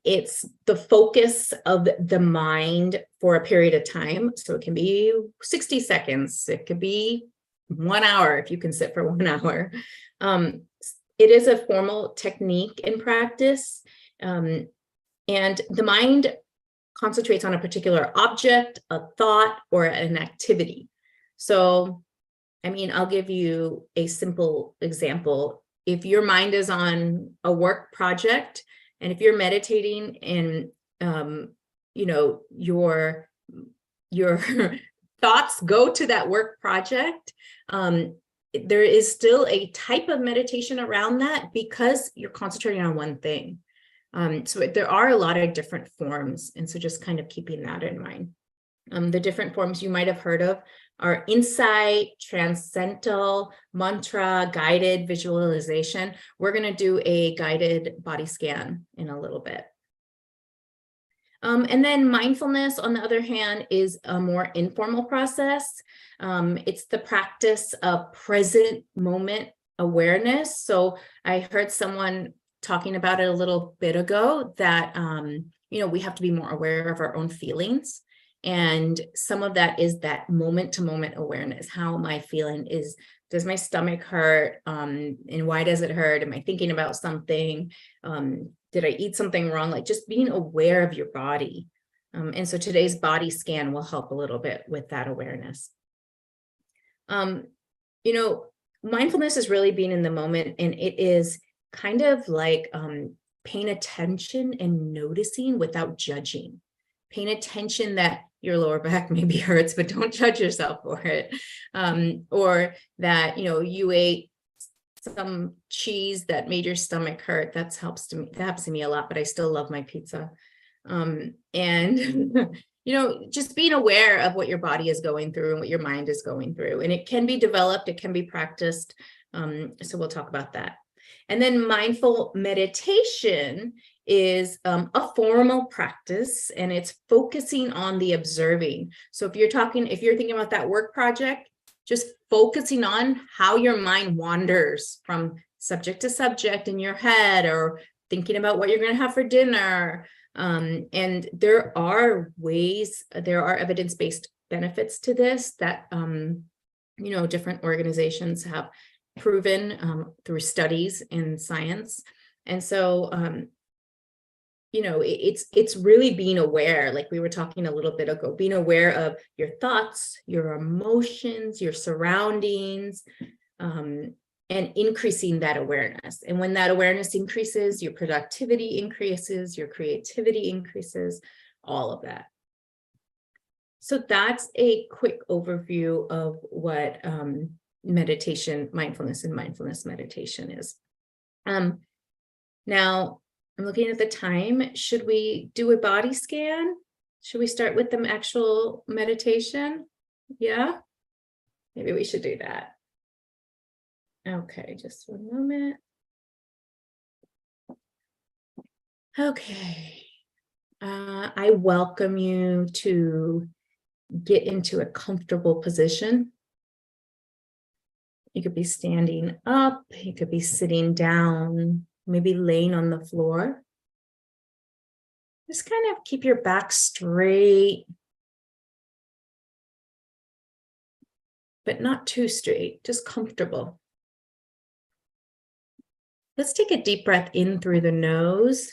It's the focus of the mind for a period of time. So it can be 60 seconds. It could be 1 hour if you can sit for 1 hour. It is a formal technique in practice. And the mind concentrates on a particular object, a thought, or an activity. So, I mean, I'll give you a simple example. If your mind is on a work project, and if you're meditating and, you know, your thoughts go to that work project, there is still a type of meditation around that because you're concentrating on one thing. So there are a lot of different forms. And so just kind of keeping that in mind. The different forms you might have heard of our insight, transcendental, mantra, guided visualization. We're going to do a guided body scan in a little bit. And then mindfulness, on the other hand, is a more informal process. It's the practice of present moment awareness. So I heard someone talking about it a little bit ago that, we have to be more aware of our own feelings. And some of that is that moment to moment awareness. How am I feeling? Does my stomach hurt? And why does it hurt? Am I thinking about something? Did I eat something wrong? Like just being aware of your body. And so today's body scan will help a little bit with that awareness. Mindfulness is really being in the moment, and it is kind of like paying attention and noticing without judging. Paying attention that your lower back maybe hurts, but don't judge yourself for it. Or that, you ate some cheese that made your stomach hurt. That happens to me a lot, but I still love my pizza. Just being aware of what your body is going through and what your mind is going through. And it can be developed, it can be practiced. So we'll talk about that. And then mindful meditation is a formal practice, and it's focusing on the observing. So if you're thinking about that work project, just focusing on how your mind wanders from subject to subject in your head, or thinking about what you're going to have for dinner. And there are evidence-based benefits to this that, different organizations have proven through studies in science. And so, it's really being aware, like we were talking a little bit ago, being aware of your thoughts, your emotions, your surroundings, and increasing that awareness. And when that awareness increases, your productivity increases, your creativity increases, all of that. So that's a quick overview of what meditation, mindfulness, and mindfulness meditation is. Now, I'm looking at the time. Should we do a body scan? Should we start with the actual meditation? Yeah, maybe we should do that. Okay, just one moment. Okay, I welcome you to get into a comfortable position. You could be standing up, you could be sitting down, maybe laying on the floor. Just kind of keep your back straight, but not too straight, just comfortable. Let's take a deep breath in through the nose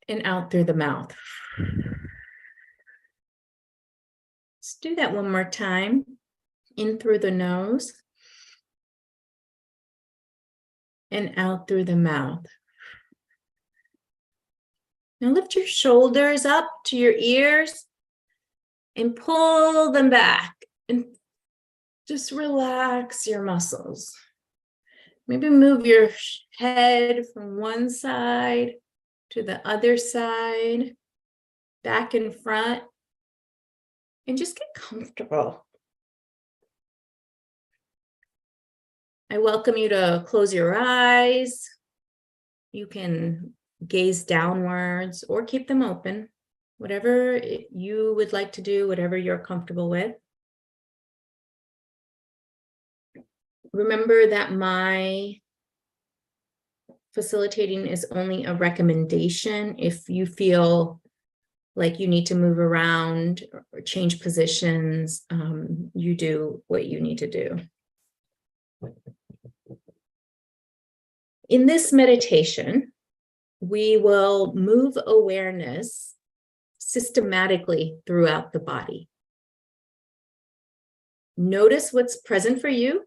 and out through the mouth. Let's do that one more time. In through the nose and out through the mouth. Now lift your shoulders up to your ears and pull them back, and just relax your muscles. Maybe move your head from one side to the other side, back and front, and just get comfortable. I welcome you to close your eyes. You can gaze downwards or keep them open, whatever you would like to do, whatever you're comfortable with. Remember that my facilitating is only a recommendation. If you feel like you need to move around or change positions, you do what you need to do. In this meditation, we will move awareness systematically throughout the body. Notice what's present for you,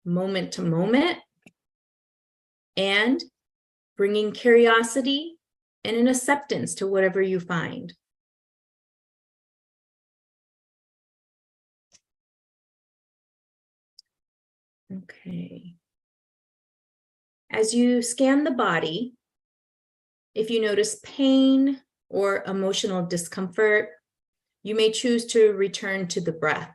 moment to moment, and bringing curiosity and an acceptance to whatever you find. Okay. As you scan the body, if you notice pain or emotional discomfort, you may choose to return to the breath.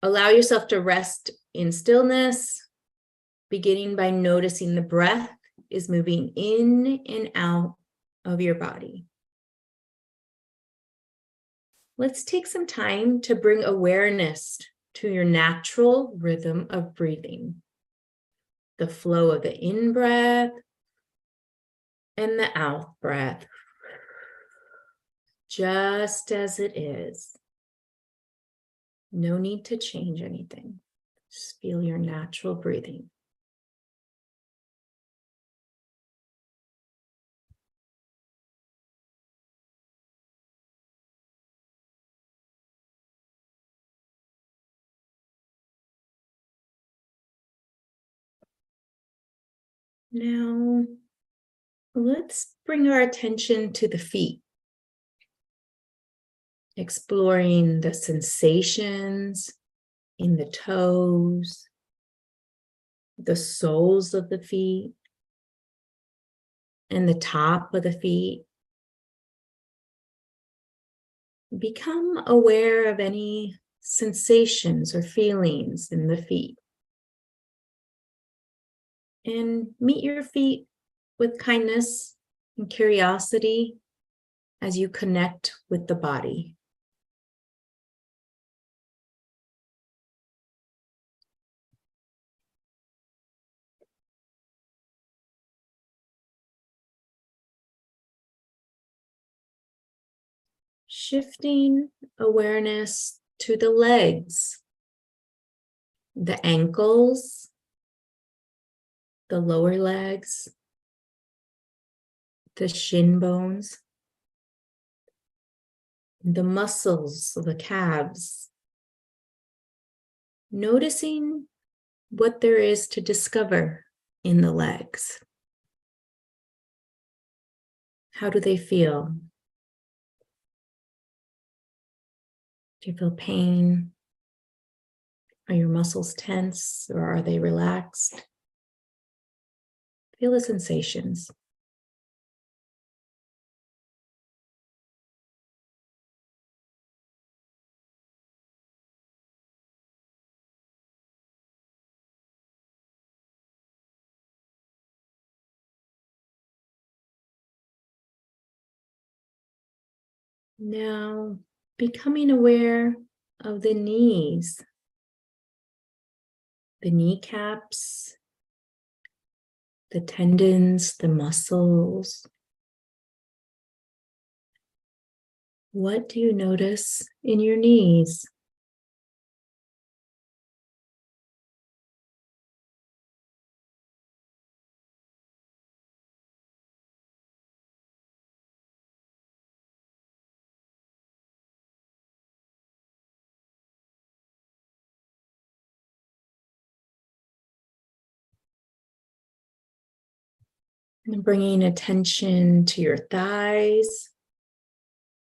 Allow yourself to rest in stillness, beginning by noticing the breath is moving in and out of your body. Let's take some time to bring awareness to your natural rhythm of breathing, the flow of the in-breath and the out-breath, just as it is. No need to change anything. Just feel your natural breathing. Now, let's bring our attention to the feet, exploring the sensations in the toes, the soles of the feet, and the top of the feet. Become aware of any sensations or feelings in the feet. And meet your feet with kindness and curiosity as you connect with the body. Shifting awareness to the legs, the ankles, the lower legs, the shin bones, the muscles of the calves. Noticing what there is to discover in the legs. How do they feel? Do you feel pain? Are your muscles tense or are they relaxed? Feel the sensations. Now, becoming aware of the knees, the kneecaps, the tendons, the muscles. What do you notice in your knees? And bringing attention to your thighs,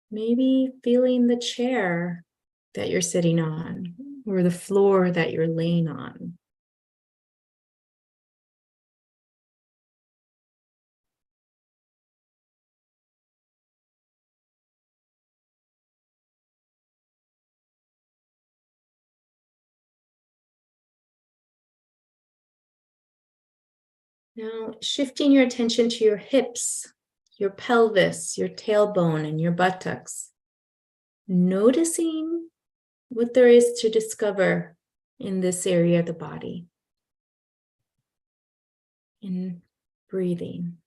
maybe feeling the chair that you're sitting on or the floor that you're laying on. Now, shifting your attention to your hips, your pelvis, your tailbone, and your buttocks. Noticing what there is to discover in this area of the body. And breathing.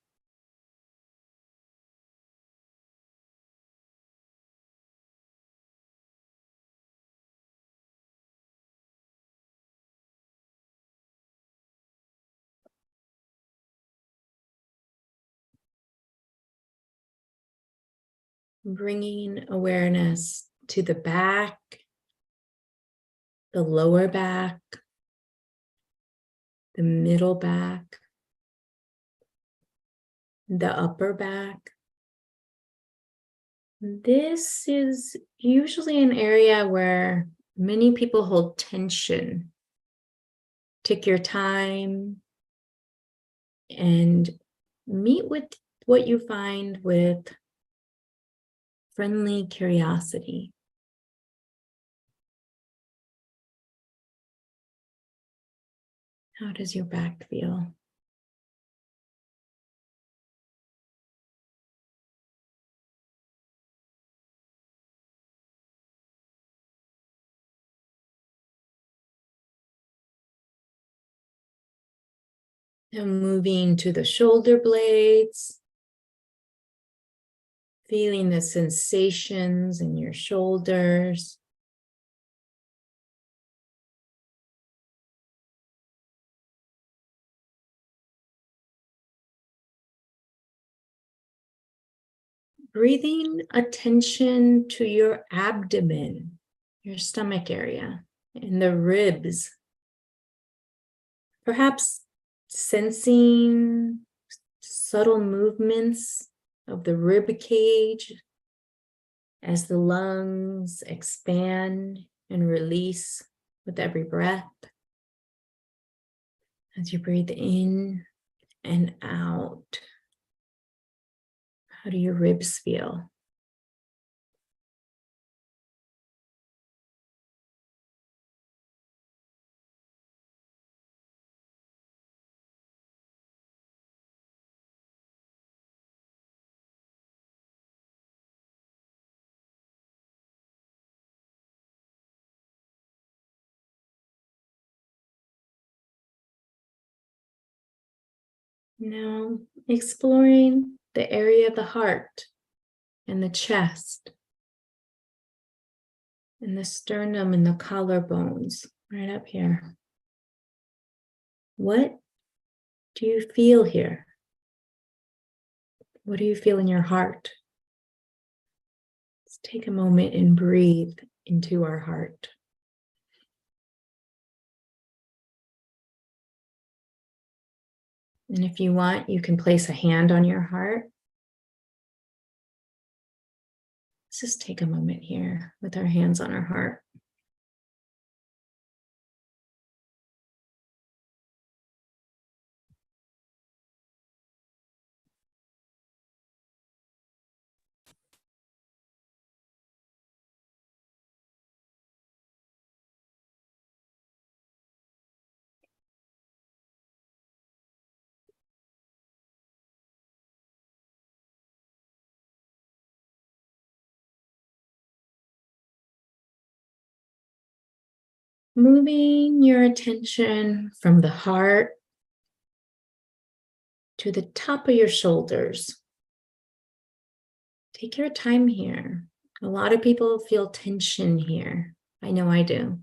Bringing awareness to the back, the lower back, the middle back, the upper back. This is usually an area where many people hold tension. Take your time and meet with what you find with friendly curiosity. How does your back feel? Now moving to the shoulder blades, feeling the sensations in your shoulders. Breathing attention to your abdomen, your stomach area, and the ribs. Perhaps sensing subtle movements of the rib cage as the lungs expand and release with every breath. As you breathe in and out, how do your ribs feel? Now exploring the area of the heart and the chest and the sternum and the collarbones right up here. What do you feel here? What do you feel in your heart? Let's take a moment and breathe into our heart. And if you want, you can place a hand on your heart. Let's just take a moment here with our hands on our heart. Moving your attention from the heart to the top of your shoulders. Take your time here. A lot of people feel tension here. I know I do.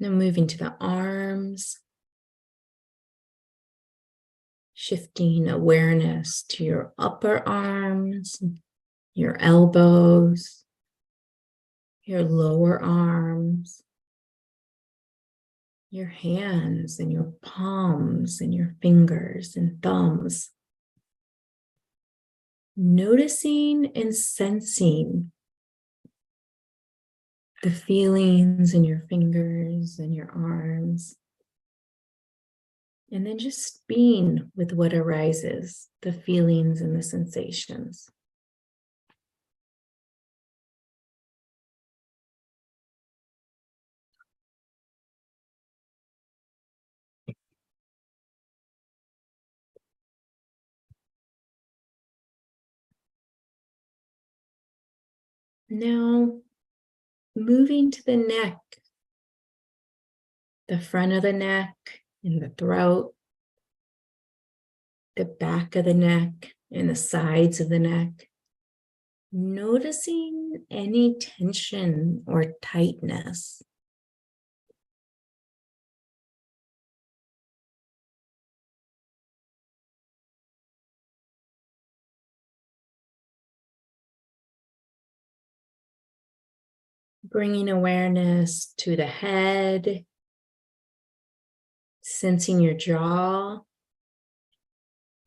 Now moving to the arms. Shifting awareness to your upper arms, your elbows, your lower arms, your hands and your palms and your fingers and thumbs. Noticing and sensing the feelings in your fingers and your arms. And then just being with what arises, the feelings and the sensations. Now, moving to the neck, the front of the neck and the throat, the back of the neck and the sides of the neck. Noticing any tension or tightness. Bringing awareness to the head, sensing your jaw,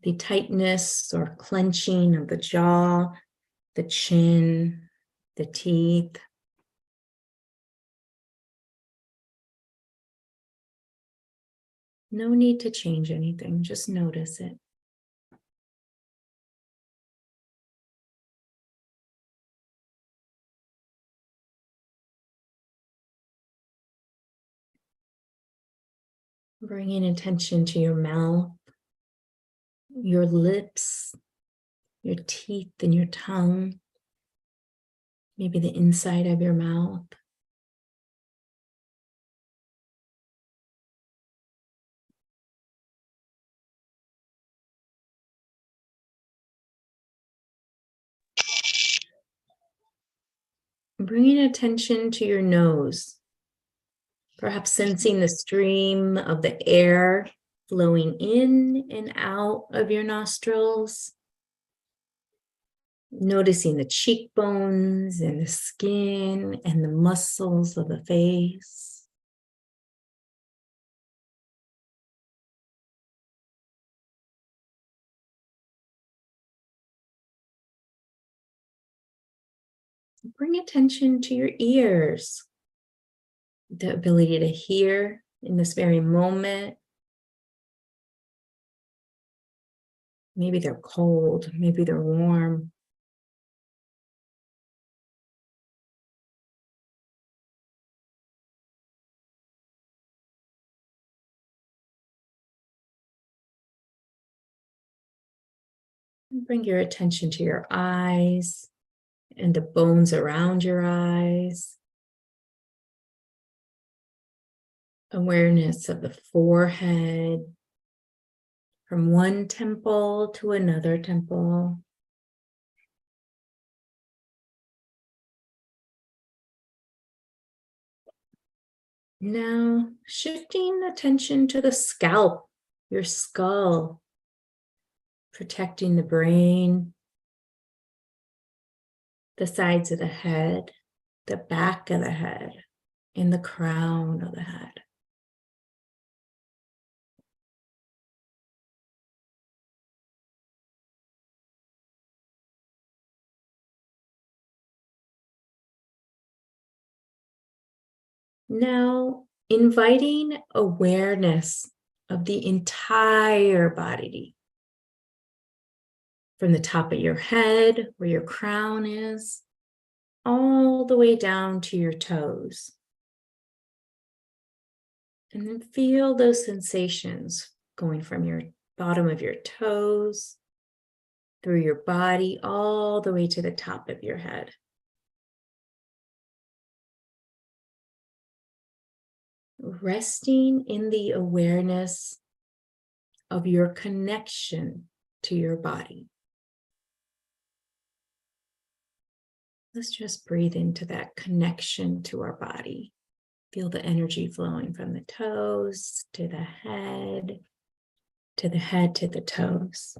the tightness or clenching of the jaw, the chin, the teeth. No need to change anything, just notice it. Bringing attention to your mouth, your lips, your teeth, and your tongue, maybe the inside of your mouth. Bringing attention to your nose, perhaps sensing the stream of the air flowing in and out of your nostrils. Noticing the cheekbones and the skin and the muscles of the face. Bring attention to your ears, the ability to hear in this very moment. Maybe they're cold, maybe they're warm. Bring your attention to your eyes and the bones around your eyes. Awareness of the forehead, from one temple to another temple. Now, shifting attention to the scalp, your skull, protecting the brain, the sides of the head, the back of the head, and the crown of the head. Now, inviting awareness of the entire body, from the top of your head, where your crown is, all the way down to your toes. And then feel those sensations going from your bottom of your toes, through your body, all the way to the top of your head. Resting in the awareness of your connection to your body. Let's just breathe into that connection to our body. Feel the energy flowing from the toes to the head, to the head to the toes.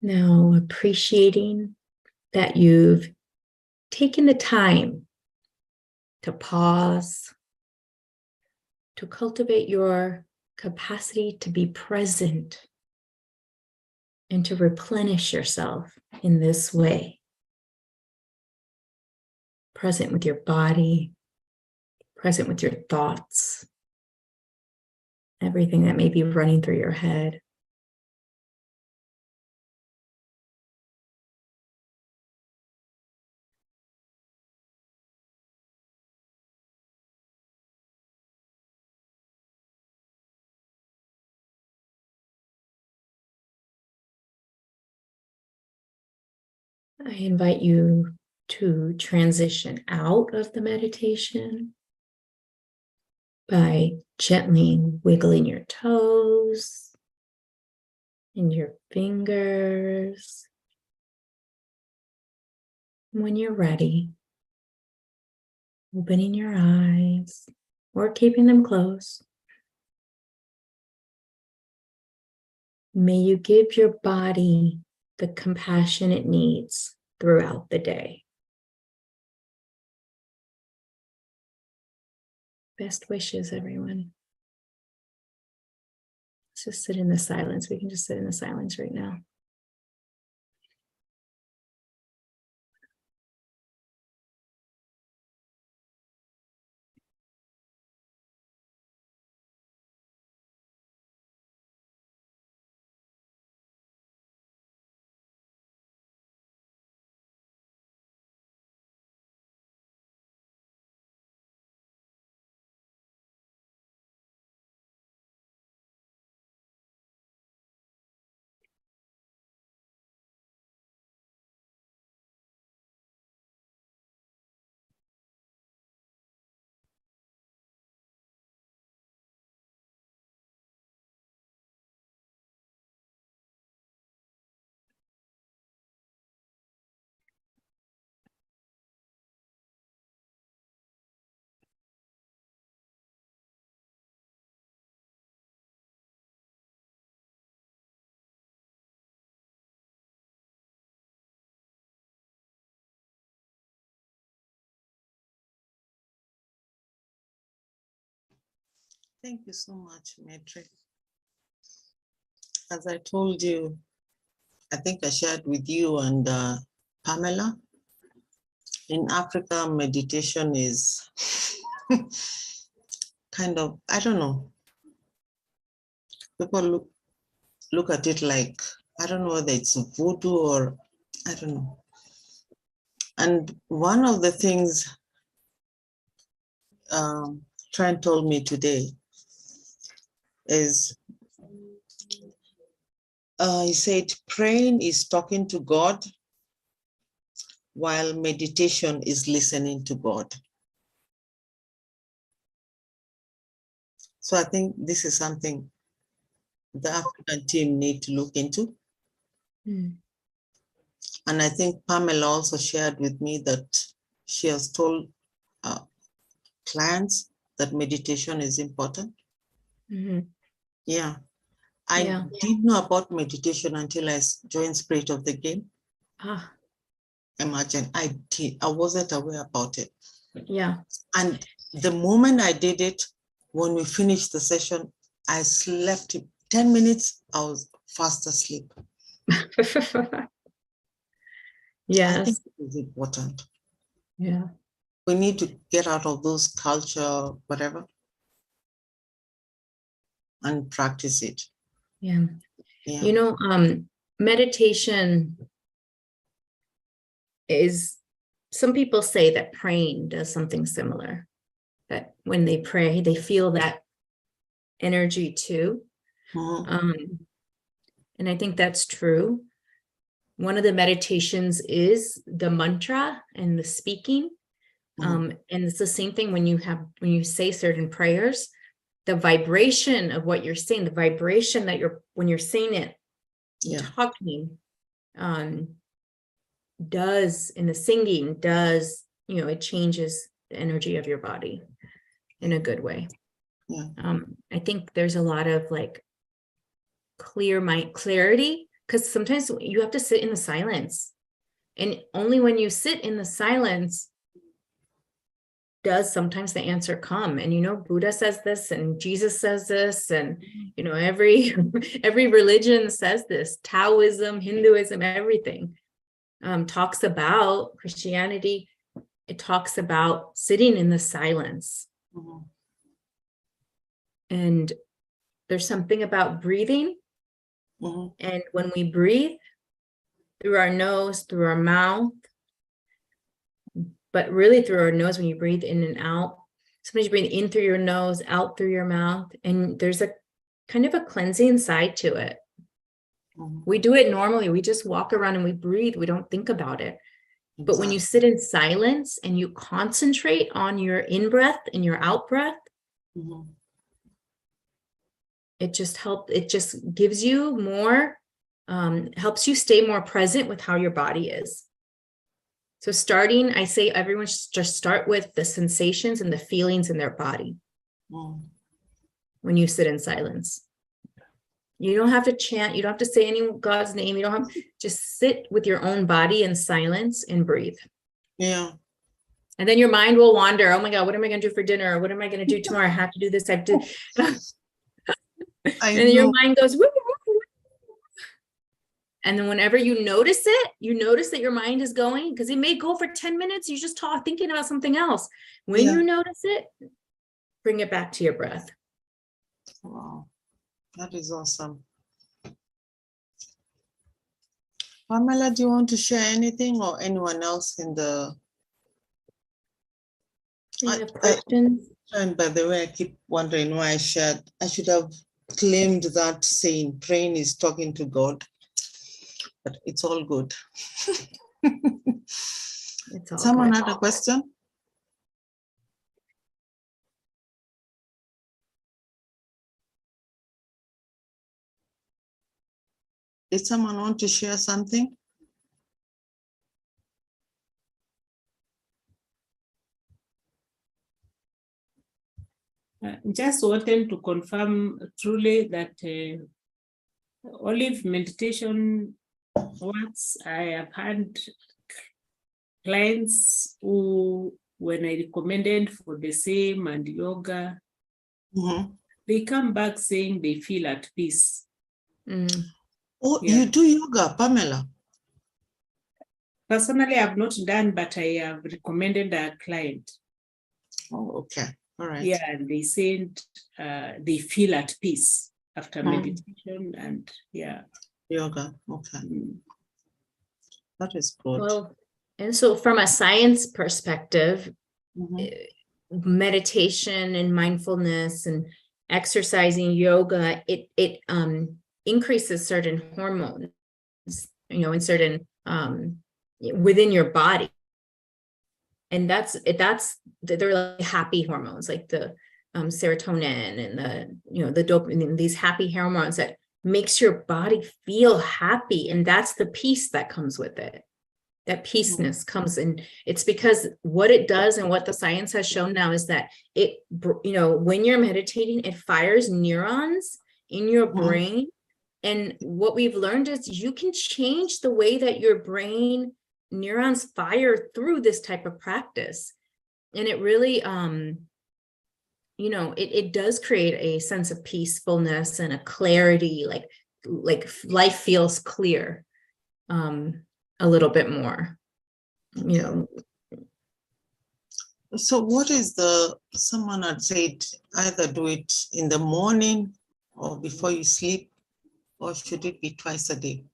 Now, appreciating that you've taken the time to pause, to cultivate your capacity to be present and to replenish yourself in this way. Present with your body, present with your thoughts, everything that may be running through your head. I invite you to transition out of the meditation by gently wiggling your toes and your fingers. When you're ready, opening your eyes or keeping them closed. May you give your body the compassion it needs throughout the day. Best wishes, everyone. Let's just sit in the silence. We can just sit in the silence right now. Thank you so much, Maitri. As I told you, I think I shared with you and Pamela, in Africa, meditation is kind of, I don't know. People look at it like, I don't know whether it's voodoo or, I don't know. And one of the things Trent told me today is, he said, praying is talking to God, while meditation is listening to God. So I think this is something the African team need to look into. Mm. And I think Pamela also shared with me that she has told clients that meditation is important. Mm-hmm. Yeah. I didn't know about meditation until I joined Spirit of the Game. Ah. Imagine, I wasn't aware about it. Yeah. And the moment I did it, when we finished the session, I slept 10 minutes, I was fast asleep. Yes. I think it is important. Yeah. We need to get out of those culture, whatever, and practice it. Yeah. Yeah. You know, meditation is, some people say that praying does something similar, that when they pray, they feel that energy too. Mm-hmm. And I think that's true. One of the meditations is the mantra and the speaking. And it's the same thing when you say certain prayers, the vibration of what you're saying, the vibration that when you're saying it, talking, does, in the singing does, it changes the energy of your body in a good way. Yeah. I think there's a lot of like clarity, because sometimes you have to sit in the silence, and only when you sit in the silence does sometimes the answer come. And Buddha says this, and Jesus says this, and every religion says this. Taoism, Hinduism, everything talks about, Christianity, it talks about sitting in the silence. Mm-hmm. And there's something about breathing. Mm-hmm. And when we breathe through our nose, through our mouth, but really through our nose, when you breathe in and out, sometimes you breathe in through your nose, out through your mouth, and there's a kind of a cleansing side to it. Mm-hmm. We do it normally. We just walk around and we breathe. We don't think about it. Exactly. But when you sit in silence and you concentrate on your in-breath and your out-breath, mm-hmm. it just gives you more, helps you stay more present with how your body is. So I say everyone should just start with the sensations and the feelings in their body. Mm. when you sit in silence. You don't have to chant, you don't have to say any God's name, you don't have, just sit with your own body in silence and breathe. Yeah. And then your mind will wander. Oh my God, what am I going to do for dinner? What am I going to do tomorrow? I have to do this. I have to. And then your mind goes, woo, woo, woo. And then whenever you notice it, you notice that your mind is going, because it may go for 10 minutes. You just thinking about something else. When you notice it, bring it back to your breath. Wow, that is awesome. Pamela, do you want to share anything, or anyone else in the? Any questions? And by the way, I keep wondering why I shared. I should have claimed that saying, praying is talking to God, but it's all good. It's all Someone good. had a question? Did someone want to share something? Just wanted to confirm truly that Olive meditation works. I have had clients who, when I recommended for the same and yoga, they come back saying they feel at peace. Oh, you do yoga, Pamela? Personally, I have not done, but I have recommended a client. Oh, okay. All right. Yeah, and they said they feel at peace after meditation and yoga. Okay. That is good. Well, and so from a science perspective, meditation and mindfulness and exercising, yoga, it increases certain hormones, in certain within your body. And they're like happy hormones, like the serotonin and the dopamine, and these happy hormones that makes your body feel happy. And that's the peace that comes with it. That peaceness comes in. It's because what it does and what the science has shown now is that when you're meditating, it fires neurons in your brain. And what we've learned is you can change the way that your brain neurons fire through this type of practice. And it really, it does create a sense of peacefulness and a clarity, like life feels clear a little bit more, So what is someone had said, either do it in the morning or before you sleep, or should it be twice a day?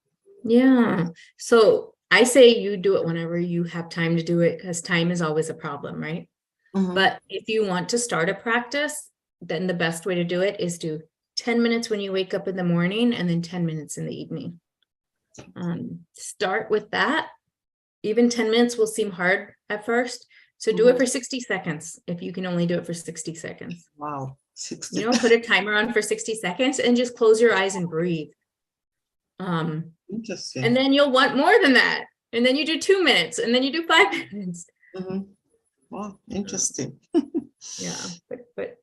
Yeah. So I say you do it whenever you have time to do it, because time is always a problem, right? But if you want to start a practice, then the best way to do it is do 10 minutes when you wake up in the morning and then 10 minutes in the evening. Start with that. Even 10 minutes will seem hard at first. So do it for 60 seconds if you can only do it for 60 seconds. Wow. 60. Put a timer on for 60 seconds and just close your eyes and breathe. Interesting. And then you'll want more than that. And then you do 2 minutes and then you do 5 minutes. Wow, interesting. Yeah, but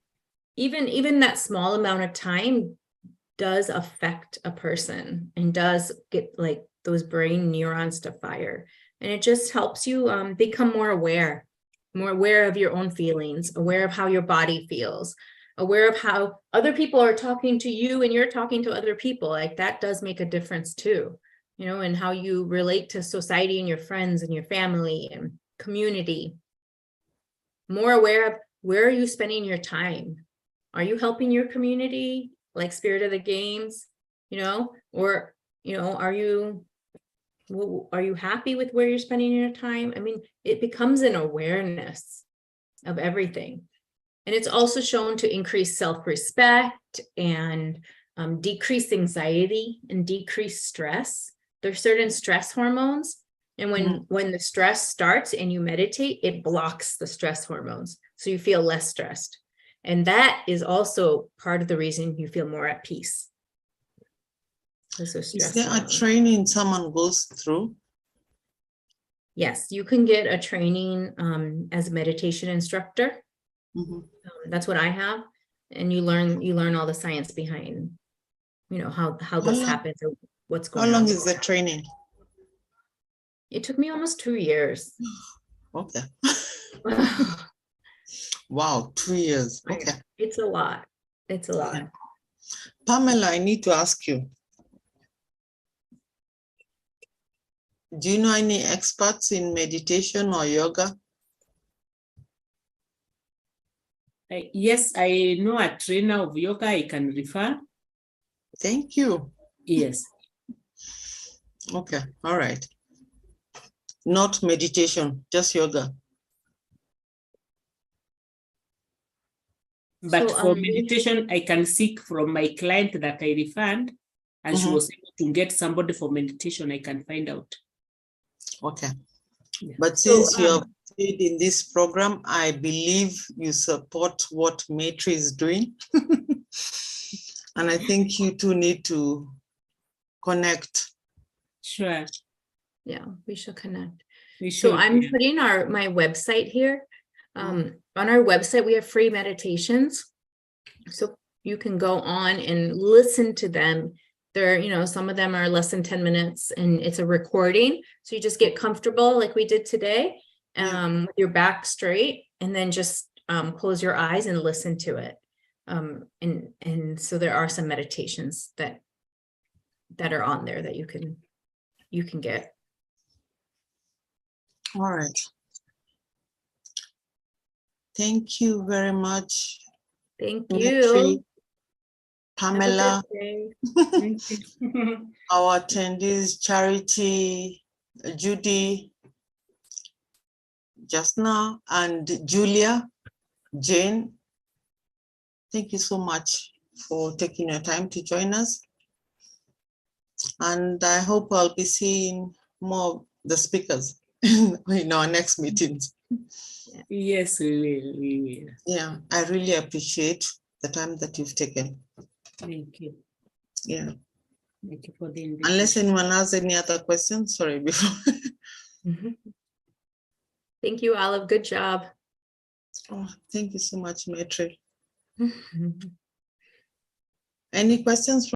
even that small amount of time does affect a person and does get like those brain neurons to fire. And it just helps you become more aware of your own feelings, aware of how your body feels, aware of how other people are talking to you and you're talking to other people. Like that does make a difference too, and how you relate to society and your friends and your family and community. More aware of where are you spending your time? Are you helping your community, like Spirit of the Games, or, are you happy with where you're spending your time? I mean, it becomes an awareness of everything. And it's also shown to increase self-respect and decrease anxiety and decrease stress. There's certain stress hormones. And when the stress starts and you meditate, it blocks the stress hormones. So you feel less stressed. And that is also part of the reason you feel more at peace. Is there a training someone goes through? Yes, you can get a training as a meditation instructor. That's what I have. and you learn all the science behind, how this long- happens or what's How going long on. is the training? It took me almost 2 years. Okay. Wow, 2 years. Okay. It's a lot. It's a lot. Yeah. Pamela, I need to ask you. Do you know any experts in meditation or yoga? Yes, I know a trainer of yoga I can refer. Thank you. Yes. Okay, all right. Not meditation, just yoga. But So, for meditation, I can seek from my client that I referred, and she Mhm. was able to get somebody for meditation. I can find out. Okay. Yeah. But So, since you have stayed in this program, I believe you support what Maitri is doing. And I think you two need to connect. Sure. yeah, we should connect. We So should, I'm yeah. putting my website here. On our website, we have free meditations. So you can go on and listen to them. There, some of them are less than 10 minutes and it's a recording. So you just get comfortable like we did today, with your back straight, and then just close your eyes and listen to it. And so there are some meditations that are on there that you can get. All right. Thank you very much. Thank Maitri, you. Pamela, Thank you. our attendees, Charity, Judy, Jasna, and Julia, Jane. Thank you so much for taking your time to join us. And I hope I'll be seeing more of the speakers in our next meetings. Yes, we will. We will. Yeah, I really appreciate the time that you've taken. Thank you. Yeah. Thank you for the Unless invitation. anyone has any other questions, sorry, before. Thank you, Olive. Good job. Oh, thank you so much, Maitri. Any questions?